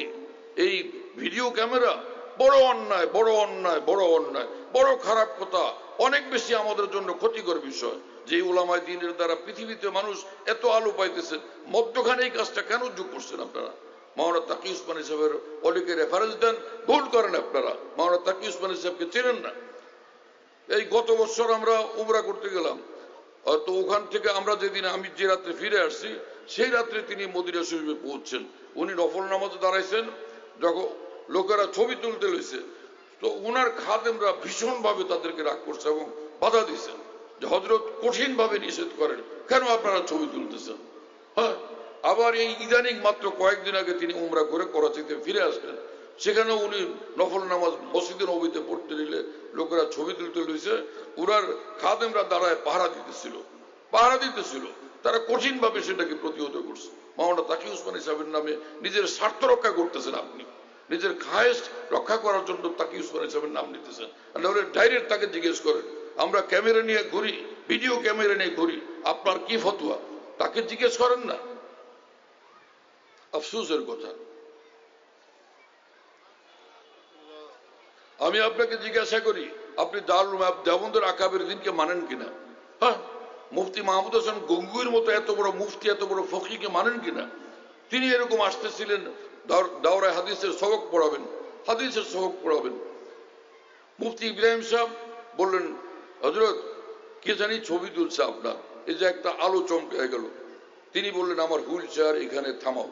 এই ভিডিও ক্যামেরা? বড় অন্যায়, বড় অন্যায়, বড় অন্যায়, বড় খারাপ কথা, অনেক বেশি আমাদের জন্য ক্ষতিকর বিষয়। যে উলামায়ে দ্বীনের দ্বারা পৃথিবীতে মানুষ এত আলো পাইতেছেন, মধ্যখানে এই কাজটা কেন যোগ করছেন আপনারা? মাওলানা তাকি উসমানী সাহেবের অলিকে রেফারেন্স দেন, ভুল করেন আপনারা। মাওলানা তাকি উসমানী সাহেবকে চেনেন না। এই গত বছর আমরা উমরা করতে গেলাম, তো ওখান থেকে আমরা যেদিন আমি যে রাত্রে ফিরে আসছি সেই রাত্রে তিনি মদিনা শরীফে পৌঁছছেন। উনি নফল নামাজে দাঁড়াইছেন, যখন লোকেরা ছবি তুলতে লইছে তো উনার খাদেমরা ভীষণভাবে তাদেরকে রাগ করছে এবং বাধা দিয়েছেন যে হযরত কঠিন ভাবে নিষেধ করেন, কেন আপনারা ছবি তুলতেছেন? হ্যাঁ, আবার এই ইদানিং মাত্র কয়েকদিন আগে তিনি উমরা করে করাচিতে ফিরে আসলেন, সেখানে উনি নফল নামাজ মসজিদে নববীতে পড়তে নিলে লোকেরা ছবি তুলতে লইছে, উনার খাদেমরা দাঁড়ায় পাহারা দিতেছিল, তারা কঠিন ভাবে সেটাকে প্রতিহত করছে। মাওলানা তাকি উসমানী সাহেবের নামে নিজের স্বার্থ রক্ষা করতেছেন, আপনি নিজের খায়েশ রক্ষা করার জন্য তাকি উসমানী সাহেবের নাম নিতেছেন। নাহলে ডাইরেক্ট তাকে জিজ্ঞেস করেন, আমরা ক্যামেরা নিয়ে ঘুরি, ভিডিও ক্যামেরা নিয়ে ঘুরি, আপনার কি ফতোয়া? তাকে জিজ্ঞেস করেন না। আফসোসের কথা। আমি আপনাকে জিজ্ঞাসা করি, আপনি দারুল দেওবন্দের আকাবের দিনকে মানেন কিনা? হ্যাঁ, মুফতি মাহমুদ হাসান গঙ্গুইর মতো এত বড় মুফতি, এত বড় ফকিহকে মানেন কিনা? তিনি এরকম আসতেছিলেন, দাওরায় হাদিসের সবক পড়াবেন, হাদিসের সবক পড়াবেন। মুফতি ইব্রাহিম সাহেব বললেন, হযরত কে জানি ছবি তুলছে আপনার, এই যে একটা আলো চমকে গেল। তিনি বললেন, আমার হুইল চেয়ার এখানে থামাও,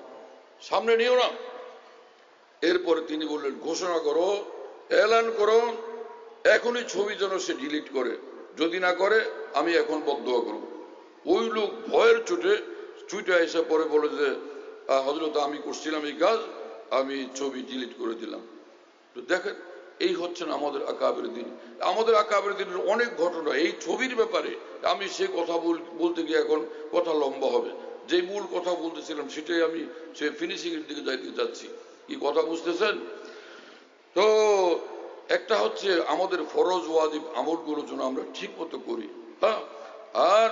সামনে নিও না। এরপরে তিনি বললেন, ঘোষণা করো, এলান করো, এখনই ছবি যেন সে ডিলিট করে, যদি না করে আমি এখন বদদোয়া করব। ওই লোক ভয়ের ছুটে এসে পরে বলে যে হযরত আমি করছিলাম এই কাজ, আমি ছবি ডিলিট করে দিলাম। তো দেখেন, এই হচ্ছেন আমাদের আকাবের দিন। আমাদের আকাবের দিনের অনেক ঘটনা এই ছবির ব্যাপারে, আমি সে কথা বলতে গিয়ে এখন কথা লম্বা হবে। যে মূল কথা বলতেছিলাম সেটাই আমি সে ফিনিশিং এর দিকে যাইতে যাচ্ছি। কি কথা বুঝতেছেন? তো একটা হচ্ছে আমাদের ফরজ ওয়াজিব আমলগুলো যেন আমরা ঠিক মতো করি, হ্যাঁ, আর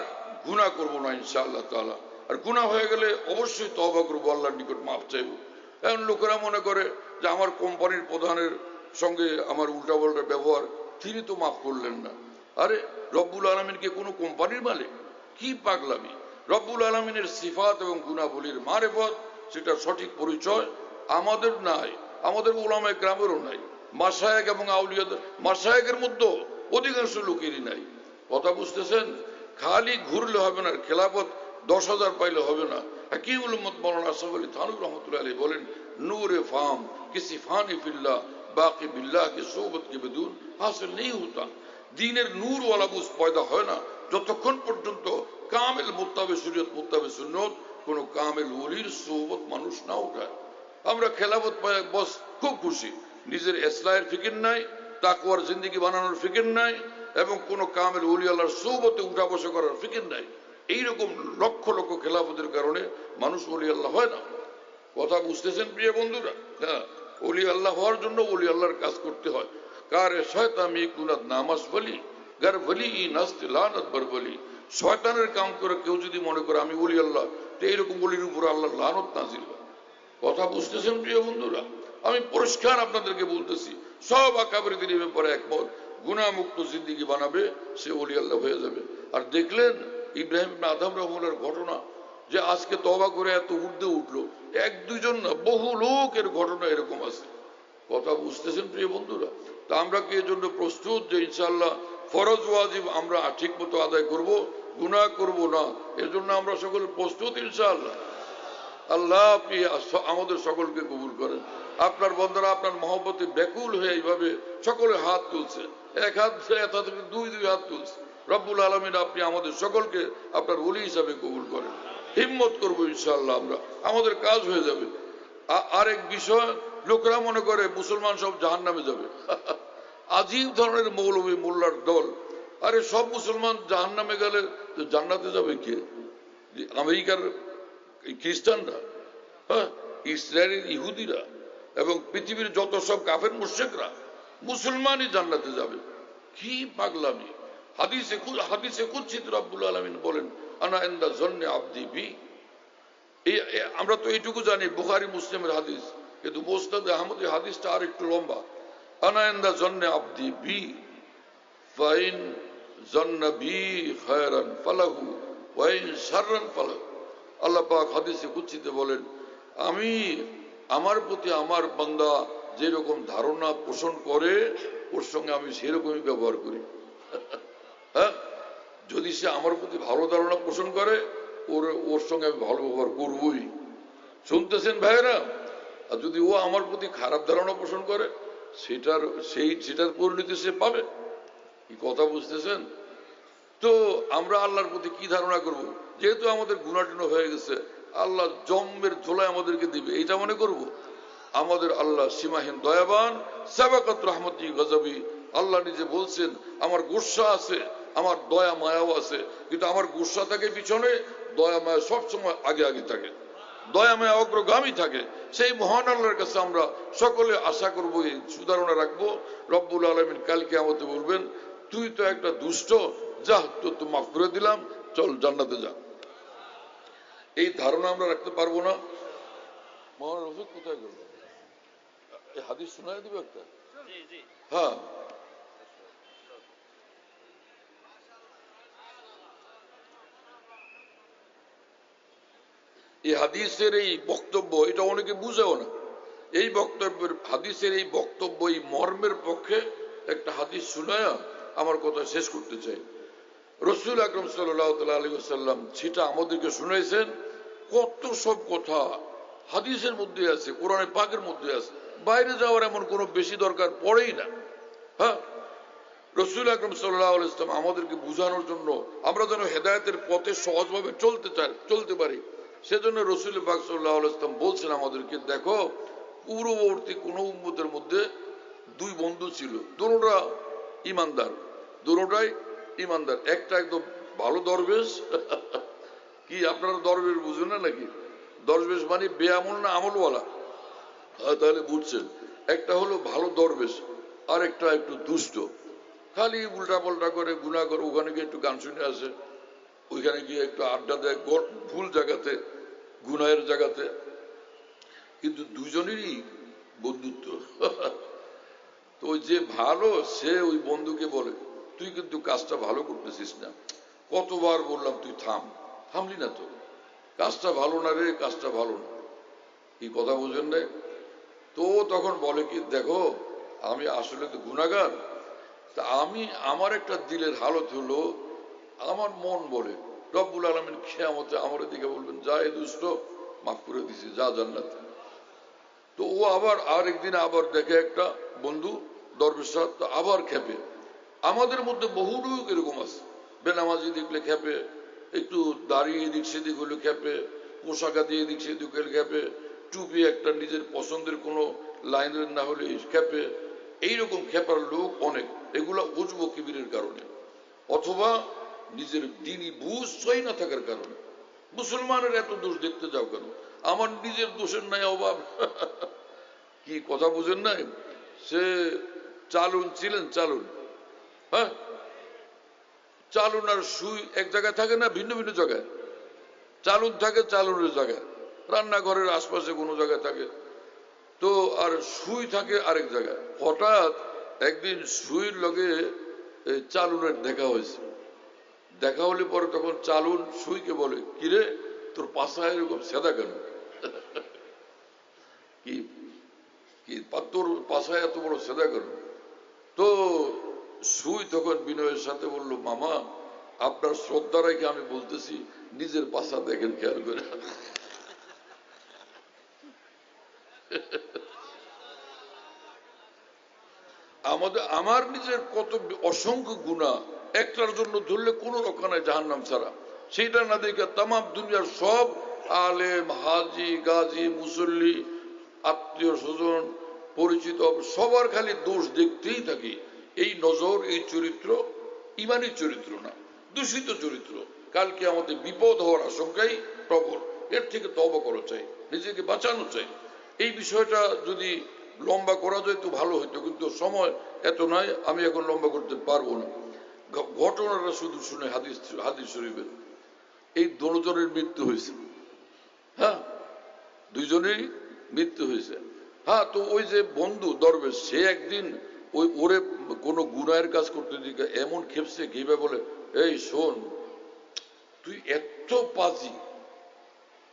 গুনাহ করবো না ইনশাআল্লাহ তাআলা। আর গুনাহ হয়ে গেলে অবশ্যই তওবা করবো, আল্লাহর নিকট মাফ চাইবো। এখন লোকেরা মনে করে যে আমার কোম্পানির প্রধানের সঙ্গে আমার উল্টাপাল্টা ব্যবহার, তিনি তো মাফ করলেন না। আরে রব্বুল আলামিন কি কোনো কোম্পানির মালিক? কি পাগলামি! রব্বুল আলামিনের সিফাত এবং গুনাবলীর মারেফত, সেটা সঠিক পরিচয় আমাদের নাই, আমাদের উলামায়ে কেরামেরও নাই, মাশায়েখ এবং আউলিয়াদের মাশায়েখের মধ্যে অধিকাংশ লোকেরই নাই। কথা বুঝতেছেন? খালি ঘুরলে হবে না, খেলাফত 10,000 পাইলে হবে না। হাকিমুল উম্মত মাওলানা আশরাফ আলী থানভী রহমাতুল্লাহ আলাইহি বলেন, নূরে ফাম কিসি ফানি ফিল্লাহ বাকি বিল্লাহ কি সোহবত के बिदून हासिल नहीं होता। दीनेर नूर वाला बुझ पैदा হয় না যতক্ষণ পর্যন্ত কামেল মুত্তাবে শরীয়ত মুত্তাবে সুন্নত কোন কামেল ওলির সোহবত মানুষ না উঠায়। আমরা খেলাফত পায় বস খুব খুশি, নিজের ইসলাহের ফিকির নাই, তাকওয়ার জিন্দেগি বানানোর ফিকির নাই, এবং কোন কামেল ওলি আল্লাহর সোহবতে উঠা বসা করার ফিকির নাই। এইরকম লক্ষ লক্ষ খেলাফতের কারণে মানুষ ওলি আল্লাহ হয় না। কথা বুঝতেছেন প্রিয় বন্ধুরা? হ্যাঁ, ওলি আল্লাহ হওয়ার জন্য ওলি আল্লাহর কাজ করতে হয়। কারে শয়তান মিকুনাত নামাজ বলি গার বলি নাস্তি লানত বার বলি। শয়তানের কাম করে কেউ যদি মনে করে আমি ওলি আল্লাহ, তো এইরকম ওলির উপর আল্লাহ লানত নাজিল হয়। কথা বুঝতেছেন প্রিয় বন্ধুরা? আমি পরিষ্কার আপনাদেরকে বলতেছি, সব আকাবেরদের এই ব্যাপারে একমত, গুনাহমুক্ত জিন্দেগি বানাবে সে ওলি আল্লাহ হয়ে যাবে। আর দেখলেন ইব্রাহিম ইবনে আদম রাহিমাহুল্লাহর ঘটনা, যে আজকে তওবা করে এত ঊর্ধ্বে উঠলো, এক দুইজন না, বহু লোকের ঘটনা এরকম আছে। কথা বুঝতেছেন প্রিয় বন্ধুরা? তা আমরা কি এর জন্য প্রস্তুত যে ইনশাআল্লাহ ফরজ ওয়াজিব আমরা ঠিক মতো আদায় করব, গুনাহ করব না? এর জন্য আমরা সকলে প্রস্তুত ইনশাআল্লাহ? আল্লাহ আপনি আমাদের সকলকে কবুল করেন। আপনার বন্ধুরা আপনার মহব্বতে ব্যাকুল হয়ে এইভাবে সকলে হাত তুলছে, এক হাত থেকে দুই হাত তুলছে। রব্বুল আলামিন আপনি আমাদের সকলকে আপনার ওলি হিসাবে কবুল করেন। হিম্মত করবো ইনশাআল্লাহ, আমরা আমাদের কাজ হয়ে যাবে। আরেক বিষয়, লোকরা মনে করে মুসলমান সব জাহান্নামে যাবে। আজীব ধরনের মৌলবী মোল্লার দল। আরে সব মুসলমান জাহান্নামে গেলে তো জান্নাতে যাবে কে? আমেরিকার খ্রিস্টানরা, হ্যাঁ, ইসরায়েলের ইহুদিরা এবং পৃথিবীর যত সব কাফের মুশরিকরা, মুসলমানই জান্নাতে যাবে। কি পাগলামি! হাদিসে কুদসিতে রব্বুল আলামিন বলেন, আনা ইনদা জন্নে আবদি বি। আমরা তো এইটুকু জানি বুখারী মুসলিমের হাদিস, কিন্তু মুসনাদ আহমদের হাদিসটা আর একটু লম্বা। আনা ইনদা জন্নে আবদি বি ফাইন জন্না বি খায়রান ফালাহু ওয়া ইন শাররান ফালাহু। আল্লাহ পাক হাদিসে কুদসিতে বলেন, আমি আমার প্রতি আমার বান্দা যেরকম ধারণা পোষণ করে ওর সঙ্গে আমি সেরকমই ব্যবহার করি। হ্যাঁ, যদি সে আমার প্রতি ভালো ধারণা পোষণ করে ওর সঙ্গে আমি ভালো ব্যবহার করবই। শুনতেছেন ভাইয়েরা? আর যদি ও আমার প্রতি খারাপ ধারণা পোষণ করে সেটার পরিণতি সে পাবে। কি কথা বুঝতেছেন? তো আমরা আল্লাহর প্রতি কি ধারণা করব? যেহেতু আমাদের গুনাহটুনা হয়ে গেছে, আল্লাহ জম্মের ঝোলায় আমাদেরকে দিবে এইটা মনে করব? আমাদের আল্লাহ সীমাহীন দয়াবান, সাবাকাত রাহমাতি গজবি। আল্লাহ নিজে বলছেন আমার গুসা আছে, আমার দয়া মায়াও আছে, কিন্তু আমার গুসা থাকে পিছনে, দয়া মায়া সবসময় আগে আগে থাকে, দয়া মায়া অগ্রগামী থাকে। সেই মহান আল্লাহর কাছে আমরা সকলে আশা করবো, এই সুধারণা রাখবো, রব্বুল আলামিন কালকে আমাদের বলবেন, তুই তো একটা দুষ্ট, যা তো মাফ করে দিলাম, চল জান্নাতে যা। এই ধারণা আমরা রাখতে পারবো না? মহান রফিক কোথায় গেল? এই হাদিস শোনায় দিবে একটা? হ্যাঁ, এই হাদিসের এই বক্তব্য, এটা অনেকে বুঝেও না। এই বক্তব্যের হাদিসের এই বক্তব্য, এই মর্মের পক্ষে একটা হাদিস শুনায়া আমার কথা শেষ করতে চাই। রাসূল আকরাম সাল্লাল্লাহু আলাইহি ওয়াসাল্লাম সেটা আমাদেরকে শুনাইছেন। কত সব কথা হাদিসের মধ্যে আছে, কোরআনে পাকের মধ্যে আছে, বাইরে যাওয়ার এমন কোনো বেশি দরকার পড়েই না। হ্যাঁ, রাসূল আকরাম সাল্লাল্লাহু আলাইহি ওয়াসাল্লাম আমাদেরকে বুঝানোর জন্য, আমরা যেন হেদায়েতের পথে সহজভাবে চলতে পারি, সেজন্য রাসূল পাক সাল্লাল্লাহু আলাইহি ওয়াসাল্লাম বলছেন আমাদেরকে, দেখো পূর্ববর্তী কোন উম্মতের মধ্যে দুই বন্ধু ছিল, দুটোটাই ইমানদার। একটা একদম ভালো দরবেশ। কি আপনারা দরবেশ বুঝেন না নাকি? দরবেশ মানে বেআমল না আমলওয়ালা? তাহলে বুঝছেন, একটা হলো ভালো দরবেশ, আর একটা একটু দুষ্ট, খালি উল্টা পাল্টা করে, গুনাহ করে, ওখানে গিয়ে একটু গান শুনে আসে, ওইখানে গিয়ে একটু আড্ডা দেয় ভুল জায়গাতে, গুনাহের জায়গাতে, কিন্তু দুজনেরই বন্ধুত্ব। তো ওই যে ভালো, সে ওই বন্ধুকে বলে, তুই কিন্তু কাজটা ভালো করতেছিস না, কতবার বললাম তুই থামলি না, তো কাজটা ভালো না রে, কাজটা ভালো না। কি কথা বুঝেন না? তো তখন বলে কি, দেখো আমি আসলে তো গুনাহগার, তা আমার একটা দিলের হালত হলো, আমার মন বলে রব্বুল আলামিন কিয়ামতে আমার দিকে বলবেন, যা এ দুষ্ট, মাফ করে দিছি, যা জান্নাতে। তো ও আবার আরেকদিন আবার দেখে একটা বন্ধু দরবেশ সাহেব, তো আবার খেপে। আমাদের মধ্যে বহু লোক এরকম আছে, বেনামাজি দেখলে খেপে, একটু দাঁড়িয়ে এদিক সেদিক হলে খেপে, পোশাকা দিয়ে এদিক সেদিক হলে খেপে, টুপি একটা নিজের পছন্দের কোনো লাইনের না হলে খেপে। এইরকম খেপার লোক অনেক, এগুলা উজব কিবিরের কারণে, অথবা নিজের দিনই বুঝ সই না থাকার কারণে। মুসলমানের এত দোষ দেখতে যাও কেন? আমার নিজের দোষের নাই অভাব। কি কথা বুঝেন নাই? সে চালুন ছিলেন, চালুন, হ্যাঁ, চালুন আর সুই এক জায়গায় থাকে না, ভিন্ন ভিন্ন জায়গায়। চালুন থাকে চালুনের জায়গায়, রান্নাঘরের আশপাশে কোনো জায়গায় থাকে, তো আর সুই থাকে আরেক জায়গায়। হঠাৎ একদিন সুইর লগে চালুনের দেখা হয়েছে। দেখা হলে পরে তখন চালুন সুইকে বলে, কিরে তোর পাশা এরকম সেদা কেন? কি কি তোর পাশা এত বড় সেদা কেন? তো সুই তখন বিনয়ের সাথে বলল, মামা আপনার শ্রদ্ধা রেখে আমি বলতেছি, নিজের পাশা দেখেন খেয়াল করে। আমার নিজের কত অসংখ্য গুনাহ, একটার জন্য ধরলে কোনো রক্ষা নাই জাহান্নাম ছাড়া। সেইটা না দেখে তাম দুনিয়ার সব আলেম, হাজি, গাজী, মুসল্লি, আত্মীয় স্বজন, পরিচিত সবার খালি দোষ দেখতেই থাকি। এই নজর, এই চরিত্র ইমানি চরিত্র না, দূষিত চরিত্র। কালকে আমাদের বিপদ হওয়ার আশঙ্কাই প্রবল। এর থেকে তওবা করা চাই, নিজেকে বাঁচানো চাই। এই বিষয়টা যদি লম্বা করা যায় তো ভালো হইতো, কিন্তু সময় এত নয়, আমি এখন লম্বা করতে পারবো না। ঘটনাটা শুধু শুনে হাদিস শরীফের, এই দুজনের মৃত্যু হয়েছে। হ্যাঁ, দুইজনেরই মৃত্যু হয়েছে। হ্যাঁ, তো ওই যে বন্ধু দরবেশ, সে একদিন ওরে কোনো গুনাহের কাজ করতে দিকে এমন খেপছে, কিভাবে বলে, এই শোন, তুই এত পাজি,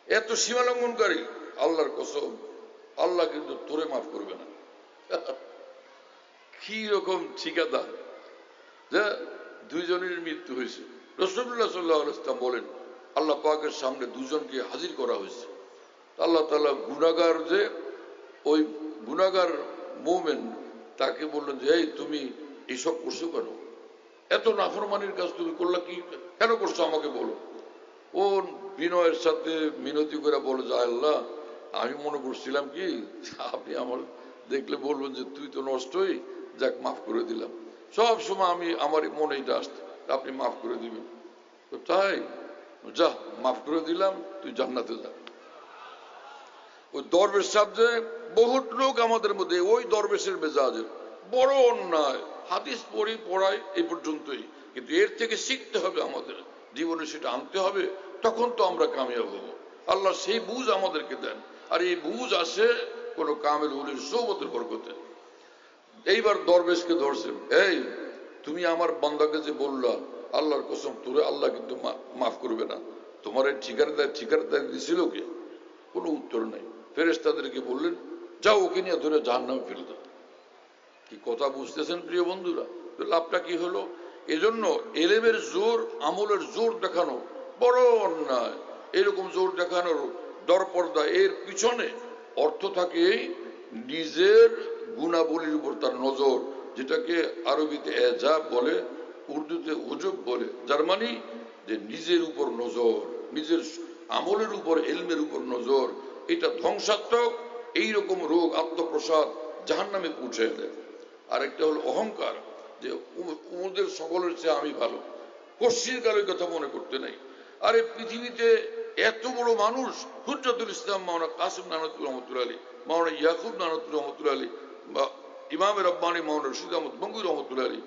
এত সীমালঙ্ঘনকারী, আল্লাহর কসম আল্লাহ কিন্তু তোরে মাফ করবে না। কি রকম ঠিকাদার যে দুইজনের মৃত্যু হয়েছে। রাসূলুল্লাহ সাল্লাল্লাহু আলাইহি ওয়াসাল্লাম বলেন, আল্লাহ পাকের সামনে দুজনকে হাজির করা হয়েছে। আল্লাহ তাআলা গুনাহগার, যে ওই গুনাহগার মুমিন, তাকে বললেন যে, এই তুমি এইসব করছো কেন? এত নাফরমানির কাজ তুমি করলা, কি কেন করছো আমাকে বলো। ও বিনয়ের সাথে মিনতি করে বলে যে, আল্লাহ আমি মনে করছিলাম কি আপনি আমার দেখলে বলবেন যে তুই তো নষ্টই, যাক মাফ করে দিলাম। সব সময় আমি আমার মনে এটা আসতো আপনি মাফ করে দিবেন, তো তাই যা মাফ করে দিলাম, তুই জান্নাতে যা। ওই দরবেশ সাহেব, যে বহুত লোক আমাদের মধ্যে ওই দরবেশের মেজাজের, বড় অন্যায়, হাদিস পড়ায় এই পর্যন্তই, কিন্তু এর থেকে শিখতে হবে, আমাদের জীবনে সেটা আনতে হবে, তখন তো আমরা কামিয়াব হব। আল্লাহ সেই বুঝ আমাদেরকে দেন, আর এই বুঝ আসে কোনো কামেল ওলির সোহবতের বরকতে। এইবার দরবেশকে ধরছেন, এই তুমি আমার বান্দাকে যে বললা, আল্লাহর কসম তোরে আল্লাহ কিন্তু মাফ করবে না, তোমার এই ঠিকাদার দিছিল কে? কোনো উত্তর নাই। ফেরেশতাদেরকে বললেন, যাও ওকে নিয়ে ধরে জাহান্নামে ফেলে দাও। কি কথা বুঝতেছেন প্রিয় বন্ধুরা? লাভটা কি হলো? এজন্য এলেমের জোর, আমলের জোর দেখানো বড় অন্যায়। এরকম জোর দেখানোর দরপর্দা, এর পিছনে অর্থ থাকে নিজের গুণাবলীর উপর তার নজর, যেটাকে আরবিতে এজাব বলে, উর্দুতে উজব বলে, যার মানে যে নিজের উপর নজর, নিজের আমলের উপর, এলমের উপর নজর। এটা ধ্বংসাত্মক। এইরকম রোগ, আত্মপ্রসাদ জাহান্নামে পৌঁছে দেয়। আরেকটা হলো অহংকার, যে ওদের সকলের চেয়ে আমি ভালো, কশির কারোর কথা মনে করতে নাই। আর এই পৃথিবীতে এত বড় মানুষ, হুজ্জাতুল ইসলাম মাওলানা কাসিম নানতুর রহমতুল্লাহ আলী, মাওলানা ইয়াকুব নানতুর রহমতুল্লাহ আলী, বা ইমামে রব্বানী মাওলানা রশিদ আহমদ বঙ্গুর রহমতুল্লাহ আলী,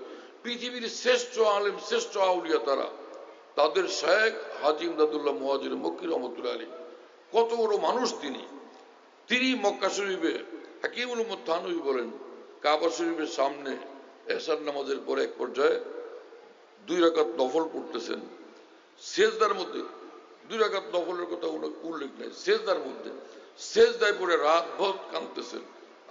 পৃথিবীর শ্রেষ্ঠ আলেম, শ্রেষ্ঠ আউলিয়া তারা, তাদের শেখ হাজি ইমদাদুল্লাহ মুহাজির মক্কি রহমতুল্লাহ আলী, কত বড় মানুষ তিনি মক্কা শরীফে হাকিমুল উম্মত থানভী বলেন, কাবা শরীফের সামনে এশার নামাজের পরে এক পর্যায়ে 2 রাকাত নফল পড়তেছেন, সেজদার মধ্যে 2 রাকাত নফলের কথা উল্লেখ নেই, সেজদার মধ্যে সেজদায় পড়ে রাত ভর কাঁদতেছেন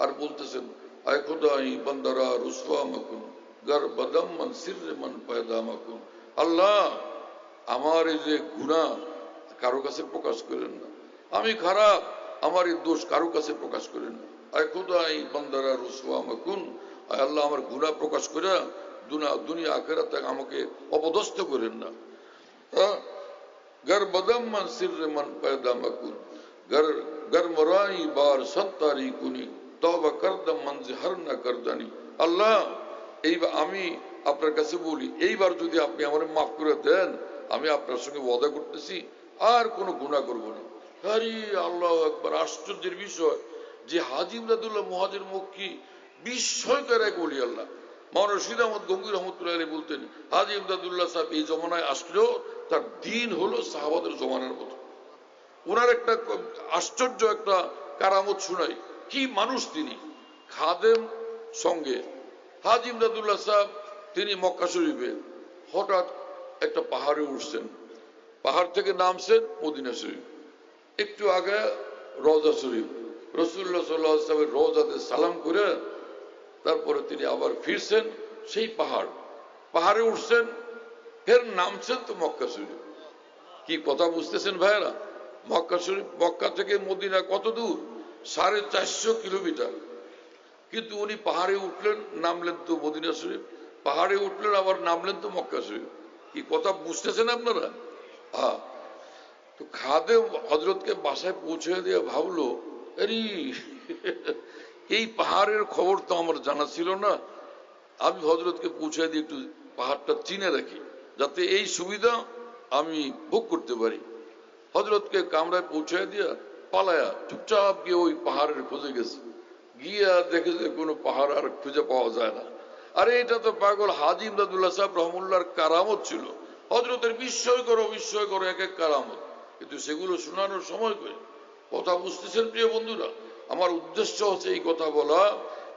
আর বলতেছেন, আয় খোদা ই বান্দারা রুসওয়া মাকুন গর বদম মান সিররে মান পয়দা মাকুন। আল্লাহ, আমার এই যে গুনাহ কারো কাছে প্রকাশ করেন না, আমি খারাপ, আমার এই দোষ কারো কাছে প্রকাশ করেন না। আয় খোদা ই বান্দারা রুসওয়া মাকুন, আয় আল্লাহ আমার গুনাহ প্রকাশ করে দুনিয়া আখেরাতে আমাকে অপদস্থ করেন না। घर बदम मन सिर मन पैदा मकुन घर मराई बार सत्तारी कुनी तौबा करदम मन हर ना करदानी। আল্লাহ এইবার আমি আপনার কাছে বলি, এইবার যদি আপনি আমার মাফ করে দেন, আমি আপনার সঙ্গে ওয়াদা করতেছি আর কোনো গুনাহ করব না। আরে আল্লাহু আকবার! আশ্চর্যের বিষয় যে হাজী ইমদাদুল্লাহ মুহাজির মক্কি বিস্ময়কর এক ওলি আল্লাহ। মাওলানা রশিদ আহমদ গঙ্গুই রহমতুল্লাহ আলাইহি বলতেন, হাজী ইমদাদুল্লাহ সাহেব এই জমানায় আসলেও তার দিন হলো সাহাবাদের জমানার মতো। ওনার একটা আশ্চর্য একটা কারামত শুনাই, কি মানুষ তিনি। খাদেম সঙ্গে হাজী ইমদাদুল্লাহ সাহেব তিনি মক্কা শরীফে হঠাৎ একটা পাহাড়ে উঠছেন, পাহাড় থেকে নামছেন মদিনা শরীফ, একটু আগে রওজা শরীফ, রাসূলুল্লাহ সাল্লাল্লাহু আলাইহি ওয়াসাল্লামের রওজাতে সালাম করে তারপরে তিনি আবার ফিরছেন সেই পাহাড়ে উঠছেন, ফের নামছেন তো মক্কা শরীফ। কি কথা বুঝতেছেন ভাইরা? মক্কা শরীফ, মক্কা থেকে মদিনা কত দূর? 450 কিলোমিটার। কিন্তু উনি পাহাড়ে উঠলেন, নামলেন তো মদিনা শরীফ, পাহাড়ে উঠলেন আবার নামলেন তো মক্কা শরীফ। কি কথা বুঝতেছেন আপনারা? হ্যাঁ। তো খাদেম হযরতকে বাসায় পৌঁছে দিয়ে ভাবলো, আরে এই পাহাড়ের খবর তো আমার জানা ছিল না, আমি হযরতকে পৌঁছে দিয়ে একটু পাহাড়টা চিনে রাখি যাতে এই সুবিধা আমি ভোগ করতে পারি। হযরতকে কামরায় পৌঁছে দিয়া পালায়া চুপচাপ গিয়ে ওই পাহাড়ের খোঁজে গেছে, গিয়া দেখে যে কোনো পাহাড় আর খুঁজে পাওয়া যায় না। আরে এটা তো পাগল হাজী ইমদাদুল্লাহ সাহেব রহমুল্লাহর কারামত ছিল। হযরতের বিস্ময় করো এক এক কারামত, কিন্তু সেগুলো শোনানোর সময় কই। কথা বুঝতেছেন প্রিয় বন্ধুরা? আমার উদ্দেশ্য হচ্ছে এই কথা বলা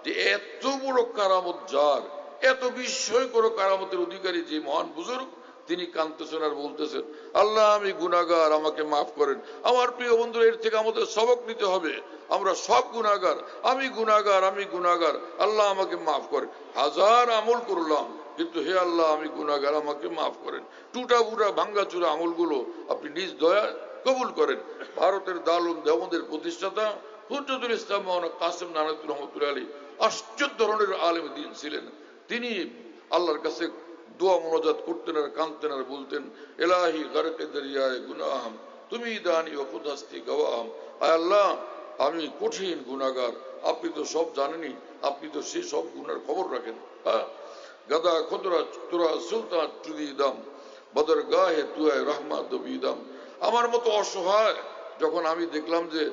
যে এত বড় কারামত যার, এত বিস্ময়কর কারামতের অধিকারী যে মহান বুজুর্গ, তিনি কাঁদতেছেন আর বলতেছেন, আল্লাহ আমি গুনাহগার, আমাকে মাফ করেন। আমার প্রিয় বন্ধুরা, এর থেকে আমাদের সবক নিতে হবে। আমরা সব গুনাহগার, আমি গুনাহগার, আল্লাহ আমাকে মাফ করেন। হাজার আমল করলাম, কিন্তু হে আল্লাহ আমি গুনাহগার, আমাকে মাফ করেন। টুটা ফুটা ভাঙ্গাচুরা আমলগুলো আপনি নিজ দয়া কবুল করেন। ভারতের দারুল দেওবন্দের প্রতিষ্ঠাতা হুজ্জতুল ইসলাম মাওলানা কাসেম নানতুল রহমতুল্লাহ আলাইহি আশ্চর্য ধরনের আলেম দ্বীন ছিলেন। তিনি আল্লাহর কাছে দোয়া মুনাজাত করতেন আর কাঁদতেন আর বলতেন, ইলাহি গরকে দরিয়ায়ে গুনাহম তুমি দানি ও খুদ হস্তি গওয়াহম। আয় আল্লাহ আমি কঠিন গুনাহগার, আপনি তো সব জানেনই, আপনি তো সেই সব গুনার খবর রাখেন। হ্যাঁ, গাদা খুদরা তোরা সুলতান তুদি দাম বদর গাহে তুয়ায় রহমাত বিদাম। আমার মতো অসহায় যখন আমি দেখলাম যে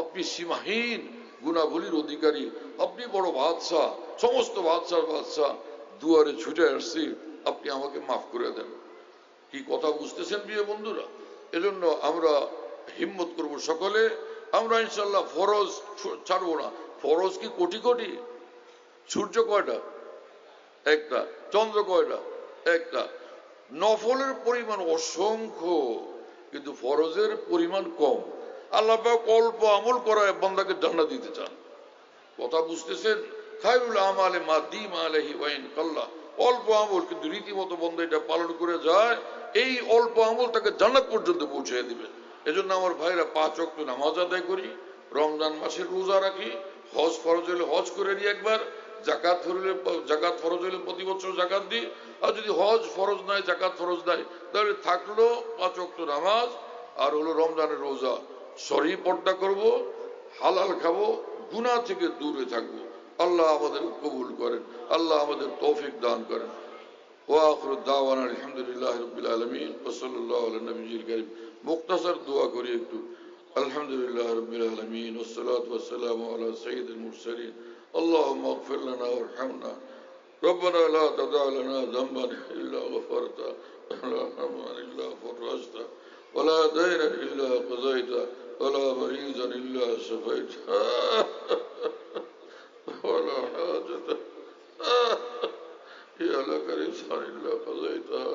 আপনি সীমাহীন গুণাবলীর অধিকারী, আপনি বড় বাদশাহ, সমস্ত বাদশাহ, দুয়ারে ছুটে আসছি, আপনি আমাকে মাফ করে দেন। কি কথা বুঝতেছেন প্রিয় বন্ধুরা? এজন্য আমরা হিম্মত করব সকলে, আমরা ইনশাল্লাহ ফরজ ছাড়বো না। ফরজ কি কোটি কোটি? সূর্য কয়টা? একটা। চন্দ্র কয়টা? একটা। নফলের পরিমাণ অসংখ্য, কিন্তু ফরজের পরিমাণ কম। আল্লাহ পাক অল্প আমল করায় বান্দাকে জান্নাত দিতে চান। কথা বুঝতেছেন? খায়রুল আমালে মা দিম আলাইহি ওয়া ইন কাল্লা। অল্প আমল কিন্তু রীতিমতো বান্দা এটা পালন করে যায়, এই অল্প আমল তাকে জান্নাত পর্যন্ত পৌঁছে দিবে। এজন্য আমার ভাইরা 5 ওয়াক্ত নামাজ আদায় করি, রমজান মাসের রোজা রাখি, হজ ফরজ হলে হজ করে নিই একবার, জাকাত ফরজ হলে প্রতি বছর জাকাত দিই। আর যদি হজ ফরজ নাই, জাকাত ফরজ নাই, তাহলে থাকলো 5 ওয়াক্ত নামাজ আর হলো রমজানের রোজা। শরীর পর্দা করব, হালাল খাবো, গুনাহ থেকে দূরে থাকবো। আল্লাহ আমাদের কবুল করেন, আল্লাহ আমাদের তৌফিক দান করেন। ওয়া আখিরু দাওয়ানা আলহামদুলিল্লাহি রাব্বিল আলামিন ওয়া সাল্লাল্লাহু আলা নবিয়্যিল কারীম। মুখতাসার দোয়া করি একটু। আলহামদুলিল্লাহি রাব্বিল আলামিন ওয়াস সালাতু ওয়াস সালামু আলা সাইয়্যিদিল মুরসালিন। আল্লাহুম্মা ইগফির লানা ওয়ারহামনা রব্বানা লা তাদা লানা যামবান ইল্লা গফারতা ওয়া লা হামমান ইল্লা ফাররাজতা ওয়া লা দাইনান ইল্লা কাযাইতা ওয়া লা মারিজান ইল্লা শাফাইতা ওয়া লা হাজাতা يا لك رزقا إلا قضيتها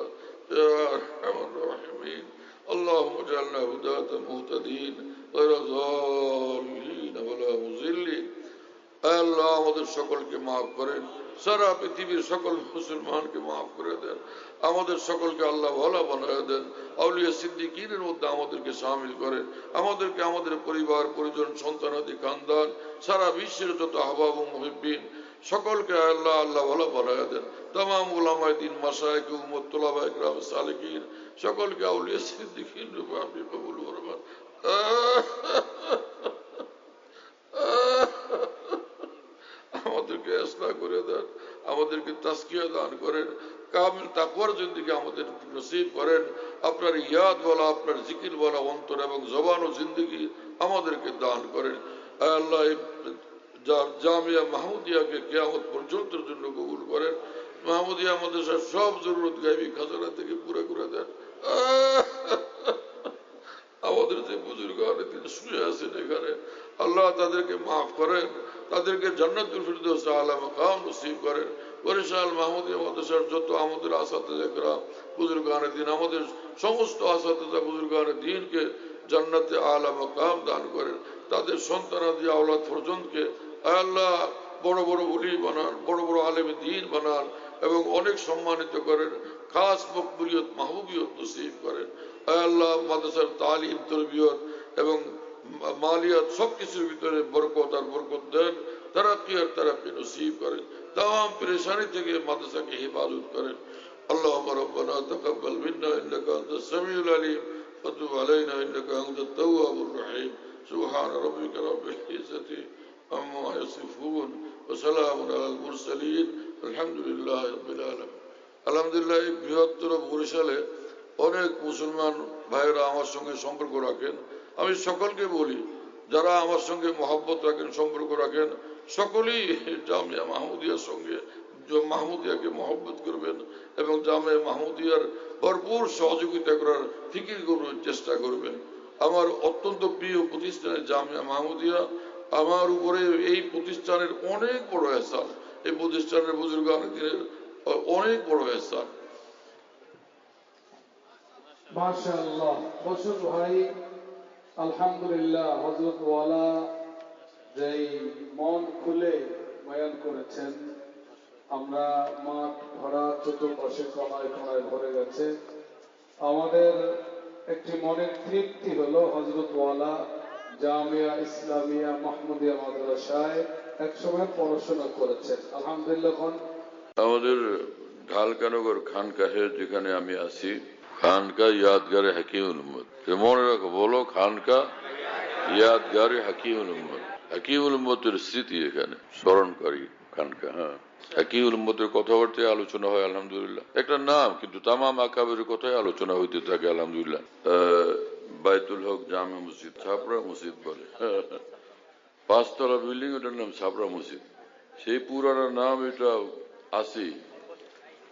يا أرحم الراحمين. اللهم اجعلنا هداة مهتدين غير ضالين ولا مضلين. আল্লাহ আমাদের সকলকে মাফ করেন, সারা পৃথিবীর সকল মুসলমানকে মাফ করে দেন, আমাদের সকলকে আল্লাহ ভালো বানায় দেন, আউলিয়া সিদ্দিকীনের মধ্যে আমাদেরকে শামিল করেন, আমাদেরকে আমাদের পরিবার পরিজন সন্তানাদি খানদান সারা বিশ্বের যত আহবাব ও মুহিব্বিন সকলকে আল্লাহ আল্লাহ ভালো বানায় দেন। তামাম উলামায়ে দ্বীন, মাশায়েখ, উম্মত, তুলাবায়ে কিরাম, সালিকিন, সকলকে আউলিয়া সিদ্দিকিন রূপে আপনি কবুল ফরমান। আমাদেরকে ইসলাহ করে দেন, আমাদেরকে তাসকিয়া দান করেন, কামিল তাকওয়ার জিন্দেগি আমাদের নসিব করেন। আপনার ইয়াদ বলা, আপনার জিকির বলা অন্তর এবং জবান ও জিন্দেগি আমাদেরকে দান করেন। আল্লাহ জামিয়া মাহমুদিয়াকে কিয়ামত পর্যন্তের জন্য কবুল করেন। মাহমুদিয়া আমাদের সব জরুরত গায়বী খাজানা থেকে পুরো করে দেন। আমাদের যে বুজুর্গ তিনি শুয়ে আছেন এখানে, আল্লাহ তাদেরকে মাফ করেন, তাদেরকে জান্নাতুল ফিরদৌস আলা মাকাম নসিব করেন। বরিশাল মাহমুদিয়া মাদ্রাসার যত আমাদের আসাতিজা کرام, বুজুর্গানে দ্বীন, আমাদের সমস্ত আসাতিজা বুজুর্গানে দ্বীনকে জান্নাতে আলা মাকাম দান করেন। তাদের সন্তানাদি আওলাদ ফরজন্দকে আল্লাহ বড় বড় ওলি বানান, বড় বড় আলেমে দ্বীন বানান এবং অনেক সম্মানিত করেন। খাস মকবুলিয়ত মাহবুবিয়ত নসিব করেন। আল্লাহ মাদ্রাসার তালিম, তরবিয়ত এবং মালিয়াত সবকিছুর ভিতরে বরকত আর বরকত দেন, তারাক্কি আর তারাক্কি নসিব করেন। তাম পেরেশানি থেকে মাদ্রাসাকে হেফাজত করেন। আল্লাহুম্মা রাব্বানা তাকাব্বাল মিন্না ইন্নাকা আনতাস সামিউল আলিম ওয়া তুব আলাইনা ইন্নাকা আনতাত তাওয়াবুর রহিম। সুবহান রাব্বিকা রাব্বিল ইজ্জাতি আম্মা ইয়াসিফুন ওয়া সালামুন আলাল মুরসালিন আলহামদুলিল্লাহি রাব্বিল আলামিন। আলহামদুলিল্লাহ, এই বৃহত্তর বরিশালে অনেক মুসলমান ভাইয়েরা আমার সঙ্গে সম্পর্ক রাখেন। আমি সকলকে বলি, যারা আমার সঙ্গে মহব্বত রাখেন, সম্পর্ক রাখেন, সকলেই জামিয়া মাহমুদিয়ার সঙ্গে মাহমুদিয়াকে মহব্বত করবেন এবং জামিয়া মাহমুদিয়ার ভরপুর সহযোগিতা করার ফিকির করবেন, চেষ্টা করবেন। আমার অত্যন্ত প্রিয় প্রতিষ্ঠানের জামিয়া মাহমুদিয়া, আমার উপরে এই প্রতিষ্ঠানের অনেক বড় এহসান, এই প্রতিষ্ঠানের বুজুর্গানের দিনের অনেক বড় এহসান। মাশাআল্লাহ, বসুন ভাই। আলহামদুলিল্লাহ, হযরত ওয়ালা যেই মন খুলে বয়ান করেছেন, আমরা মাঠ ভরা, চতুর্পাশে কোনায় কোনায় ভরে গেছে। আমাদের একটি মনের তৃপ্তি হলো হযরত ওয়ালা জামিয়া ইসলামিয়া মাহমুদিয়া মাদ্রাসায় একসময় পড়াশোনা করেছেন। আলহামদুলিল্লাহ। আমাদের ঢালকানগর খানকাহে যেখানে আমি আছি, খানকা ইয়াদগারে হাকিমুল উম্মত, মনে রাখো, বলো খানকা ইয়াদগারে হাকিমুল উম্মত। হাকিমুল উম্মতের স্মৃতি এখানে স্মরণকারী খানকা। হ্যাঁ, হাকিমুল উম্মতের কথাবার্তায় আলোচনা হয় আলহামদুলিল্লাহ। একটা নাম, কিন্তু তামাম আকাবের কথাই আলোচনা হইতে থাকে আলহামদুলিল্লাহ। বাইতুল হক জামে মসজিদ, ছাপড়া মসজিদ বলে, 5 তলা বিল্ডিং, ওটার নাম ছাপড়া মসজিদ। সেই পুরানো নাম এটা আছে।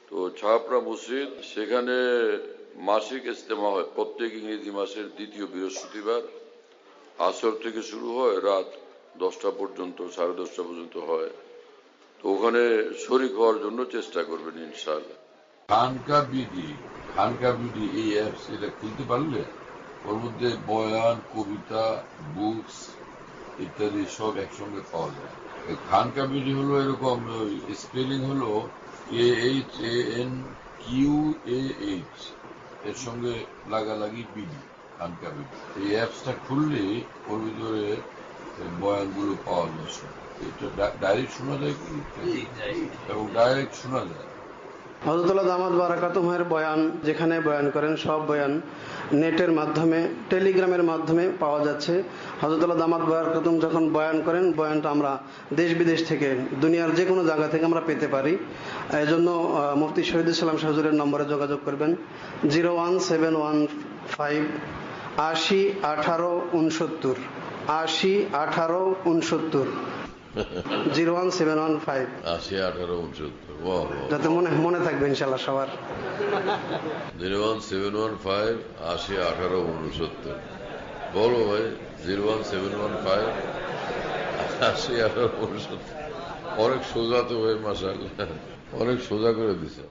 তো ছাপড়া মসজিদ, সেখানে মাসিক ইজতেমা হয় প্রত্যেক ইংরেজি মাসের দ্বিতীয় বৃহস্পতিবার। আসর থেকে শুরু হয়, রাত 10টা পর্যন্ত, 10:30 পর্যন্ত হয়। তো ওখানে শরীক হওয়ার জন্য চেষ্টা করবেন ইনশাআল্লাহ। খানকা বিডি এই অ্যাপস, এটা খুলতে পারলে ওর মধ্যে বয়ান, কবিতা, বুকস ইত্যাদি সব একসঙ্গে পাওয়া যায়। খানকা বিডি হলো এরকম, স্পেলিং হলো KHANQAH, এর সঙ্গে লাগালাগি বিডি, খানকা বিডি। এই অ্যাপসটা খুললে ওর ভিতরে বয়ানগুলো পাওয়া যাচ্ছে। এটা ডাইরেক্ট শোনা যায় কি, এবং ডাইরেক্ট শোনা যায়। হযরতুল্লাহ দামাত বারাকাতুহুর বয়ান যেখানে বয়ান করেন, সব বয়ান নেটের মাধ্যমে, টেলিগ্রামের মাধ্যমে পাওয়া যাচ্ছে। হযরতুল্লাহ দামাত বারাকাতুহু যখন বয়ান করেন, বয়ানটা আমরা দেশ বিদেশ থেকে, দুনিয়ার যে কোনো জায়গা থেকে আমরা পেতে পারি। এই জন্য মুফতি শহীদুল ইসলাম হুজুরের নম্বরে যোগাযোগ করবেন, 01715 80 18 69, 80 18 69, 01715 80 18 69। যাতে মনে থাকবে ইনশাআল্লাহ সবার। 01715 80 18 69। বলো ভাই, 01715 80 18 69। অনেক সোজা তো ভাই, মাশাআল্লাহ, অনেক সোজা করে দিছে।